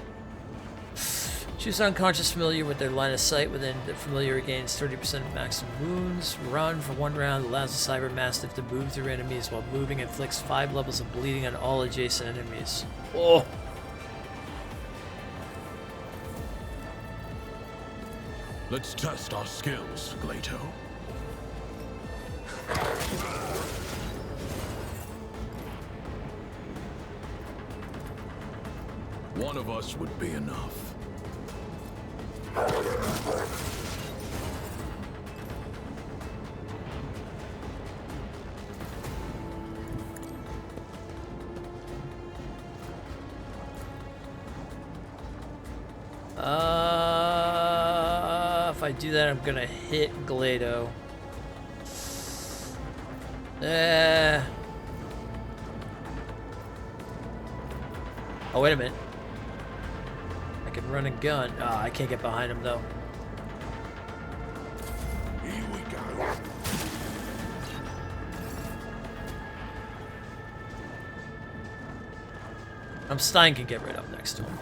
Choose an unconscious familiar with their line of sight. Within the familiar gains 30% maximum wounds. Run for 1 round allows the cybermastiff to move through enemies while moving, inflicts 5 levels of bleeding on all adjacent enemies. Oh. Let's test our skills, Glato. One of us would be enough. If I do that, I'm gonna hit Glato. Oh, wait a minute. I can run a gun. Ah, I can't get behind him though. Here we go. Stein can get right up next to him.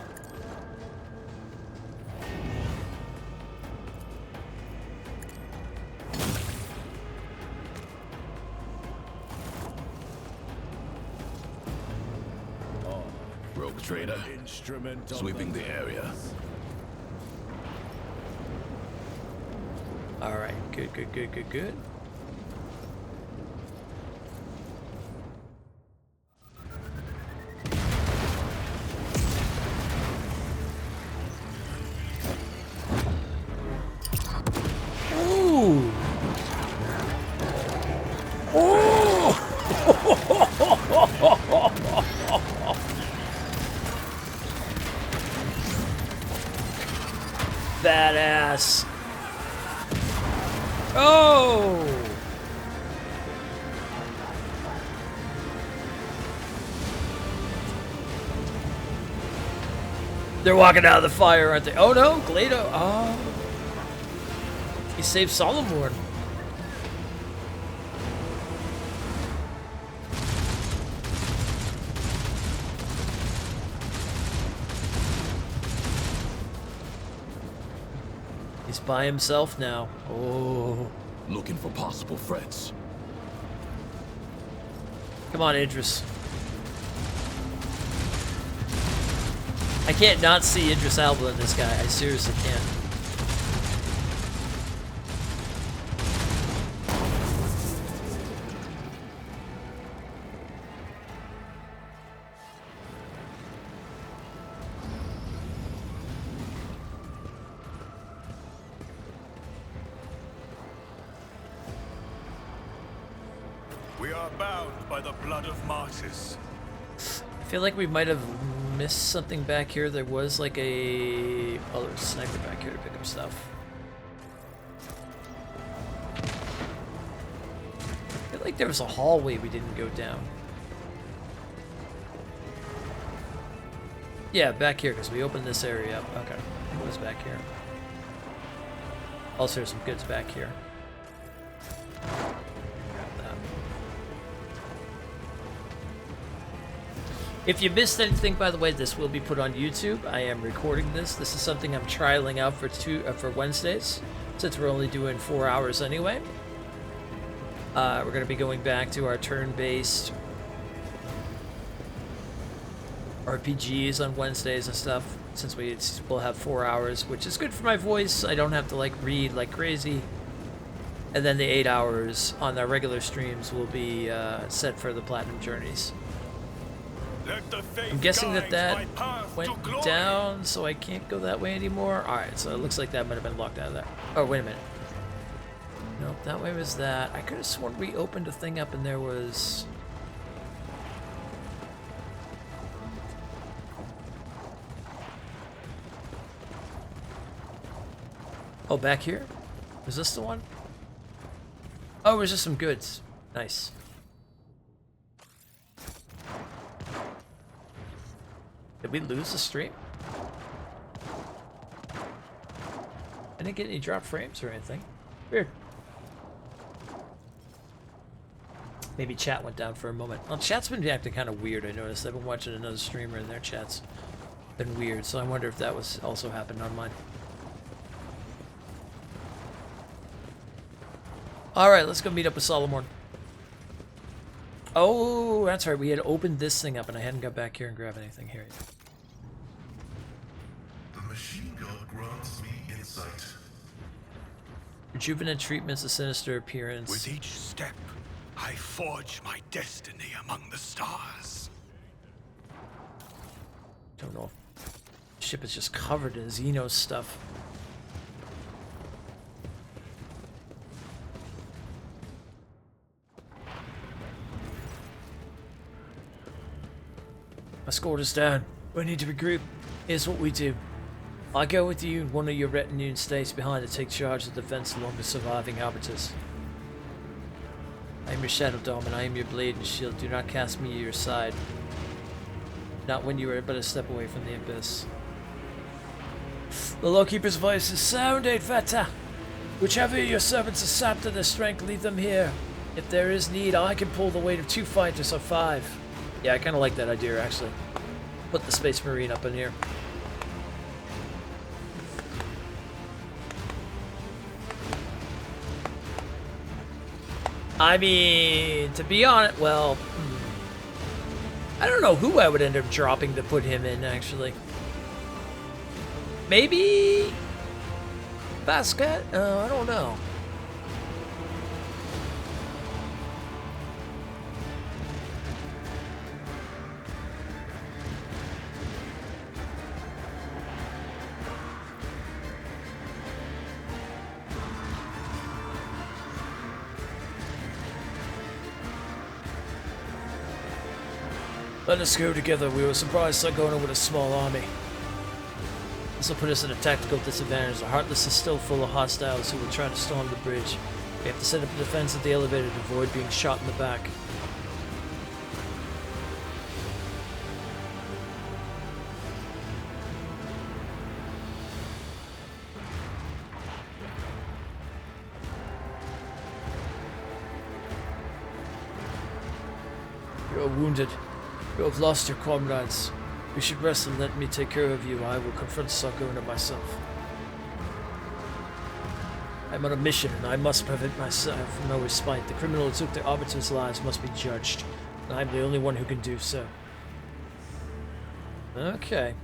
Rogue trader, sweeping the area. Alright, good, good, good, good, good. Ooh! Oh! Badass. Oh! They're walking out of the fire, aren't they? Oh no, Glato. Oh. He saved Solomon. He's by himself now. Oh. Looking for possible threats. Come on, Idris. I can't not see Idris Elba in this guy. I seriously can't. are bound by the blood of martyrs. I feel like we might have missed something back here. There was like a... Oh, there's a sniper back here to pick up stuff. I feel like there was a hallway we didn't go down. Yeah, back here, because we opened this area up. Okay, it was back here. Also, there's some goods back here. If you missed anything, by the way, this will be put on YouTube. I am recording this. This is something I'm trialing out for Wednesdays, since we're only doing 4 hours anyway. We're going to be going back to our turn-based RPGs on Wednesdays and stuff, since we'll have 4 hours, which is good for my voice. I don't have to like read like crazy. And then the 8 hours on our regular streams will be set for the Platinum Journeys. I'm guessing that went down, so I can't go that way anymore. Alright, so it looks like that might have been locked out of there. Oh, wait a minute. Nope, that way was that. I could have sworn we opened a thing up and there was... Oh, back here? Is this the one? Oh, it was just some goods. Nice. Did we lose the stream? I didn't get any drop frames or anything. Weird. Maybe chat went down for a moment. Well, chat's been acting kind of weird, I noticed. I've been watching another streamer and their chat's been weird, so I wonder if that was also happened on mine. Alright, let's go meet up with Solomon. Oh, that's right. We had opened this thing up and I hadn't got back here and grabbed anything here yet. The machine gun grants me insight. Rejuvenant treatments, a sinister appearance. With each step, I forge my destiny among the stars. Don't know if the ship is just covered in Xeno stuff. Escort us down. We need to regroup. Here's what we do. I go with you and one of your retinue and stays behind to take charge of the defense along the surviving Arbites. I am your Shadow Dome and I am your blade and shield. Do not cast me to your side. Not when you are but a step away from the abyss. The Lawkeeper's voice is sound, Veta. Whichever of your servants are sapped of their strength, leave them here. If there is need, I can pull the weight of 2 fighters or 5. Yeah, I kind of like that idea, actually. Put the Space Marine up in here. I mean, to be honest, well... I don't know who I would end up dropping to put him in, actually. Maybe... Basket? I don't know. Let us go together. We were surprised by going in with a small army. This will put us at a tactical disadvantage. The Heartless is still full of hostiles who will try to storm the bridge. We have to set up a defense at the elevator to avoid being shot in the back. You are wounded. You have lost your comrades. You should rest and let me take care of you. I will confront Sargona myself. I'm on a mission and I must prevent myself from no respite. The criminal who took the Arbiters' lives must be judged. And I'm the only one who can do so. Okay.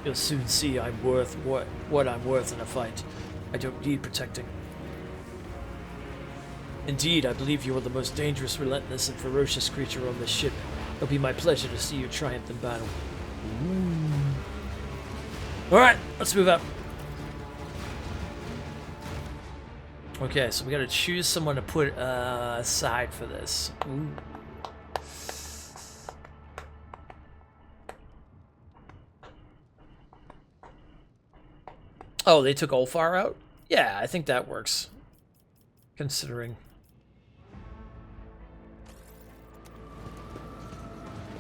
You'll soon see I'm worth what I'm worth in a fight. I don't need protecting. Indeed, I believe you are the most dangerous, relentless, and ferocious creature on this ship. It'll be my pleasure to see you triumph in battle. Alright, let's move up. Okay, so we gotta choose someone to put aside for this. Ooh. Oh, they took Ulfar out? Yeah, I think that works. Considering.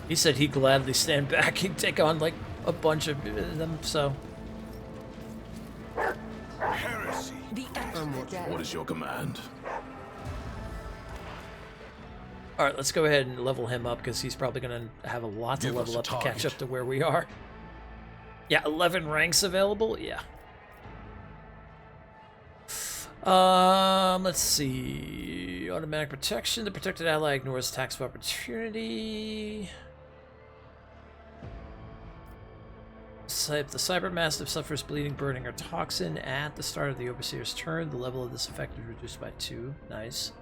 He said he'd gladly stand back and take on, like, a bunch of them, so... Heresy. What is your command? Alright, let's go ahead and level him up, because he's probably going to have a lot to Give us level a up to catch target. up to where we are. Yeah, 11 ranks available? Yeah. Let's see. Automatic protection. The protected ally ignores attacks of opportunity. If the Cybermastiff suffers bleeding, burning, or toxin at the start of the Overseer's turn, the level of this effect is reduced by 2. Nice.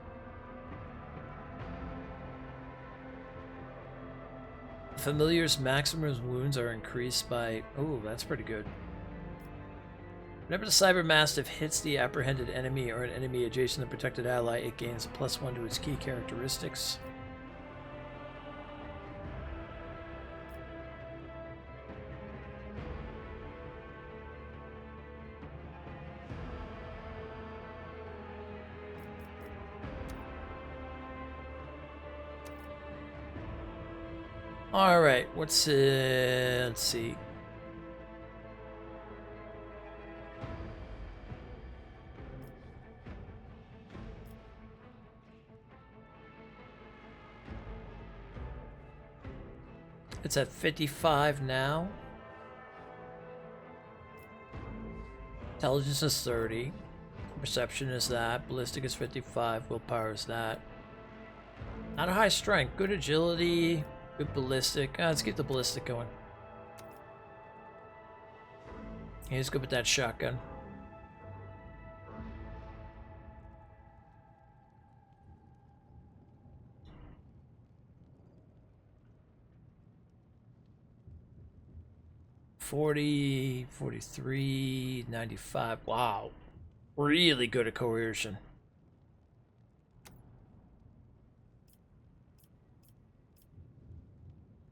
Familiar's maximum wounds are increased by... Oh, that's pretty good. Whenever the Cybermastiff hits the apprehended enemy or an enemy adjacent to the protected ally, it gains a +1 to its key characteristics. All right, let's see. It's at 55 now. Intelligence is 30. Perception is that. Ballistic is 55. Willpower is that. Not a high strength. Good agility. Good ballistic. Let's keep the ballistic going. He's good with that shotgun. $40, $43, $95. Wow. Really good at coercion.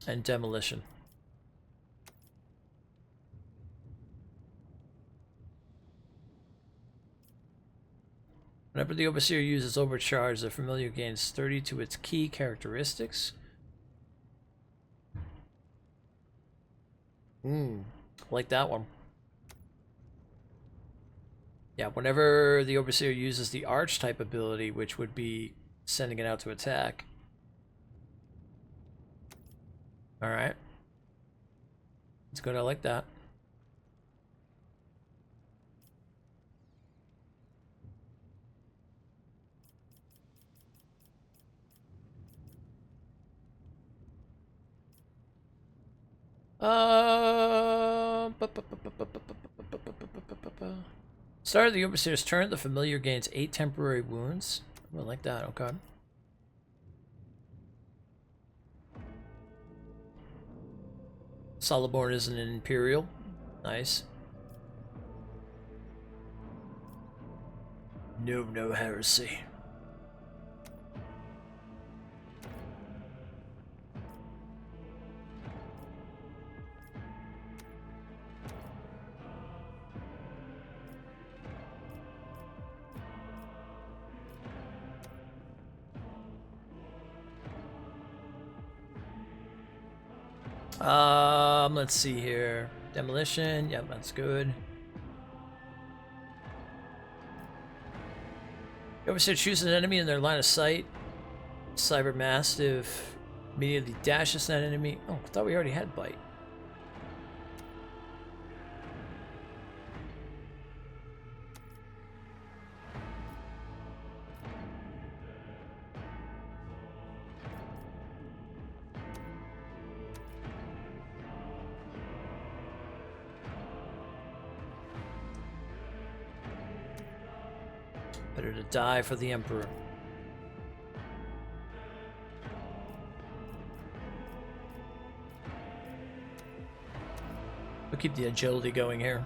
And demolition. Whenever the Overseer uses Overcharge, the familiar gains 30 to its key characteristics. Like that one. Yeah, whenever the Overseer uses the Arch type ability, which would be sending it out to attack. Alright. It's good, I like that. Start of the Overseer's turn, the familiar gains 8 temporary wounds. I like that, okay. Soloborn is an Imperial. Nice. No heresy. Let's see here. Demolition, yep, that's good. You Overseer chooses an enemy in their line of sight. Cybermastiff immediately dashes that enemy. Oh, I thought we already had bite. Better to die for the Emperor. We'll keep the agility going here.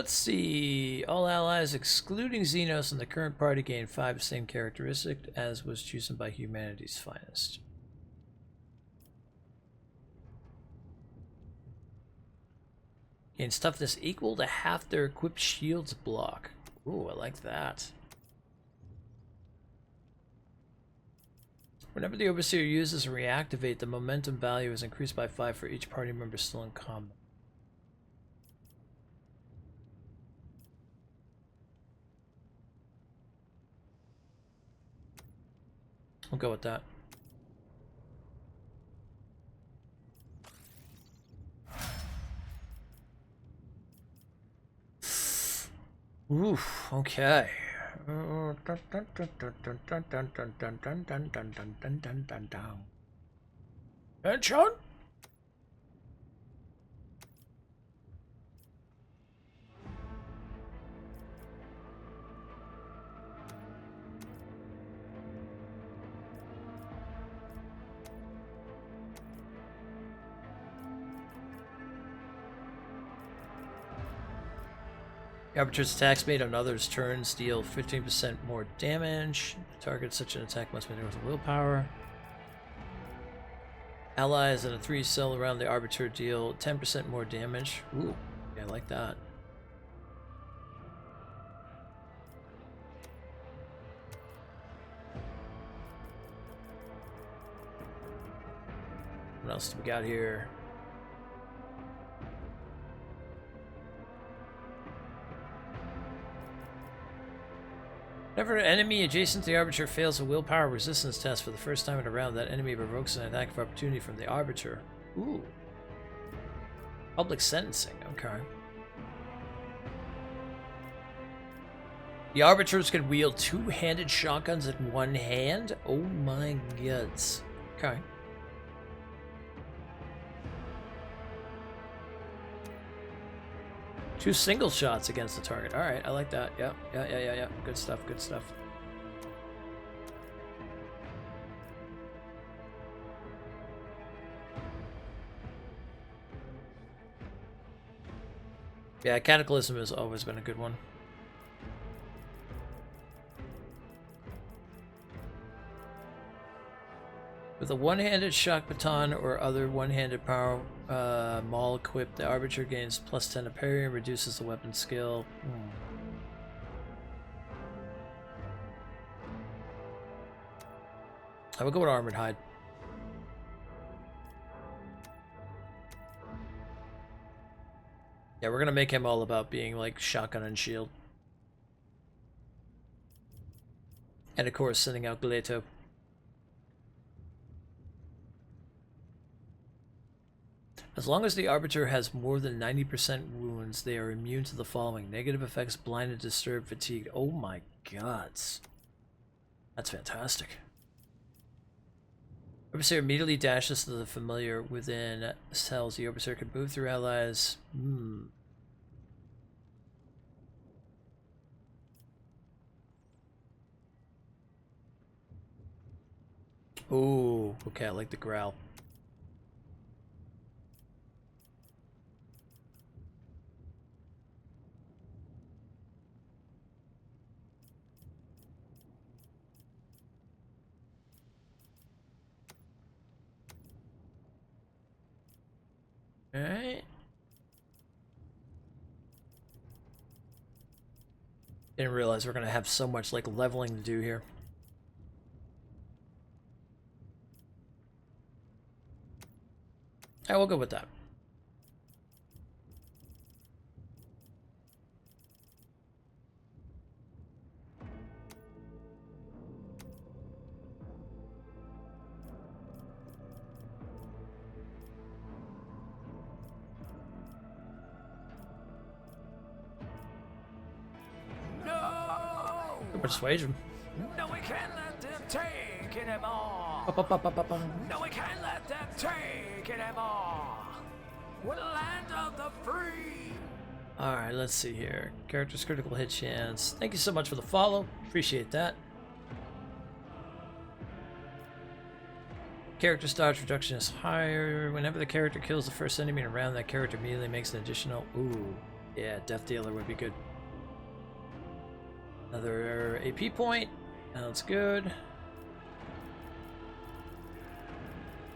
Let's see. All allies excluding Xenos in the current party gain 5 same characteristic as was chosen by humanity's finest. Gains toughness equal to half their equipped shield's block. Ooh, I like that. Whenever the Overseer uses a reactivate, the momentum value is increased by 5 for each party member still in combat. We'll go with that. Oof, okay. Headshot? The Arbitrator's attacks made on others' turns deal 15% more damage. Target such an attack must be with willpower. Allies in a 3 cell around the Arbiter deal 10% more damage. Ooh, yeah, I like that. What else do we got here? Whenever an enemy adjacent to the Arbiter fails a willpower resistance test for the first time in a round, that enemy provokes an attack of opportunity from the Arbiter. Ooh. Public sentencing, okay. The Arbiters can wield 2-handed shotguns in one hand? Oh my gods. Okay. Two single shots against the target. Alright, I like that. Yeah. Good stuff, good stuff. Yeah, Cataclysm has always been a good one. With a one-handed shock baton or other one-handed power maul equipped, the Arbiter gains +10 to parry and reduces the weapon skill. I would go with Armored Hide. Yeah, we're gonna make him all about being like shotgun and shield. And of course, sending out Galeto. As long as the Arbiter has more than 90% wounds, they are immune to the following: negative effects, blinded, disturbed, fatigued. Oh my gods. That's fantastic. Overseer immediately dashes to the familiar within cells. The Overseer can move through allies. Ooh, okay, I like the growl. Alright. Didn't realize we're gonna have so much like leveling to do here. I will go with that. Persuasion. No, we can't let them take anymore. No, we can't let them take anymore. We're the land of the free. Alright, let's see here. Character's critical hit chance. Thank you so much for the follow. Appreciate that. Character's dodge reduction is higher. Whenever the character kills the first enemy in a round, that character immediately makes an additional... Ooh. Yeah, Death Dealer would be good. Another AP point. Sounds good.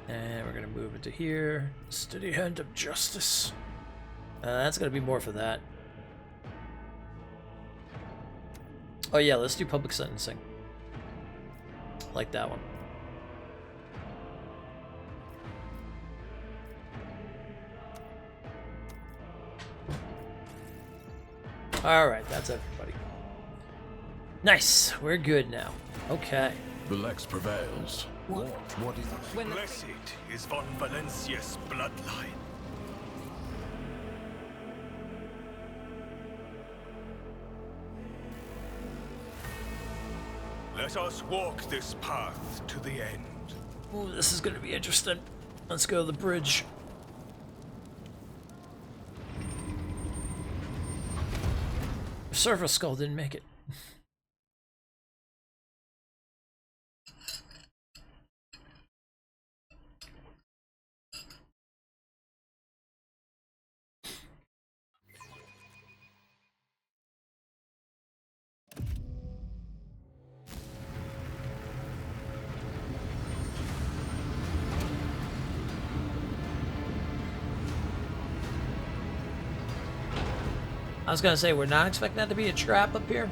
And we're gonna move into here. Steady hand of justice. That's gonna be more for that. Oh yeah, let's do public sentencing. Like that one. Alright, that's everybody. Nice, we're good now. Okay. The Lex prevails. What is it? Blessed is von Valencia's bloodline. Let us walk this path to the end. Ooh, this is gonna be interesting. Let's go to the bridge. Surfer Skull didn't make it. I was gonna say, we're not expecting that to be a trap up here.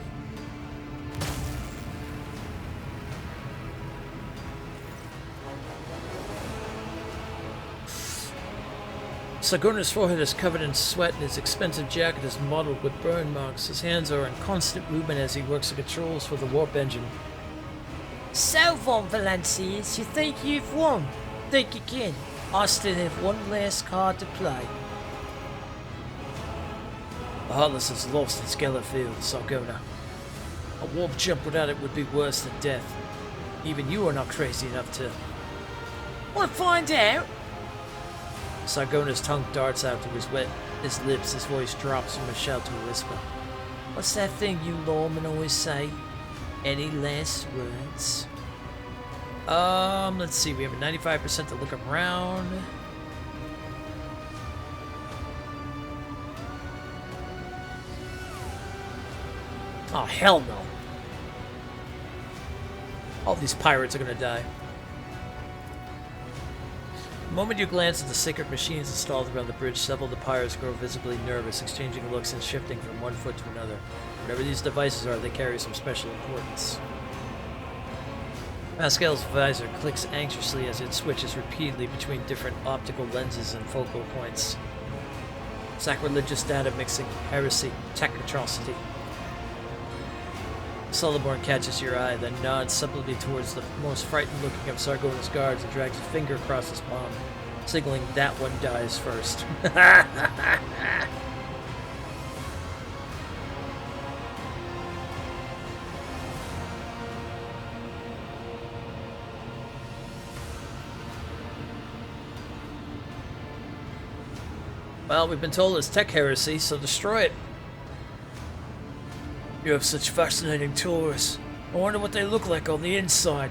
Sagona's forehead is covered in sweat and his expensive jacket is mottled with burn marks. His hands are in constant movement as he works the controls for the warp engine. So, Von Valencius, you think you've won? Think again. I still have one last card to play. The Heartless has lost its Gellerfield, Sargona. A warp jump without it would be worse than death. Even you are not crazy enough to... Want to find out? Sargona's tongue darts out to his lips, his voice drops from a shout to a whisper. What's that thing you lawmen always say? Any last words? Let's see, we have a 95% to look around. Oh, hell no. All these pirates are gonna die. The moment you glance at the sacred machines installed around the bridge, several of the pirates grow visibly nervous, exchanging looks and shifting from one foot to another. Whatever these devices are, they carry some special importance. Pascal's visor clicks anxiously as it switches repeatedly between different optical lenses and focal points. Sacrilegious data mixing, heresy, tech atrocity. Celeborn catches your eye, then nods supplely towards the most frightened looking of Sargona's guards and drags a finger across his palm, signaling that one dies first. Well, we've been told it's tech heresy, so destroy it. You have such fascinating tours. I wonder what they look like on the inside.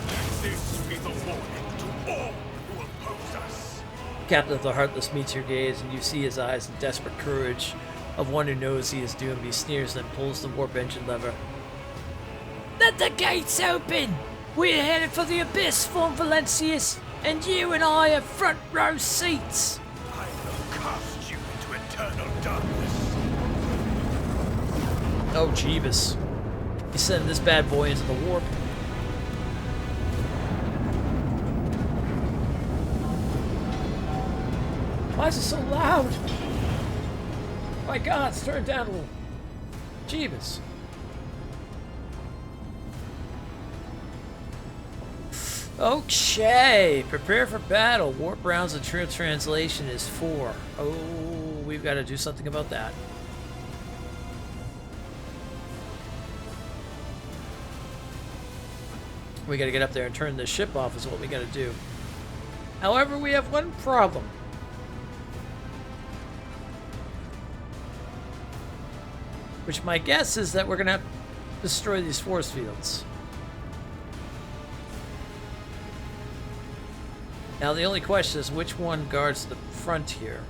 Let this be the warning to all who oppose us. Captain of the Heartless meets your gaze, and you see his eyes in desperate courage of one who knows he is doomed. He sneers and pulls the warp engine lever. Let the gates open! We're headed for the abyss, Von Valencius, and you and I have front row seats! I will cast you into eternal darkness. Oh, Jeebus. He's sending this bad boy into the warp. Why is it so loud? My God, it's turned down a little. Jeebus. Okay, prepare for battle. Warp rounds and true translation is 4. Oh, we've got to do something about that. We got to get up there and turn this ship off is what we got to do. However, we have one problem. Which my guess is that we're going to have to destroy these force fields. Now the only question is which one guards the front here.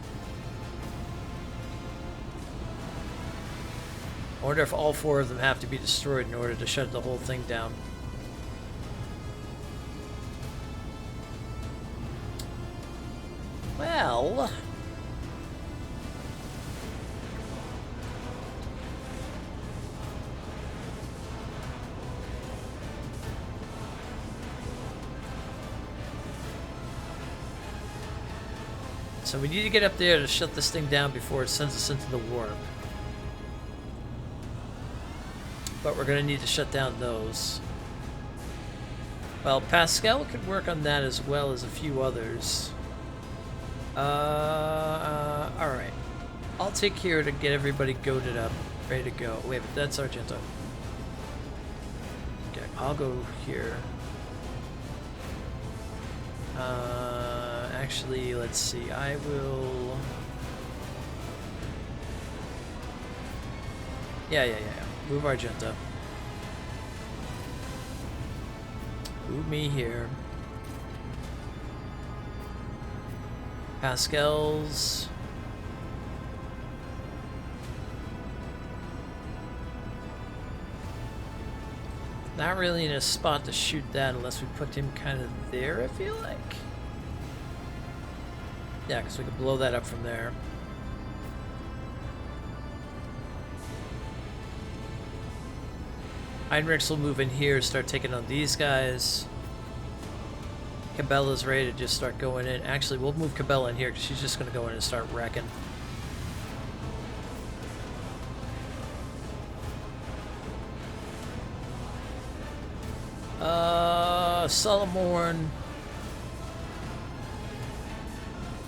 I wonder if all 4 of them have to be destroyed in order to shut the whole thing down. Well... So we need to get up there to shut this thing down before it sends us into the warp. But we're going to need to shut down those. Well, Pascal could work on that as well as a few others. Alright. I'll take care to get everybody goaded up, ready to go. Wait, but that's Argento. Okay, I'll go here. Actually, let's see. I will... Yeah. Move Argento. Move me here. Pascal's... Not really in a spot to shoot that unless we put him kind of there, I feel like. Yeah, because we can blow that up from there. Heinrichs will move in here, start taking on these guys. Cabella's ready to just start going in. Actually, we'll move Cabella in here because she's just going to go in and start wrecking. Solomorn.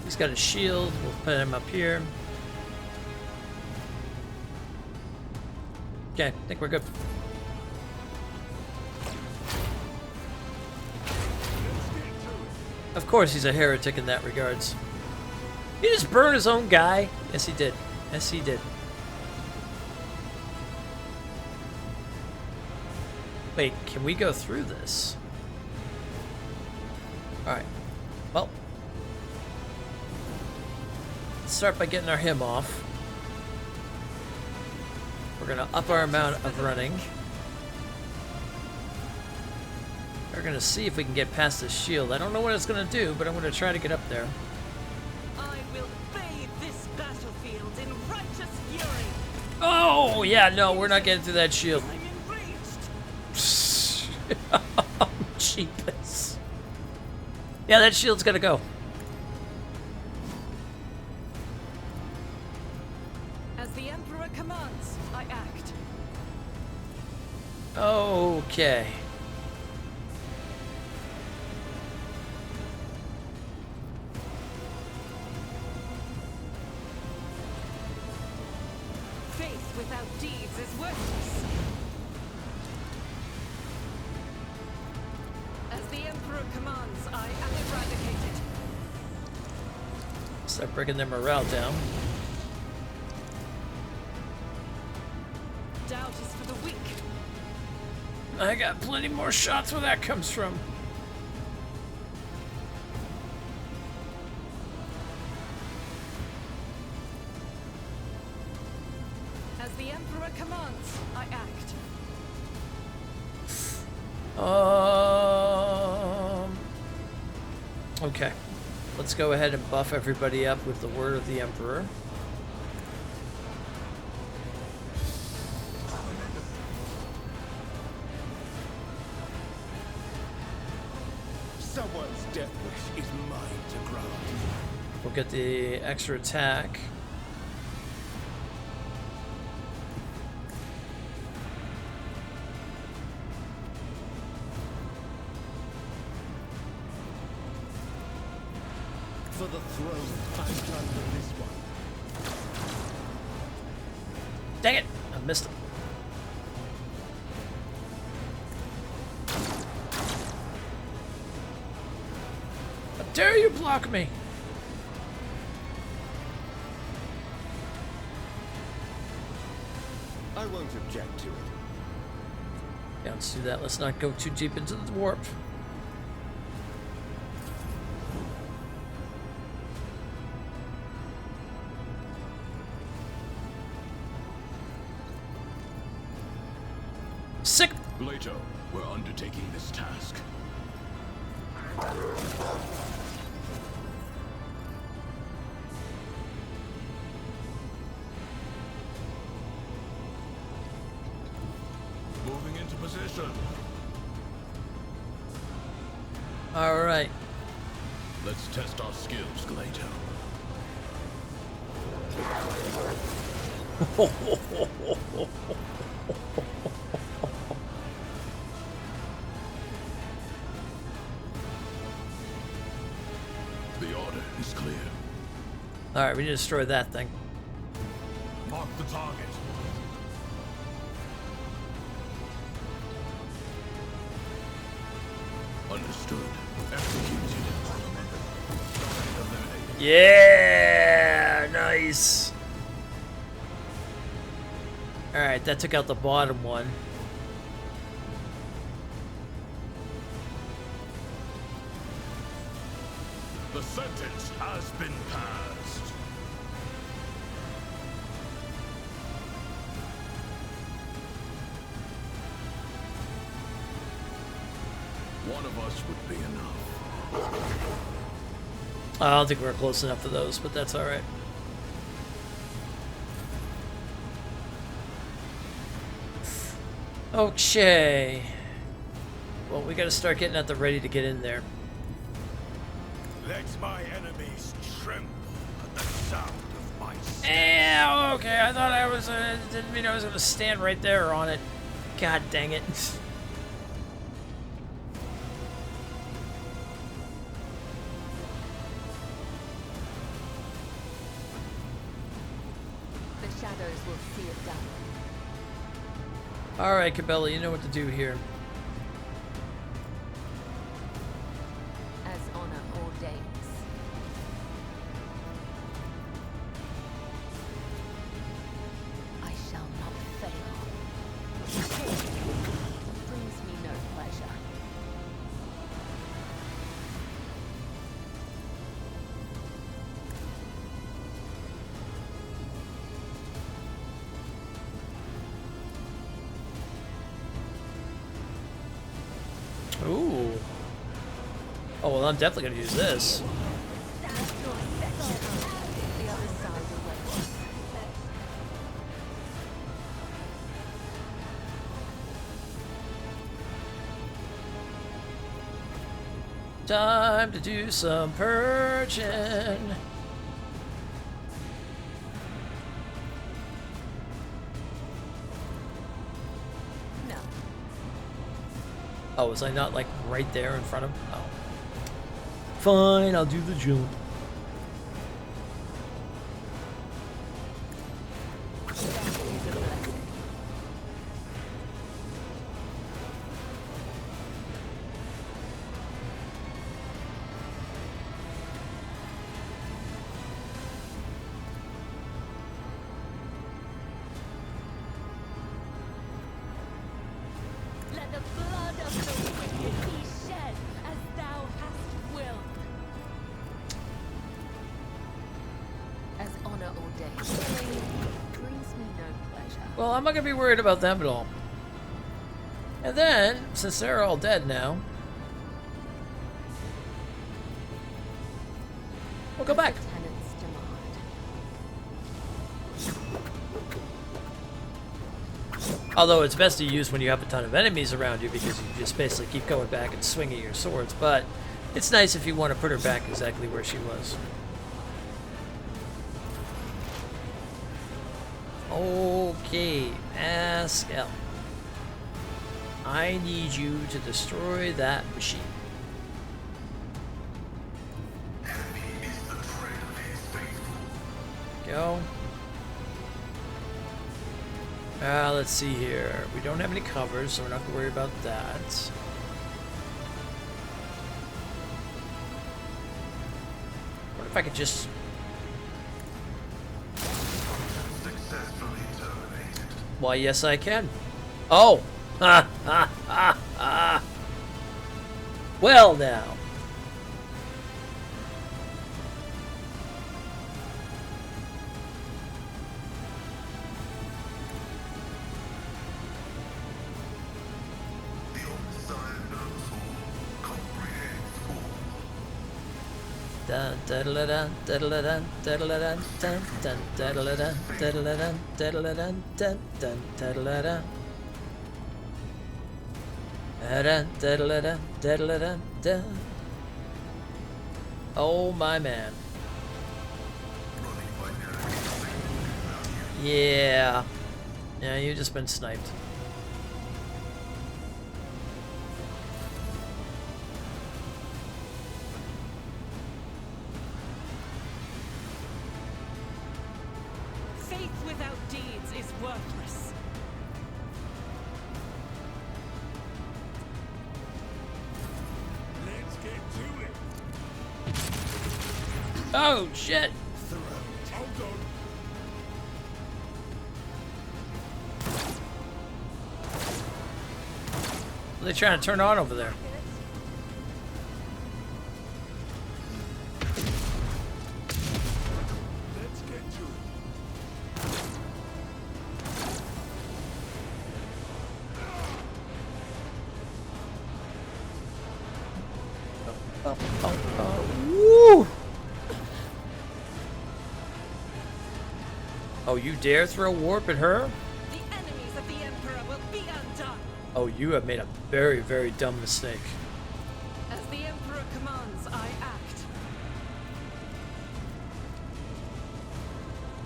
He's got a shield. We'll put him up here. Okay, I think we're good. Of course he's a heretic in that regards. He just burned his own guy. Yes, he did. Yes, he did. Wait, can we go through this? Alright. Well. Let's start by getting our hymn off. We're going to up our amount of running. We're going to see if we can get past this shield. I don't know what it's going to do, but I'm going to try to get up there. I will bathe this battlefield in righteous fury. Oh, yeah, no, we're not getting through that shield. I'm enraged. Cheapest. Yeah, that shield's got to go. As the Emperor commands, I act. Okay. Faith without deeds is worthless. As the Emperor commands, I am eradicated. Start breaking their morale down. Doubt is for the weak. I got plenty more shots where that comes from. As the Emperor commands, I act. Okay. Let's go ahead and buff everybody up with the word of the Emperor. Someone's death wish is mine to grant. We'll get the extra attack. For the throne, I'm done for this one. Dang it! I missed him. How dare you block me? I won't object to it. Yeah, let's do that. Let's not go too deep into the warp. Sick. Leto, we're undertaking this task. Moving into position. All right. Let's test our skills, Leto. The order is clear. All right, we need to destroy that thing. Mark the target. Understood. Executed. Eliminated. Yeah, nice. All right, that took out the bottom one. The sentence has been passed. One of us would be enough. I don't think we're close enough to those, but that's all right. Okay. Well, we got to start getting at the ready to get in there. Let my enemies tremble at the sound of my step. Okay. I thought I was. Didn't mean I was gonna stand right there on it. God dang it. The shadows will see it done. All right, Cabela, you know what to do here. As honor ordains. I shall not fail. Brings me no pleasure. Ooh. Oh, well, I'm definitely going to use this. The other side awaits. Time to do some purging. No. Oh, was I not, like, right there in front of him? Oh. Fine, I'll do the jump. Let the blood of the wicked be shed as thou hast willed. As honor ordains. Brings me no pleasure. Well, I'm not going to be worried about them at all. And then, since they're all dead now, we'll go back. The tenants demand. Although it's best to use when you have a ton of enemies around you because you just basically keep going back and swinging your swords. But it's nice if you want to put her back exactly where she was. Okay, Pascal. I need you to destroy that machine. Go. Let's see here. We don't have any covers, so we're not going to worry about that. What if I could just... Successfully terminated. Why, yes, I can. Oh! Ha ha ha ha! Well, now. Dun, da-da-da-dun, da-da-da-dun, da-da-da-dun, dun, dun, da-da-da-dun, da-da-da-dun, da-da-da-dun, dun, dun, da-da-da-dun. Da-dun, da-da-da-dun, da-da-da-dun, dun. Oh my man. Yeah. Yeah, you've just been sniped. Faith without deeds is worthless. Let's get to it. Oh shit! Hold on. What are they trying to turn on over there? Let's get to it. Woo! Oh, you dare throw warp at her? The enemies of the Emperor will be undone. Oh, you have made a very, very dumb mistake. As the Emperor commands, I act.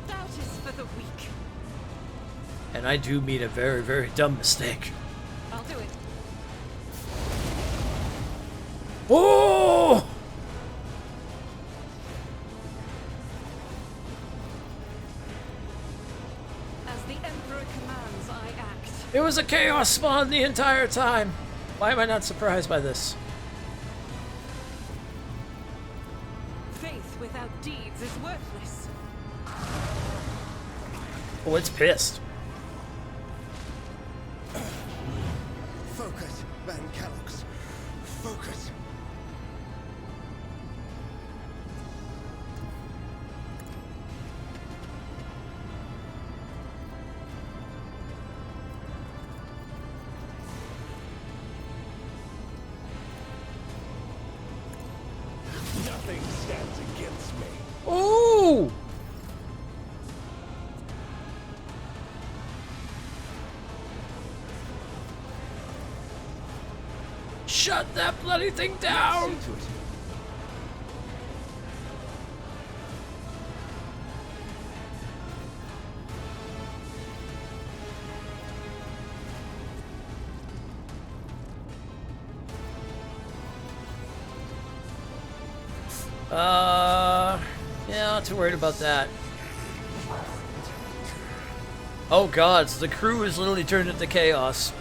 Doubt is for the weak. And I do mean a very, very dumb mistake. I'll do it. Oh! As the Emperor commands, I act. It was a chaos spawn the entire time. Why am I not surprised by this? Faith without deeds is worthless. Oh, it's pissed. Focus, Van Kellogg's. Focus. Nothing stands against me. Ooh! Shut that bloody thing down! See to it. Yeah, not too worried about that. Oh god, so the crew is literally turned into chaos.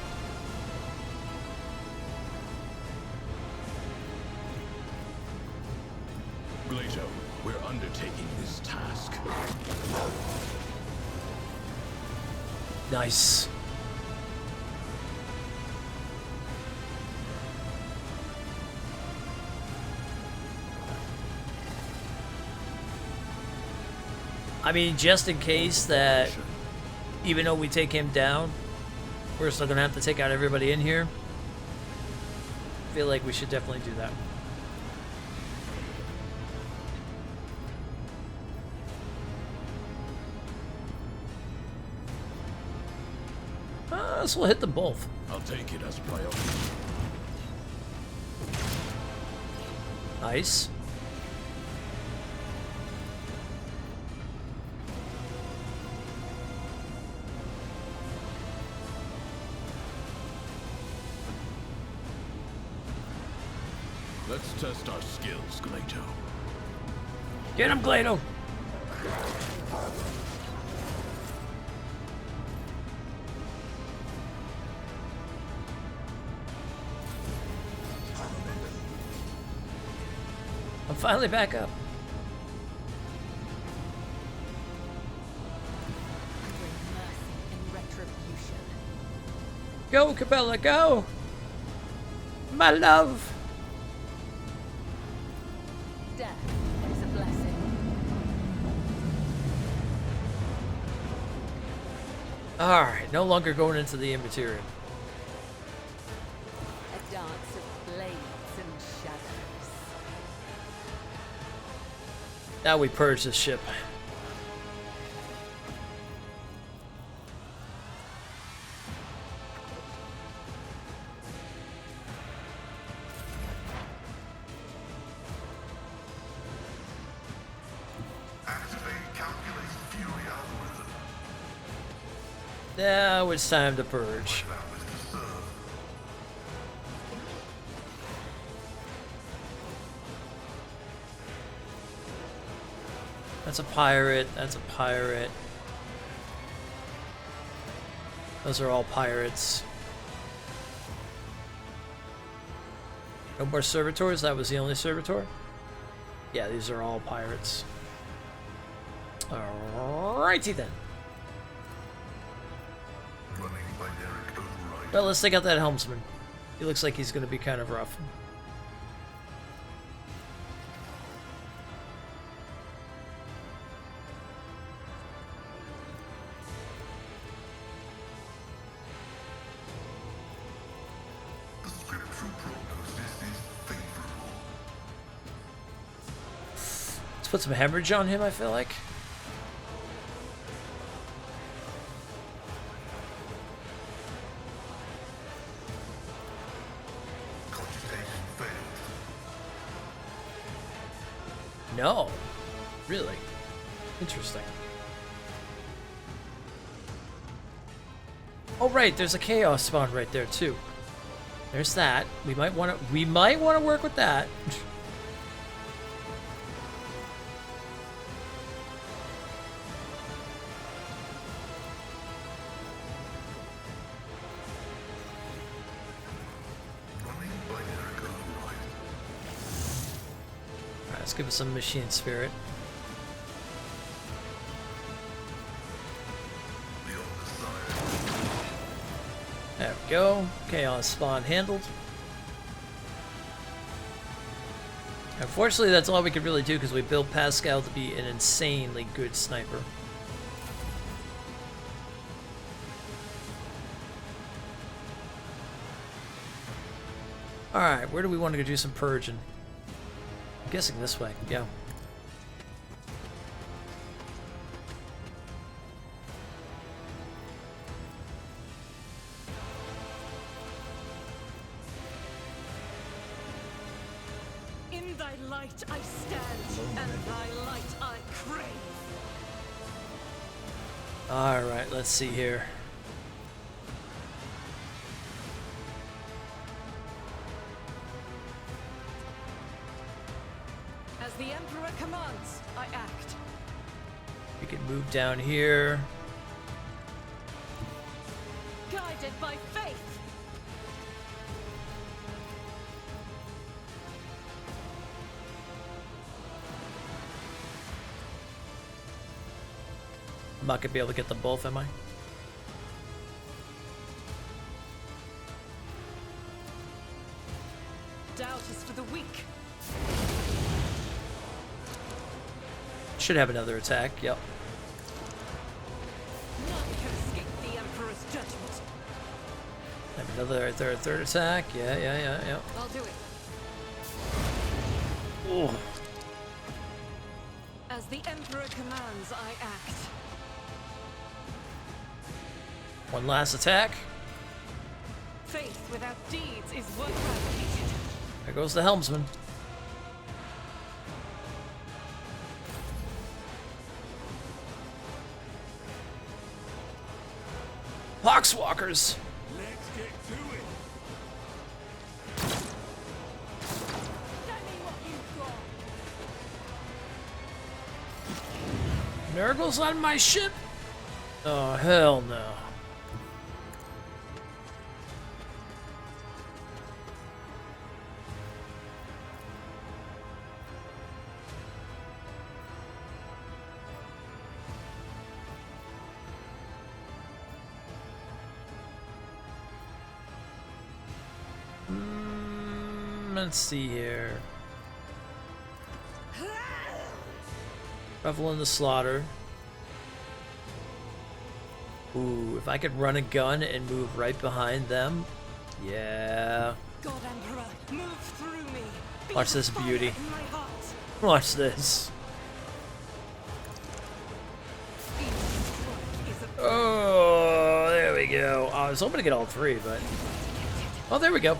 Glato, we're undertaking this task. Nice. I mean, just in case that, even though we take him down, we're still gonna have to take out everybody in here. I feel like we should definitely do that. So we'll hit them both. I'll take it as a priority. Nice. Let's test our skills, Glato. Get him, Glato! I'm finally back up. Bring mercy and retribution. Go, Cabela, go! My love! Death is a blessing. Alright, no longer going into the immaterial. A dance of blades and shadows. Now we purge this ship. Activate calculated fury algorithm. Now it's time to purge. That was to serve. That's a pirate. That's a pirate. Those are all pirates. No more servitors? That was the only servitor? Yeah, these are all pirates. Alrighty then. Running binary override. Well, let's take out that helmsman. He looks like he's going to be kind of rough. The scriptural prognosis is favorable. Let's put some hemorrhage on him, I feel like. Cogitation failed. No. Really? Interesting. Oh right, there's a chaos spawn right there too. There's that. We might want to work with that. Running binary override. Alright, let's give it some machine spirit. Beyond desire. There we go. Chaos spawn handled. Unfortunately, that's all we could really do because we built Pascal to be an insanely good sniper. Alright, where do we want to go do some purging? I'm guessing this way. Yeah. In thy light I stand, and thy light I crave. Alright, let's see here. As the Emperor commands, I act. We can move down here. Guided by faith. I'm not gonna be able to get them both, am I? Doubt is for the weak. Should have another attack, yep. None can escape the Emperor's judgment. Have another third attack. Yeah. I'll do it. Oh. As the Emperor commands, I act. One last attack. Faith without deeds is work replicated. There goes the helmsman. Poxwalkers. Let's get to it. Show me what you've got. Nurgle's on my ship. Oh hell no. Let's see here. Revel in the slaughter. Ooh, if I could run a gun and move right behind them. Yeah. God Emperor, move through me. Be Watch this the fire beauty. in my heart. Watch this. we go. I was hoping to get all three, but... Oh, there we go.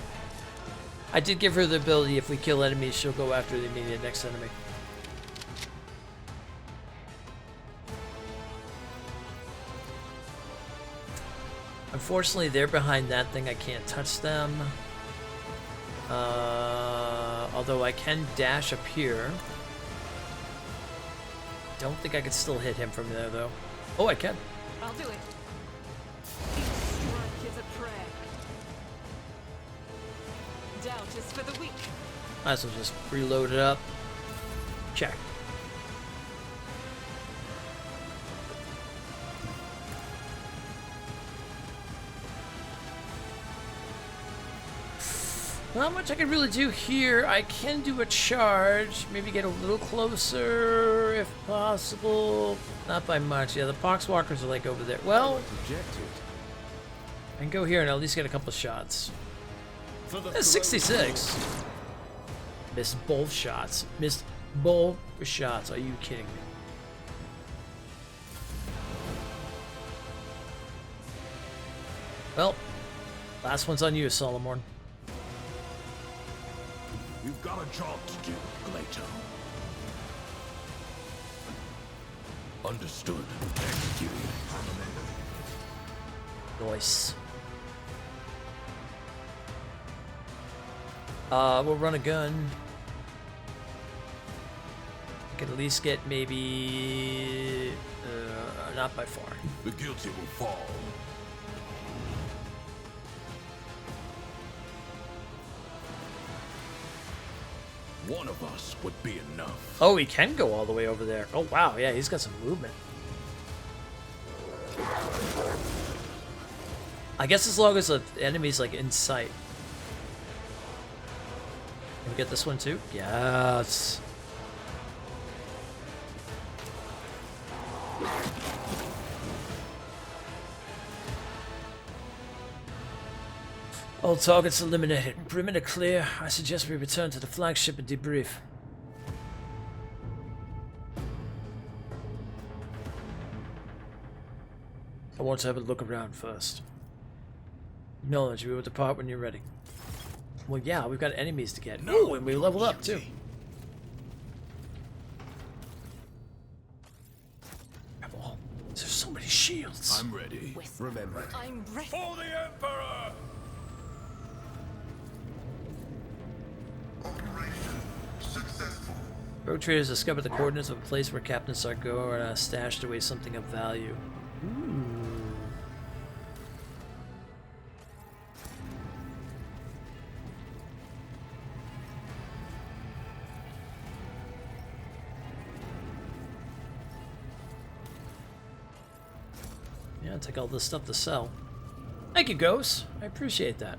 I did give her the ability, if we kill enemies, she'll go after the immediate next enemy. Unfortunately, they're behind that thing. I can't touch them. Although I can dash up here. Don't think I could still hit him from there, though. Oh, I can. I'll do it. Each strike is a prayer. Doubt is for the weak. Might as well just reload it up. Check. Not much I can really do here. I can do a charge. Maybe get a little closer if possible. Not by much. Yeah, the Poxwalkers are like over there. Well, I can go here and at least get a couple shots. That's 66. Missed both shots. Missed both shots. Are you kidding me? Well, last one's on you, Solomon. We've got a job to do, Glato. Understood. Executed. Nice. We'll run a gun. I can at least get maybe... not by far. The guilty will fall. One of us would be enough. Oh, he can go all the way over there. Oh, wow. Yeah, he's got some movement. I guess as long as the enemy's, like, in sight. Can we get this one, too? Yes. All targets eliminated. Perimeter clear. I suggest we return to the flagship and debrief. I want to have a look around first. Acknowledge we will depart when you're ready. Well, yeah, we've got enemies to get. Ooh, and we leveled up too. Oh, there's so many shields. I'm ready. Remember, I'm ready. For the Emperor! Operation successful. Rogue traders discovered the coordinates of a place where Captain Sargor stashed away something of value. Ooh. Yeah, take all this stuff to sell. Thank you, Ghost. I appreciate that.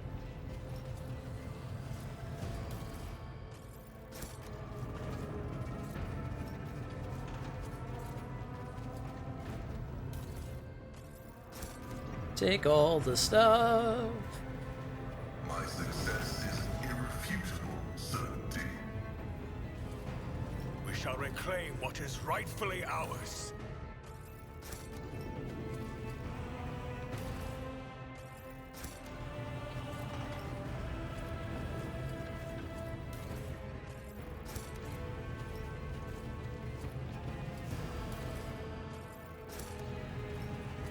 Take all the stuff. My success is an irrefutable certainty. We shall reclaim what is rightfully ours.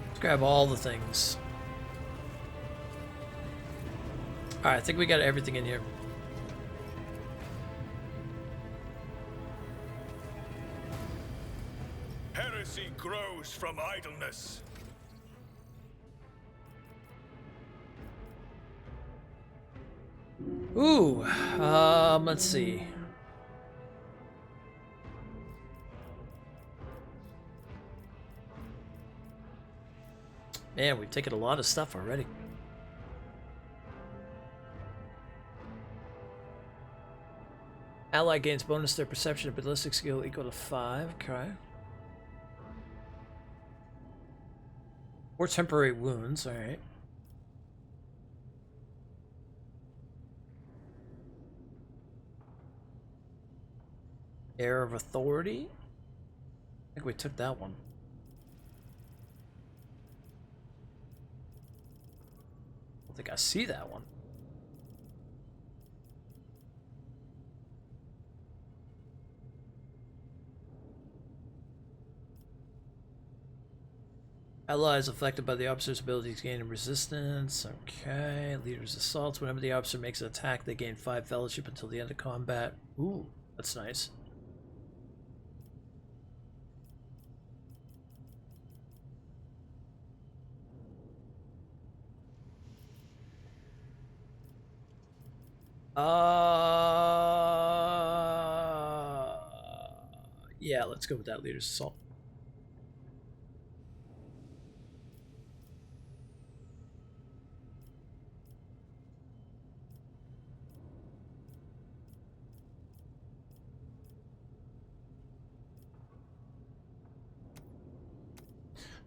Let's grab all the things. Alright, I think we got everything in here. Heresy grows from idleness. Ooh, let's see. Man, we've taken a lot of stuff already. Ally gains bonus to their perception of ballistic skill equal to 5. Okay. Or temporary wounds, alright. Air of authority? I think we took that one. I think I see that one. Allies affected by the officer's abilities gain resistance. Okay. Leader's assaults. Whenever the officer makes an attack, they gain 5 fellowship until the end of combat. Ooh, that's nice. Yeah, let's go with that leader's assault.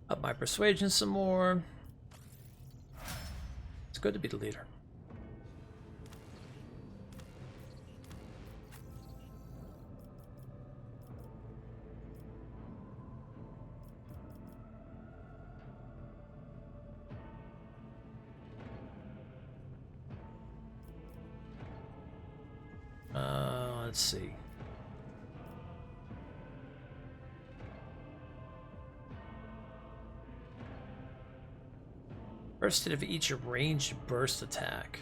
Up my persuasion some more. It's good to be the leader. Let's see. First hit of each ranged burst attack.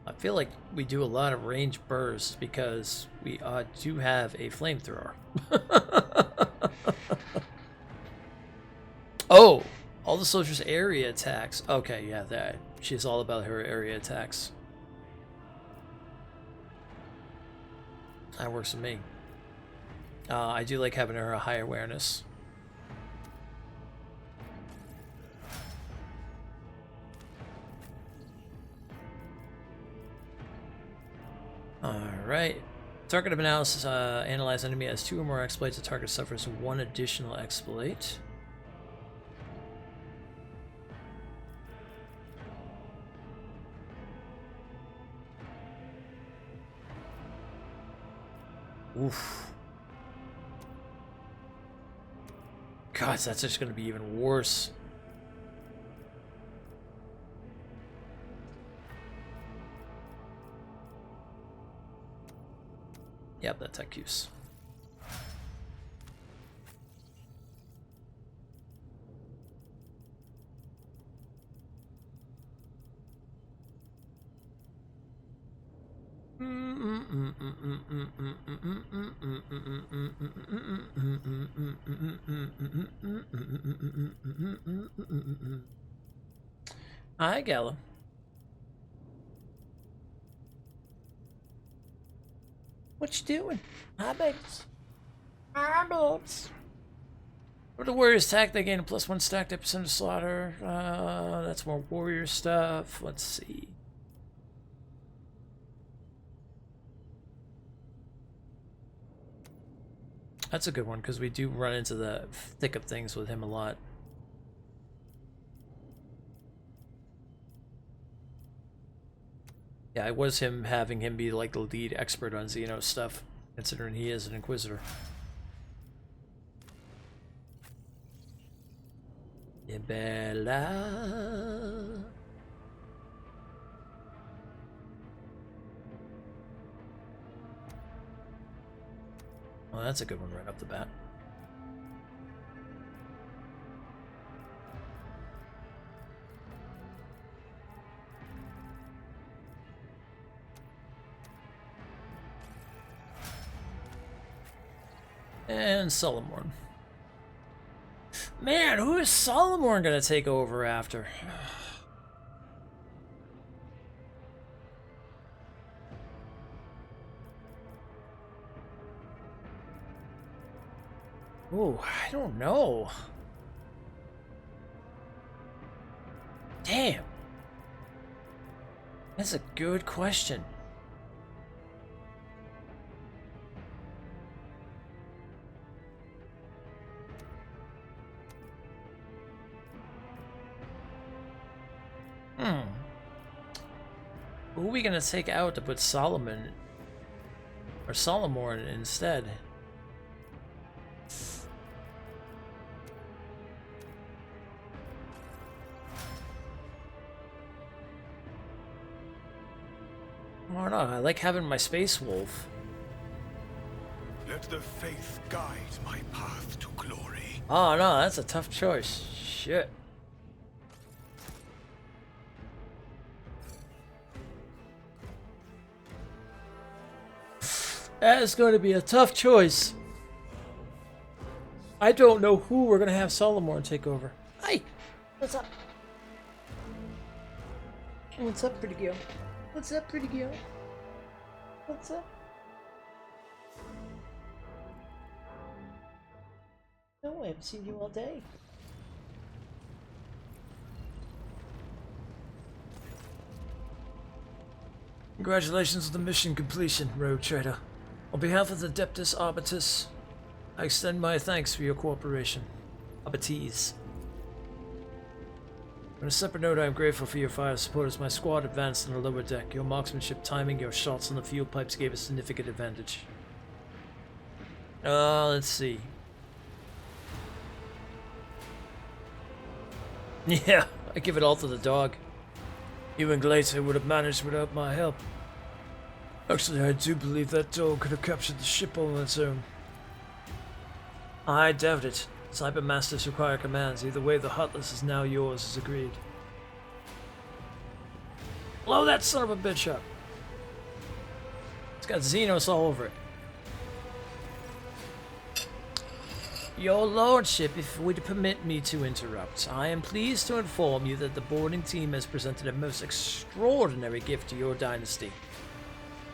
I feel like we do a lot of ranged bursts because we do have a flamethrower. Oh, all the soldiers' area attacks. Okay, yeah, that she's all about her area attacks. That works for me. I do like having her a high awareness. Alright. Target of analysis, analyze enemy has 2 or more exploits. The target suffers 1 additional exploit. Oof. God, that's just going to be even worse. Yep, that's tech use. Hi, Gala. What you doing? Hi, babes. Hi, babes. For the warrior's attack, they gain a +1 stacked epicenter slaughter. That's more warrior stuff. Let's see. That's a good one because we do run into the thick of things with him a lot. Yeah, it was him having him be like the lead expert on Xeno stuff, considering he is an Inquisitor. Bella. Well, that's a good one right off the bat. And Solomon. Man, who is Solomon gonna take over after? Ooh, I don't know. Damn. That's a good question. Who are we gonna take out to put Solomon or Solomon instead? don't know. I like having my space wolf. Let the faith guide my path to glory. Oh no, that's a tough choice. Shit. That is going to be a tough choice. I don't know who we're going to have Solomon take over. Hi! What's up? What's up, pretty girl? What's up, pretty girl? What's up? No, I haven't seen you all day. Congratulations on the mission completion, Road Trader. On behalf of the Adeptus Arbites, I extend my thanks for your cooperation. Arbites. On a separate note, I am grateful for your fire support as my squad advanced on the lower deck. Your marksmanship, timing, your shots on the fuel pipes gave us significant advantage. Let's see. Yeah, I give it all to the dog. You and Glacier would have managed without my help. Actually, I do believe that dog could have captured the ship on its own. I doubt it. Cybermasters require commands. Either way, the Heartless is now yours as agreed. Blow that son of a bitch up. It's got Xenos all over it. Your Lordship, if you would permit me to interrupt, I am pleased to inform you that the boarding team has presented a most extraordinary gift to your dynasty.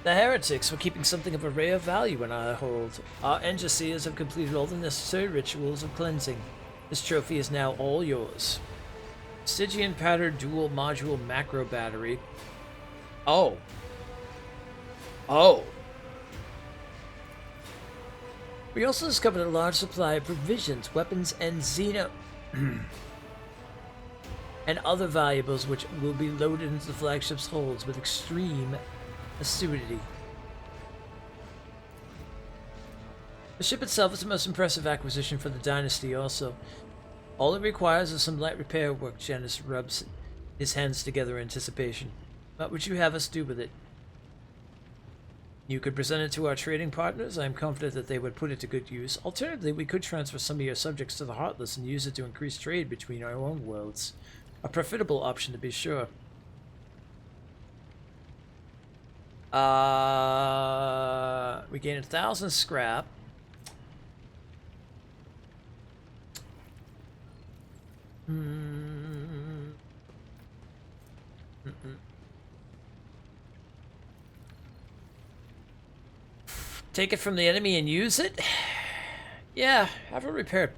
The heretics were keeping something of a rare value in our hold. Our Engiseers have completed all the necessary rituals of cleansing. This trophy is now all yours. Stygian patterned dual module macro battery. Oh. Oh. We also discovered a large supply of provisions, weapons, and and other valuables which will be loaded into the flagship's holds with extreme assiduity. The ship itself is the most impressive acquisition for the Dynasty also. All it requires is some light repair work. Janus rubs his hands together in anticipation. What would you have us do with it? You could present it to our trading partners. I am confident that they would put it to good use. Alternatively, we could transfer some of your subjects to the Heartless and use it to increase trade between our own worlds. A profitable option to be sure. We gain 1,000 scrap. Take it from the enemy and use it? Yeah, have it repaired.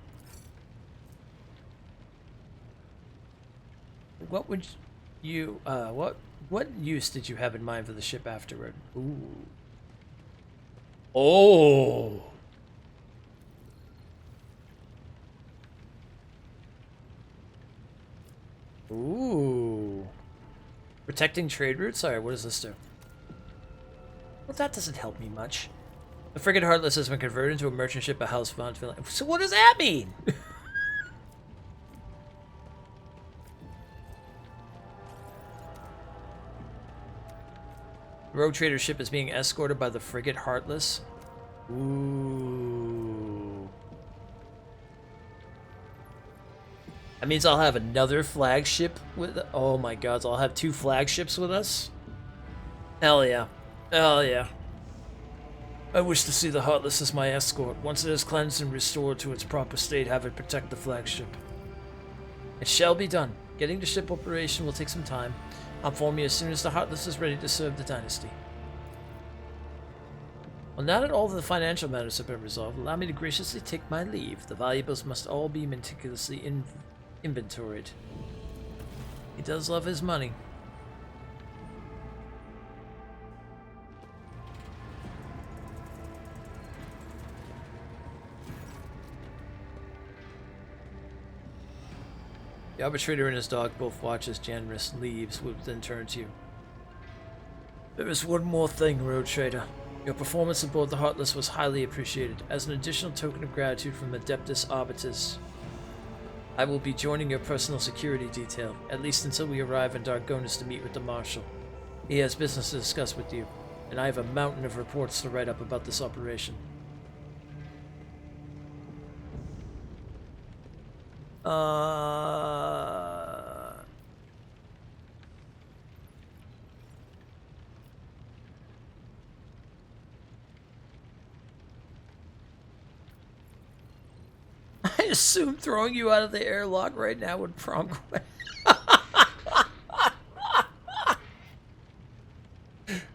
What would you, what use did you have in mind for the ship afterward? Ooh. Oh! Ooh. Protecting trade routes? Sorry, what does this do? Well, that doesn't help me much. The frigate Heartless has been converted into a merchant ship at House Von. So what does that mean? The rogue trader ship is being escorted by the frigate Heartless. Ooh. That means I'll have another flagship with... Oh my god, so I'll have 2 flagships with us? Hell yeah. Hell yeah. I wish to see the Heartless as my escort. Once it is cleansed and restored to its proper state, have it protect the flagship. It shall be done. Getting the ship operation will take some time. I'll inform you as soon as the Heartless is ready to serve the Dynasty. Well, now that all of the financial matters have been resolved, allow me to graciously take my leave. The valuables must all be meticulously inventoried. He does love his money. The arbitrator and his dog both watch as Janus leaves, will then turn to you. There is one more thing, Road Trader. Your performance aboard the Heartless was highly appreciated. As an additional token of gratitude from Adeptus Arbites, I will be joining your personal security detail, at least until we arrive in Dargonis to meet with the Marshal. He has business to discuss with you. And I have a mountain of reports to write up about this operation. I assume throwing you out of the airlock right now would prompt.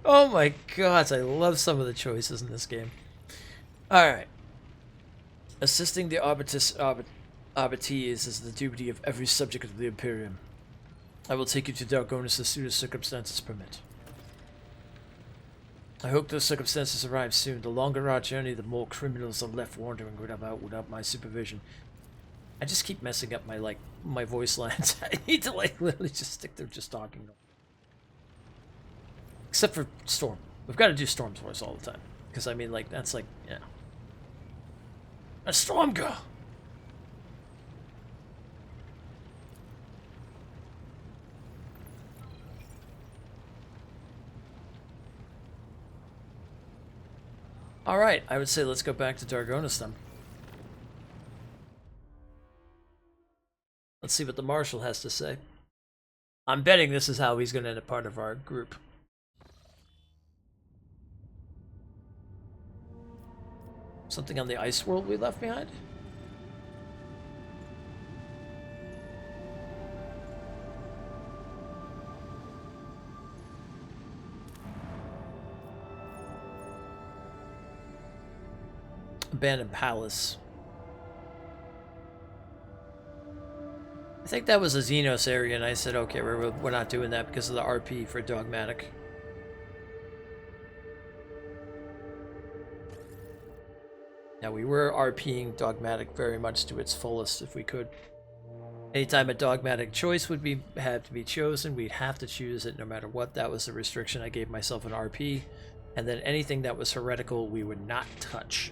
Oh my gosh, I love some of the choices in this game. Alright. Assisting the Arbites is the duty of every subject of the Imperium. I will take you to Dargonis as soon as circumstances permit. I hope those circumstances arrive soon. The longer our journey, the more criminals are left wandering without my supervision. I just keep messing up my voice lines. I need to literally just stick there just talking. Except for Storm. We've got to do Storm's voice all the time. Because I mean, that's yeah. A Storm girl! Alright, I would say let's go back to Dargonis then. Let's see what the Marshal has to say. I'm betting this is how he's going to end up part of our group. Something on the ice world we left behind? Abandoned Palace. I think that was a Xenos area, and I said, okay, we're not doing that because of the RP for Dogmatic. Now, we were RPing Dogmatic very much to its fullest if we could. Anytime a Dogmatic choice would have to be chosen, we'd have to choose it no matter what. That was the restriction. I gave myself an RP. And then anything that was heretical, we would not touch.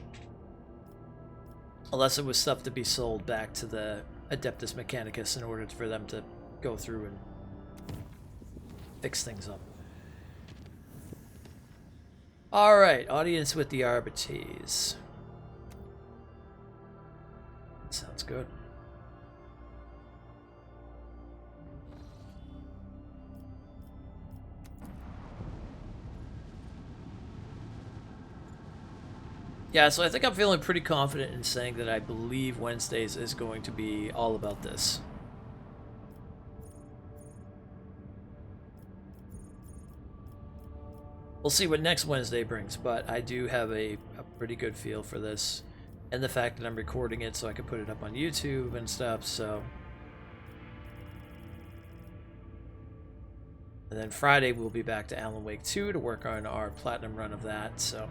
Unless it was stuff to be sold back to the Adeptus Mechanicus in order for them to go through and fix things up. Alright, audience with the Arbites. Sounds good. Yeah, so I think I'm feeling pretty confident in saying that I believe Wednesdays is going to be all about this. We'll see what next Wednesday brings, but I do have a pretty good feel for this. And the fact that I'm recording it so I can put it up on YouTube and stuff, so... And then Friday we'll be back to Alan Wake 2 to work on our platinum run of that, so...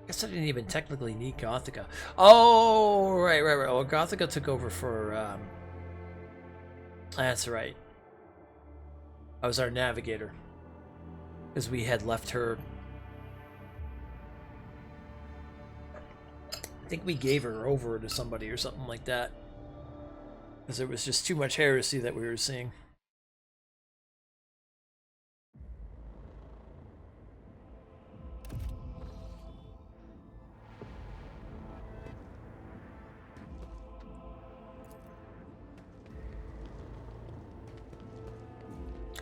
I guess I didn't even technically need Gothica. Oh, right. Well, Gothica took over for, That's right. I was our navigator. Because we had left her... I think we gave her over to somebody or something like that. Because there was just too much heresy that we were seeing.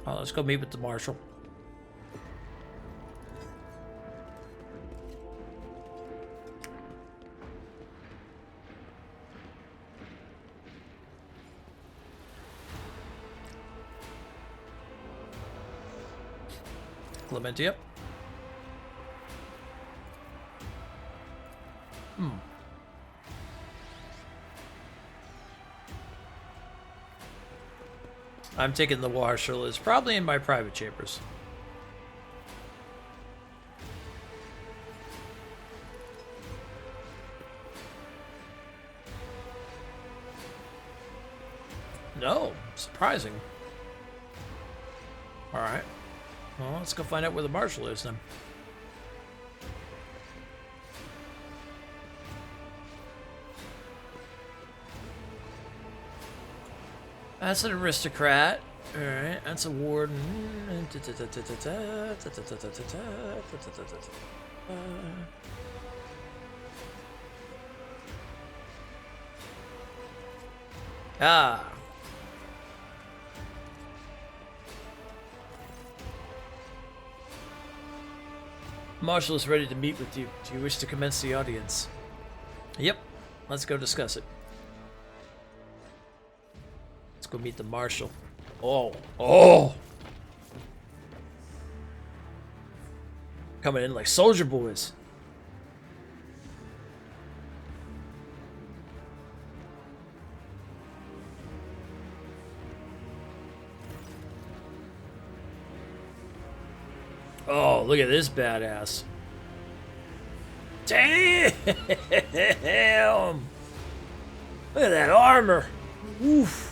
Oh, let's go meet with the Marshal. Clementia. I'm taking the Marshal. It's probably in my private chambers. No, surprising. All right. Well, let's go find out where the Marshal is then. That's an aristocrat. Alright, that's a warden. Ah. Marshal is ready to meet with you. Do you wish to commence the audience? Yep. Let's go discuss it. Let's go meet the Marshal. Oh. Oh! Coming in like soldier boys. Oh, look at this badass. Damn! Look at that armor. Oof.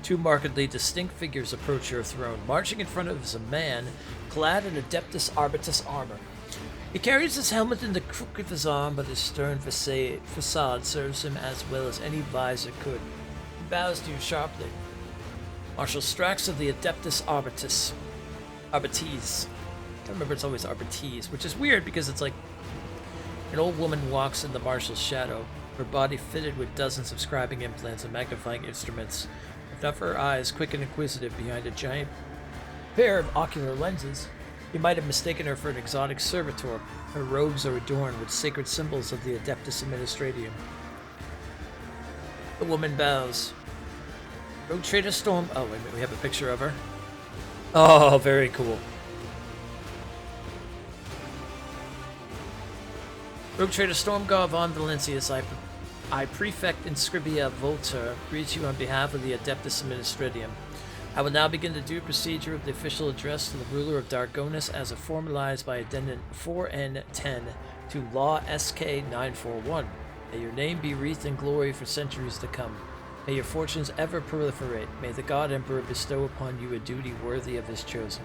Two markedly distinct figures approach your throne. Marching in front of is a man clad in Adeptus Arbites armor. He carries his helmet in the crook of his arm, but his stern facade serves him as well as any visor could. He bows to you sharply. Marshal Strax of the Adeptus Arbites. I remember it's always Arbites, which is weird because it's like an old woman walks in the Marshal's shadow, her body fitted with dozens of scribing implants and magnifying instruments. Enough her eyes quick and inquisitive behind a giant pair of ocular lenses, you might have mistaken her for an exotic servitor. Her robes are adorned with sacred symbols of the Adeptus Administratium. The woman bows. Rogue Trader Storm. Oh, wait a minute, we have a picture of her. Oh, very cool. Rogue Trader Stormgar von Valencius, I Prefect Inscribia Volter, greets you on behalf of the Adeptus Administratium. I will now begin the due procedure of the official address to the ruler of Dargonis as formalized by Addendum 4N10 to Law SK 941. May your name be wreathed in glory for centuries to come. May your fortunes ever proliferate. May the God Emperor bestow upon you a duty worthy of his chosen.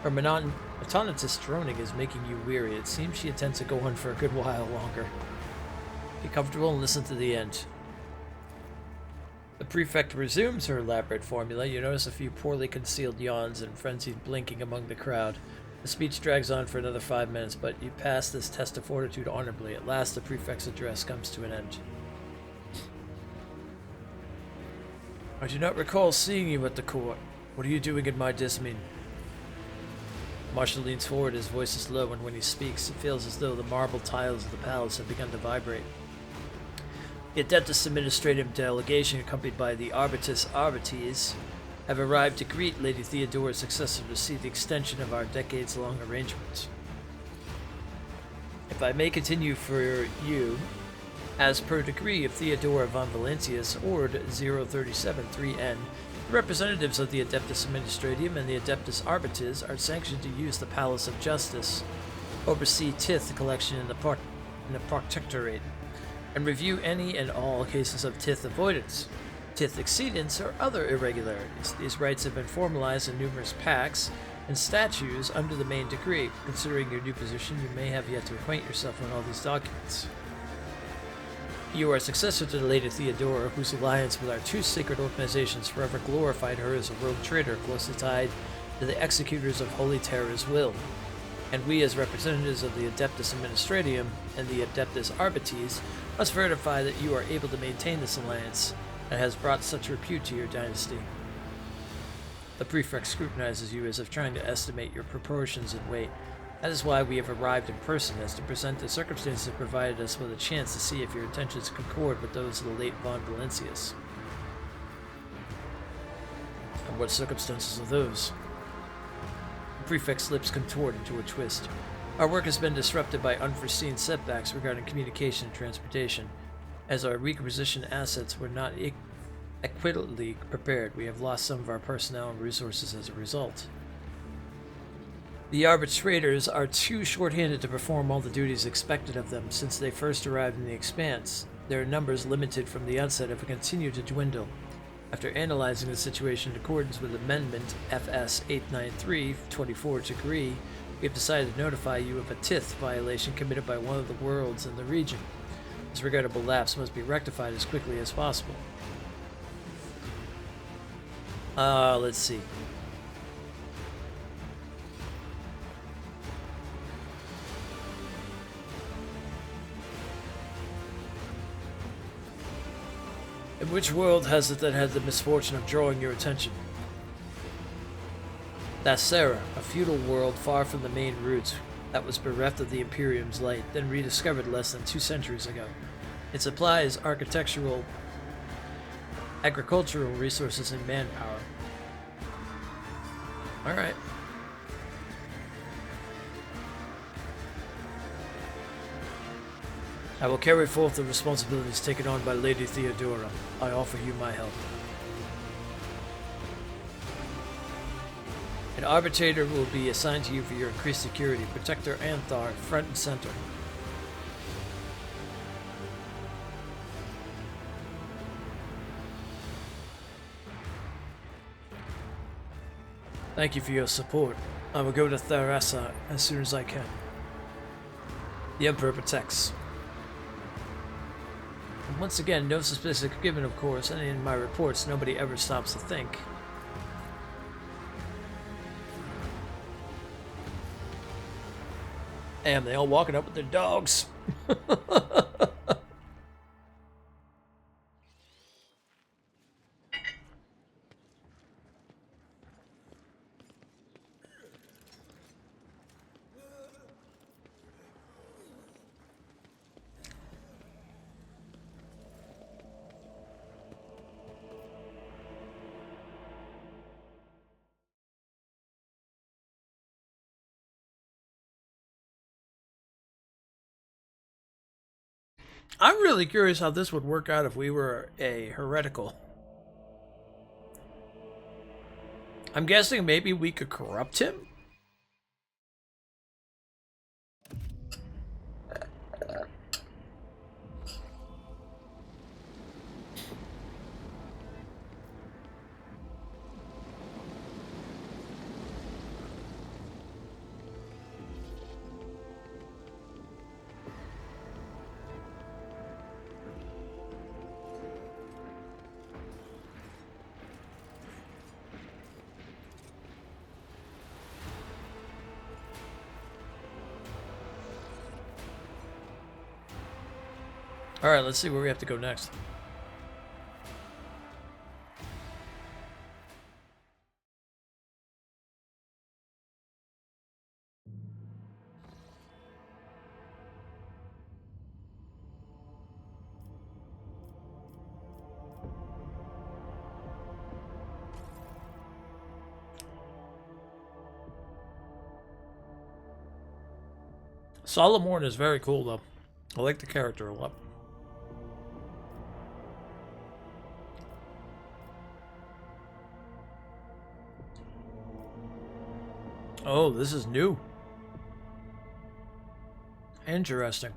Her monotonous droning is making you weary. It seems she intends to go on for a good while longer. Be comfortable and listen to the end. The prefect resumes her elaborate formula. You notice a few poorly concealed yawns and frenzied blinking among the crowd. The speech drags on for another 5 minutes, but you pass this test of fortitude honorably. At last, the prefect's address comes to an end. I do not recall seeing you at the court. What are you doing in my dismine? Marshal leans forward, his voice is low, and when he speaks, it feels as though the marble tiles of the palace have begun to vibrate. The Adeptus Administrative delegation, accompanied by the Arbites, have arrived to greet Lady Theodora's successor to see the extension of our decades-long arrangements. If I may continue for you, as per decree of Theodora von Valencius, Ord 037-3N, the representatives of the Adeptus Administratium and the Adeptus Arbites are sanctioned to use the Palace of Justice, oversee Tith collection in the Protectorate, and review any and all cases of Tith avoidance, Tith exceedance, or other irregularities. These rights have been formalized in numerous pacts and statutes under the main decree. Considering your new position, you may have yet to acquaint yourself with all these documents. You are successor to the Lady Theodora, whose alliance with our two sacred organizations forever glorified her as a rogue traitor closely tied to the executors of Holy Terror's will. And we, as representatives of the Adeptus Administratium and the Adeptus Arbites, must verify that you are able to maintain this alliance that has brought such repute to your dynasty. The prefect scrutinizes you as if trying to estimate your proportions and weight. That is why we have arrived in person, as to present the circumstances that provided us with a chance to see if your intentions concord with those of the late von Valencius. And what circumstances are those? The prefect's lips contort into a twist. Our work has been disrupted by unforeseen setbacks regarding communication and transportation. As our requisitioned assets were not equitably prepared, we have lost some of our personnel and resources as a result. The arbitrators are too short-handed to perform all the duties expected of them since they first arrived in the Expanse. Their numbers, limited from the outset, have continued to dwindle. After analyzing the situation in accordance with Amendment FS 893, 24th degree, we have decided to notify you of a Tith violation committed by one of the worlds in the region. This regrettable lapse must be rectified as quickly as possible. Let's see. In which world has it that had the misfortune of drawing your attention? That's Sarah, a feudal world far from the main roots that was bereft of the Imperium's light, then rediscovered less than 2 centuries ago. It supplies architectural, agricultural resources, and manpower. Alright. I will carry forth the responsibilities taken on by Lady Theodora. I offer you my help. An arbitrator will be assigned to you for your increased security. Protector Anthar, front and center. Thank you for your support. I will go to Tharassa as soon as I can. The Emperor protects. And once again, no specifics given, of course, and in my reports, nobody ever stops to think. Damn, they all walking up with their dogs. I'm really curious how this would work out if we were a heretical. I'm guessing maybe we could corrupt him? Alright, let's see where we have to go next. Solomorn is very cool, though. I like the character a lot. Oh, this is new. Interesting.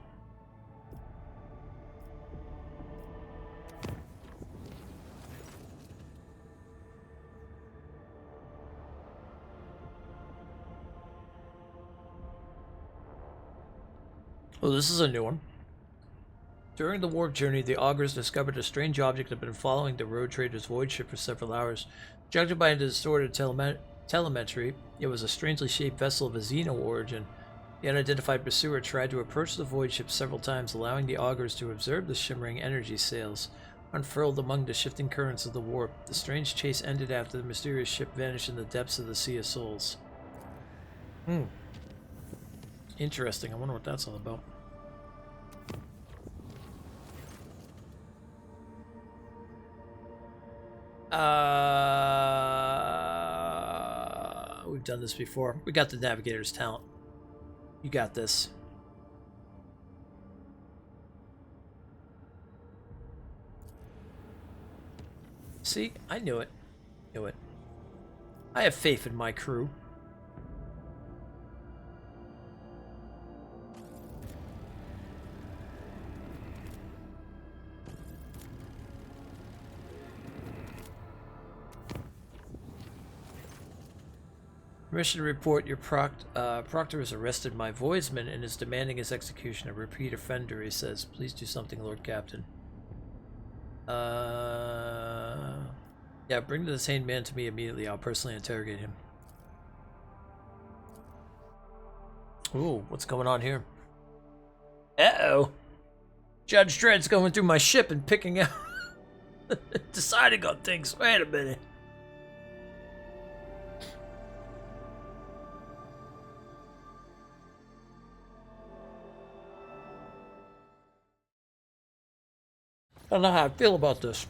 Oh, this is a new one. During the warp journey, the augurs discovered a strange object that had been following the road trader's void ship for several hours. Judging by the distorted telemetry, it was a strangely shaped vessel of a Xeno origin. The unidentified pursuer tried to approach the void ship several times, allowing the augurs to observe the shimmering energy sails unfurled among the shifting currents of the warp. The strange chase ended after the mysterious ship vanished in the depths of the Sea of Souls. Interesting. I wonder what that's all about. We've done this before. We got the navigator's talent. You got this. See, I knew it. Knew it. I have faith in my crew. Permission to report your proctor has arrested my voidsman and is demanding his execution. A repeat offender, he says. Please do something, Lord Captain. Yeah, bring the detained man to me immediately. I'll personally interrogate him. Ooh, what's going on here? Uh-oh. Judge Dredd's going through my ship and picking out... deciding on things. Wait a minute. I don't know how I feel about this.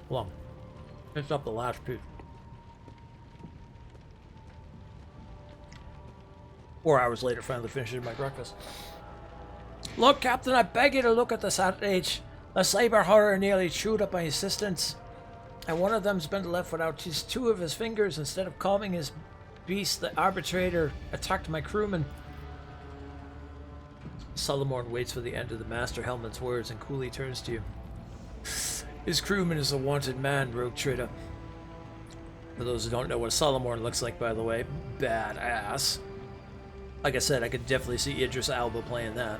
Hold on. Finish up the last piece. 4 hours later, finally finishing my breakfast. Look, Captain, I beg you to look at this outrage. The saber horror nearly chewed up my assistants. And one of them's been left without just 2 of his fingers. Instead of calming his beast, the arbitrator attacked my crewman. Solomon waits for the end of the Master Helmet's words and coolly turns to you. His crewman is a wanted man, Rogue Trader. For those who don't know what Solomon looks like, by the way, badass. Like I said, I could definitely see Idris Elba playing that.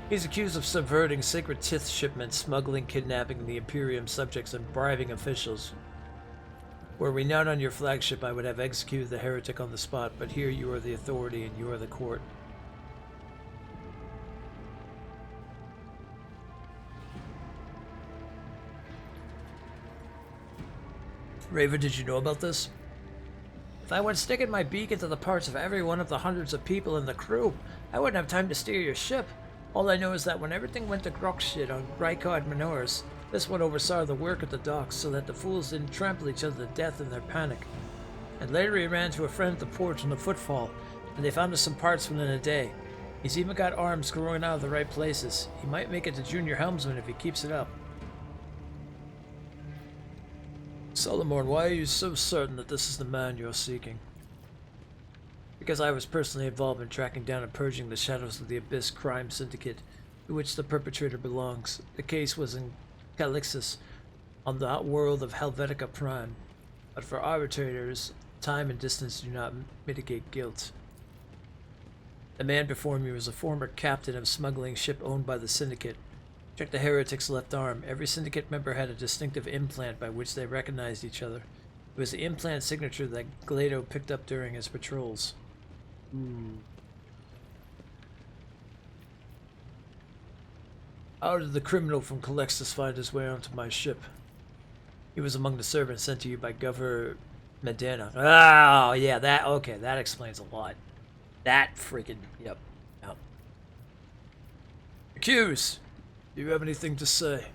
He's accused of subverting sacred Tith shipments, smuggling, kidnapping the Imperium subjects, and bribing officials. Were we not on your flagship, I would have executed the heretic on the spot, but here you are the authority and you are the court. Raven, did you know about this? If I went sticking my beak into the parts of every one of the hundreds of people in the crew, I wouldn't have time to steer your ship. All I know is that when everything went to grok shit on Rykard Minoris, this one oversaw the work at the docks so that the fools didn't trample each other to death in their panic. And later he ran to a friend at the port on the footfall, and they found us some parts within a day. He's even got arms growing out of the right places. He might make it to junior helmsman if he keeps it up. Solomon, why are you so certain that this is the man you're seeking? Because I was personally involved in tracking down and purging the shadows of the Abyss crime syndicate to which the perpetrator belongs. The case was in Calixus, on the world of Helvetica Prime. But for arbitrators, time and distance do not mitigate guilt. The man before me was a former captain of a smuggling ship owned by the syndicate. Check the heretic's left arm. Every syndicate member had a distinctive implant by which they recognized each other. It was the implant signature that Glado picked up during his patrols. How did the criminal from Calixtus find his way onto my ship? He was among the servants sent to you by Governor Medina. Oh, yeah, that explains a lot. That freaking, yep. Accused, do you have anything to say?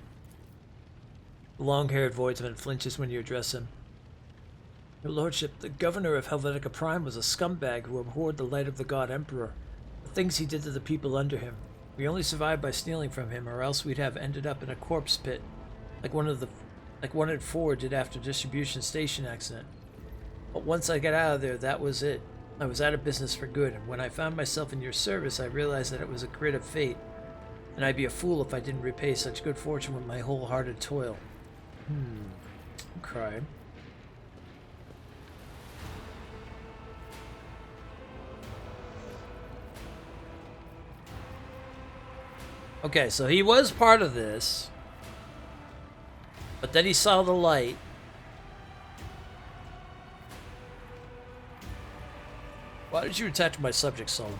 The long-haired voidsman flinches when you address him. Your lordship, the governor of Helvetica Prime was a scumbag who abhorred the light of the god Emperor. The things he did to the people under him. We only survived by stealing from him, or else we'd have ended up in a corpse pit, like one at 4 did after distribution station accident. But once I got out of there, that was it. I was out of business for good, and when I found myself in your service, I realized that it was a grid of fate, and I'd be a fool if I didn't repay such good fortune with my wholehearted toil. Okay. Okay, so he was part of this, but then he saw the light. Why did you attack my subject, Solomon?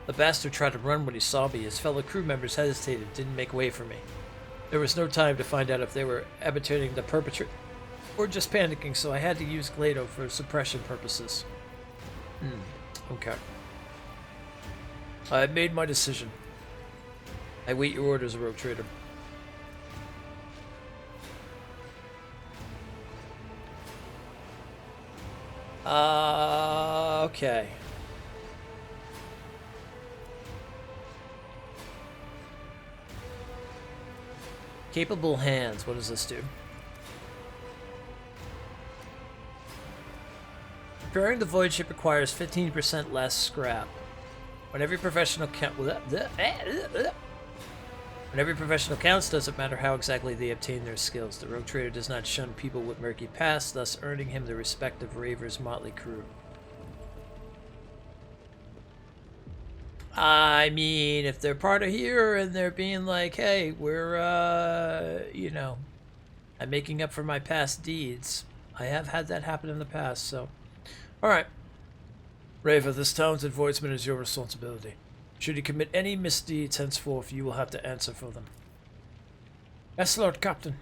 The bastard tried to run when he saw me. His fellow crew members hesitated, didn't make way for me. There was no time to find out if they were abdicating the perpetrator or just panicking, so I had to use Glado for suppression purposes. Okay. I made my decision. I wait your orders, Rogue Trader. Okay. Capable hands, what does this do? Repairing the void ship requires 15% less scrap. When every professional counts, doesn't matter how exactly they obtain their skills. The rogue trader does not shun people with murky pasts, thus earning him the respect of Raver's motley crew. I mean, if they're part of here and they're being like, hey, we're, you know, I'm making up for my past deeds. I have had that happen in the past, so. Alright. Rava, this town's advancement is your responsibility. Should you commit any misdeeds henceforth, you will have to answer for them. Yes, Lord Captain.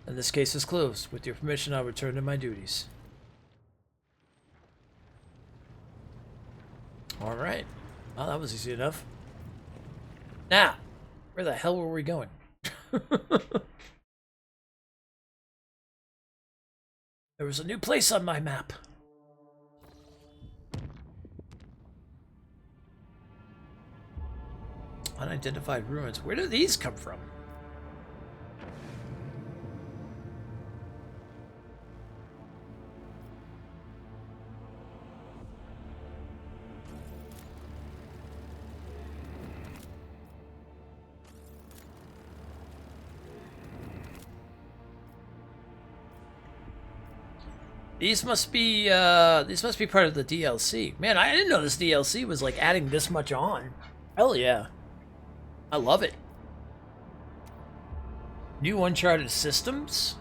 And this case is closed. With your permission, I'll return to my duties. Alright. Well, that was easy enough. Now, where the hell were we going? There was a new place on my map. Unidentified ruins. Where do these come from? These must be part of the DLC. Man, I didn't know this DLC was like adding this much on. Hell yeah. I love it. New Uncharted systems?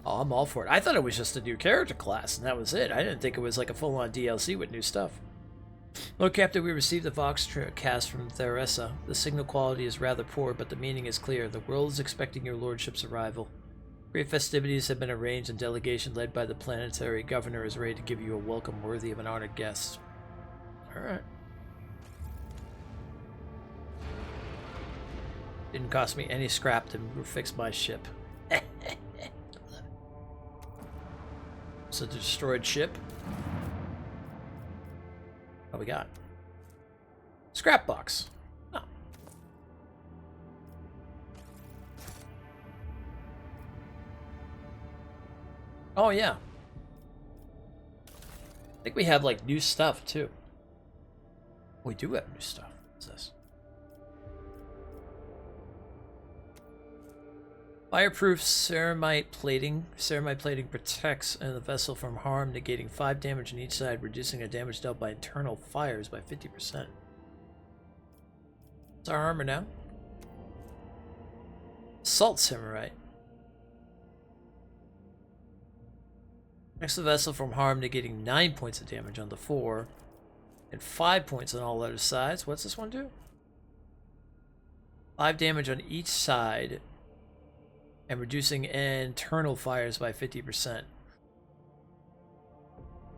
Oh, I'm all for it. I thought it was just a new character class, and that was it. I didn't think it was like a full-on DLC with new stuff. Lord Captain, we received the Vox cast from Theresa. The signal quality is rather poor, but the meaning is clear. The world is expecting your lordship's arrival. Great festivities have been arranged, and delegation led by the planetary governor is ready to give you a welcome worthy of an honored guest. Alright. Didn't cost me any scrap to fix my ship. It's a destroyed ship. What we got? Scrap box. Oh. Oh yeah. I think we have like new stuff too. We do have new stuff. What's this? Fireproof ceramite plating. Ceramite plating protects the vessel from harm, negating 5 damage on each side, reducing the damage dealt by internal fires by 50%. What's our armor now? Salt ceramite. Protects the vessel from harm, negating 9 points of damage on the 4, and 5 points on all other sides. What's this one do? 5 damage on each side, and reducing internal fires by 50%.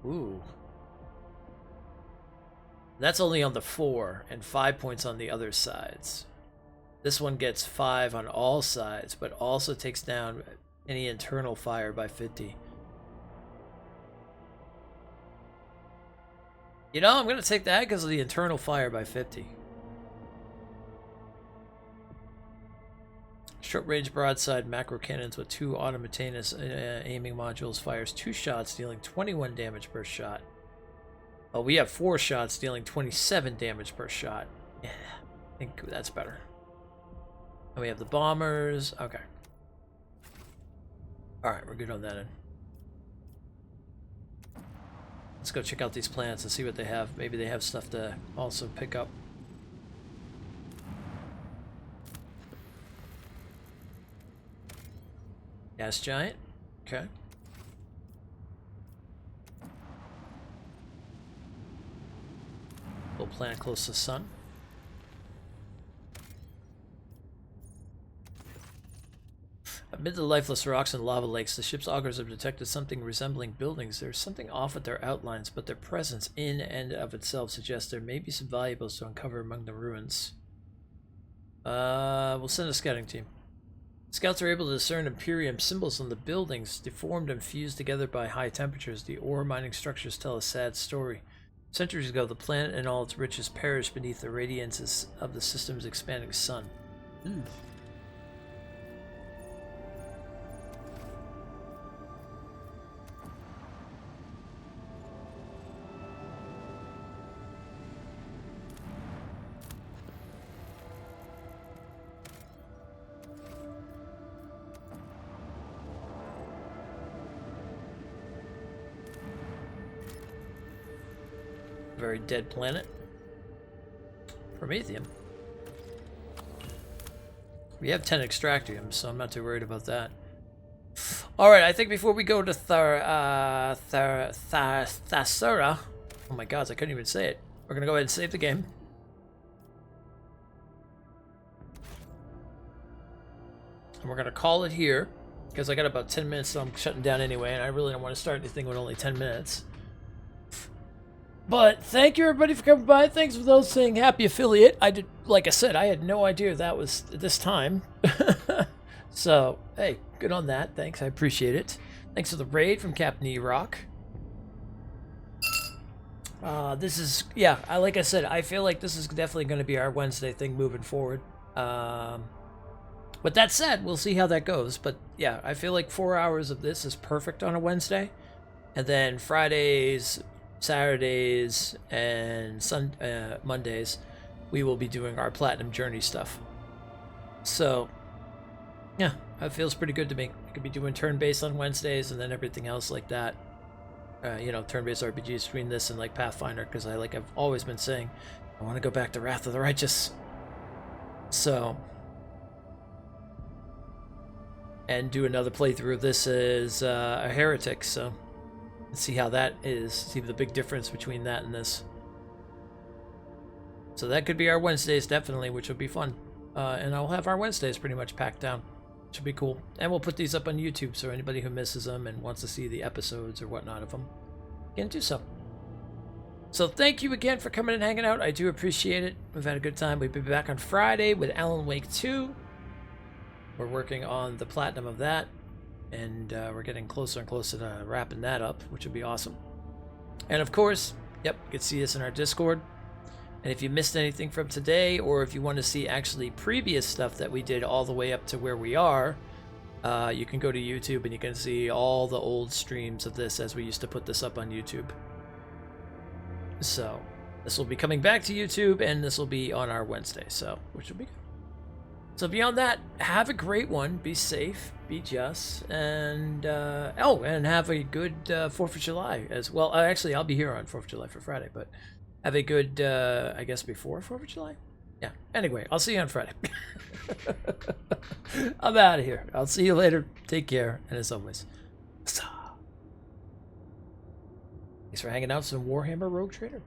Ooh. That's only on the 4, and 5 points on the other sides. This one gets 5 on all sides, but also takes down any internal fire by 50. You know, I'm going to take that because of the internal fire by 50. Short-range broadside macro cannons with 2 automatonous aiming modules fires 2 shots, dealing 21 damage per shot. Oh, we have 4 shots, dealing 27 damage per shot. Yeah, I think that's better. And we have the bombers. Okay. Alright, we're good on that end. Let's go check out these plants and see what they have. Maybe they have stuff to also pick up. Gas giant. Okay. Little planet close to the sun. Amid the lifeless rocks and lava lakes, the ship's augurs have detected something resembling buildings. There's something off with their outlines, but their presence in and of itself suggests there may be some valuables to uncover among the ruins. We'll send a scouting team. Scouts are able to discern Imperium symbols on the buildings, deformed and fused together by high temperatures. The ore mining structures tell a sad story. Centuries ago, the planet and all its riches perished beneath the radiance of the system's expanding sun. Very dead planet. Promethium. We have 10 extractiums, so I'm not too worried about that. Alright, I think before we go to Thasura, oh my god, I couldn't even say it. We're gonna go ahead and save the game. And we're gonna call it here, because I got about 10 minutes, so I'm shutting down anyway, and I really don't want to start anything with only 10 minutes. But thank you everybody for coming by. Thanks for those saying happy affiliate. I did, like I said, I had no idea that was this time. So, hey, good on that. Thanks, I appreciate it. Thanks for the raid from Captain E-Rock. This is, yeah, like I said, I feel like this is definitely going to be our Wednesday thing moving forward. But that said, we'll see how that goes. But yeah, I feel like 4 hours of this is perfect on a Wednesday. And then Fridays, Saturdays, and Mondays, we will be doing our Platinum Journey stuff. So, yeah, that feels pretty good to me. I could be doing turn-based on Wednesdays and then everything else like that. You know, turn-based RPGs between this and like Pathfinder, because I've always been saying I want to go back to Wrath of the Righteous. So, and do another playthrough of this as a Heretic. So, let's see how that is. See the big difference between that and this. So that could be our Wednesdays definitely, which would be fun. And I'll have our Wednesdays pretty much packed down. Should be cool. And we'll put these up on YouTube, so anybody who misses them and wants to see the episodes or whatnot of them can do so. So thank you again for coming and hanging out. I do appreciate it. We've had a good time. We'll be back on Friday with Alan Wake 2. We're working on the platinum of that, and we're getting closer and closer to wrapping that up, which would be awesome. And of course, yep, you can see us in our Discord. And if you missed anything from today, or if you want to see actually previous stuff that we did all the way up to where we are, you can go to YouTube and you can see all the old streams of this as we used to put this up on YouTube. So this will be coming back to YouTube, and this will be on our Wednesday, so which will be good. So beyond that, have a great one. Be safe, be just, and and have a good 4th of July as well. Actually, I'll be here on 4th of July for Friday, but have a good, I guess, before 4th of July? Yeah. Anyway, I'll see you on Friday. I'm out of here. I'll see you later. Take care. And as always, huzzah. Thanks for hanging out, some Warhammer Rogue Trader.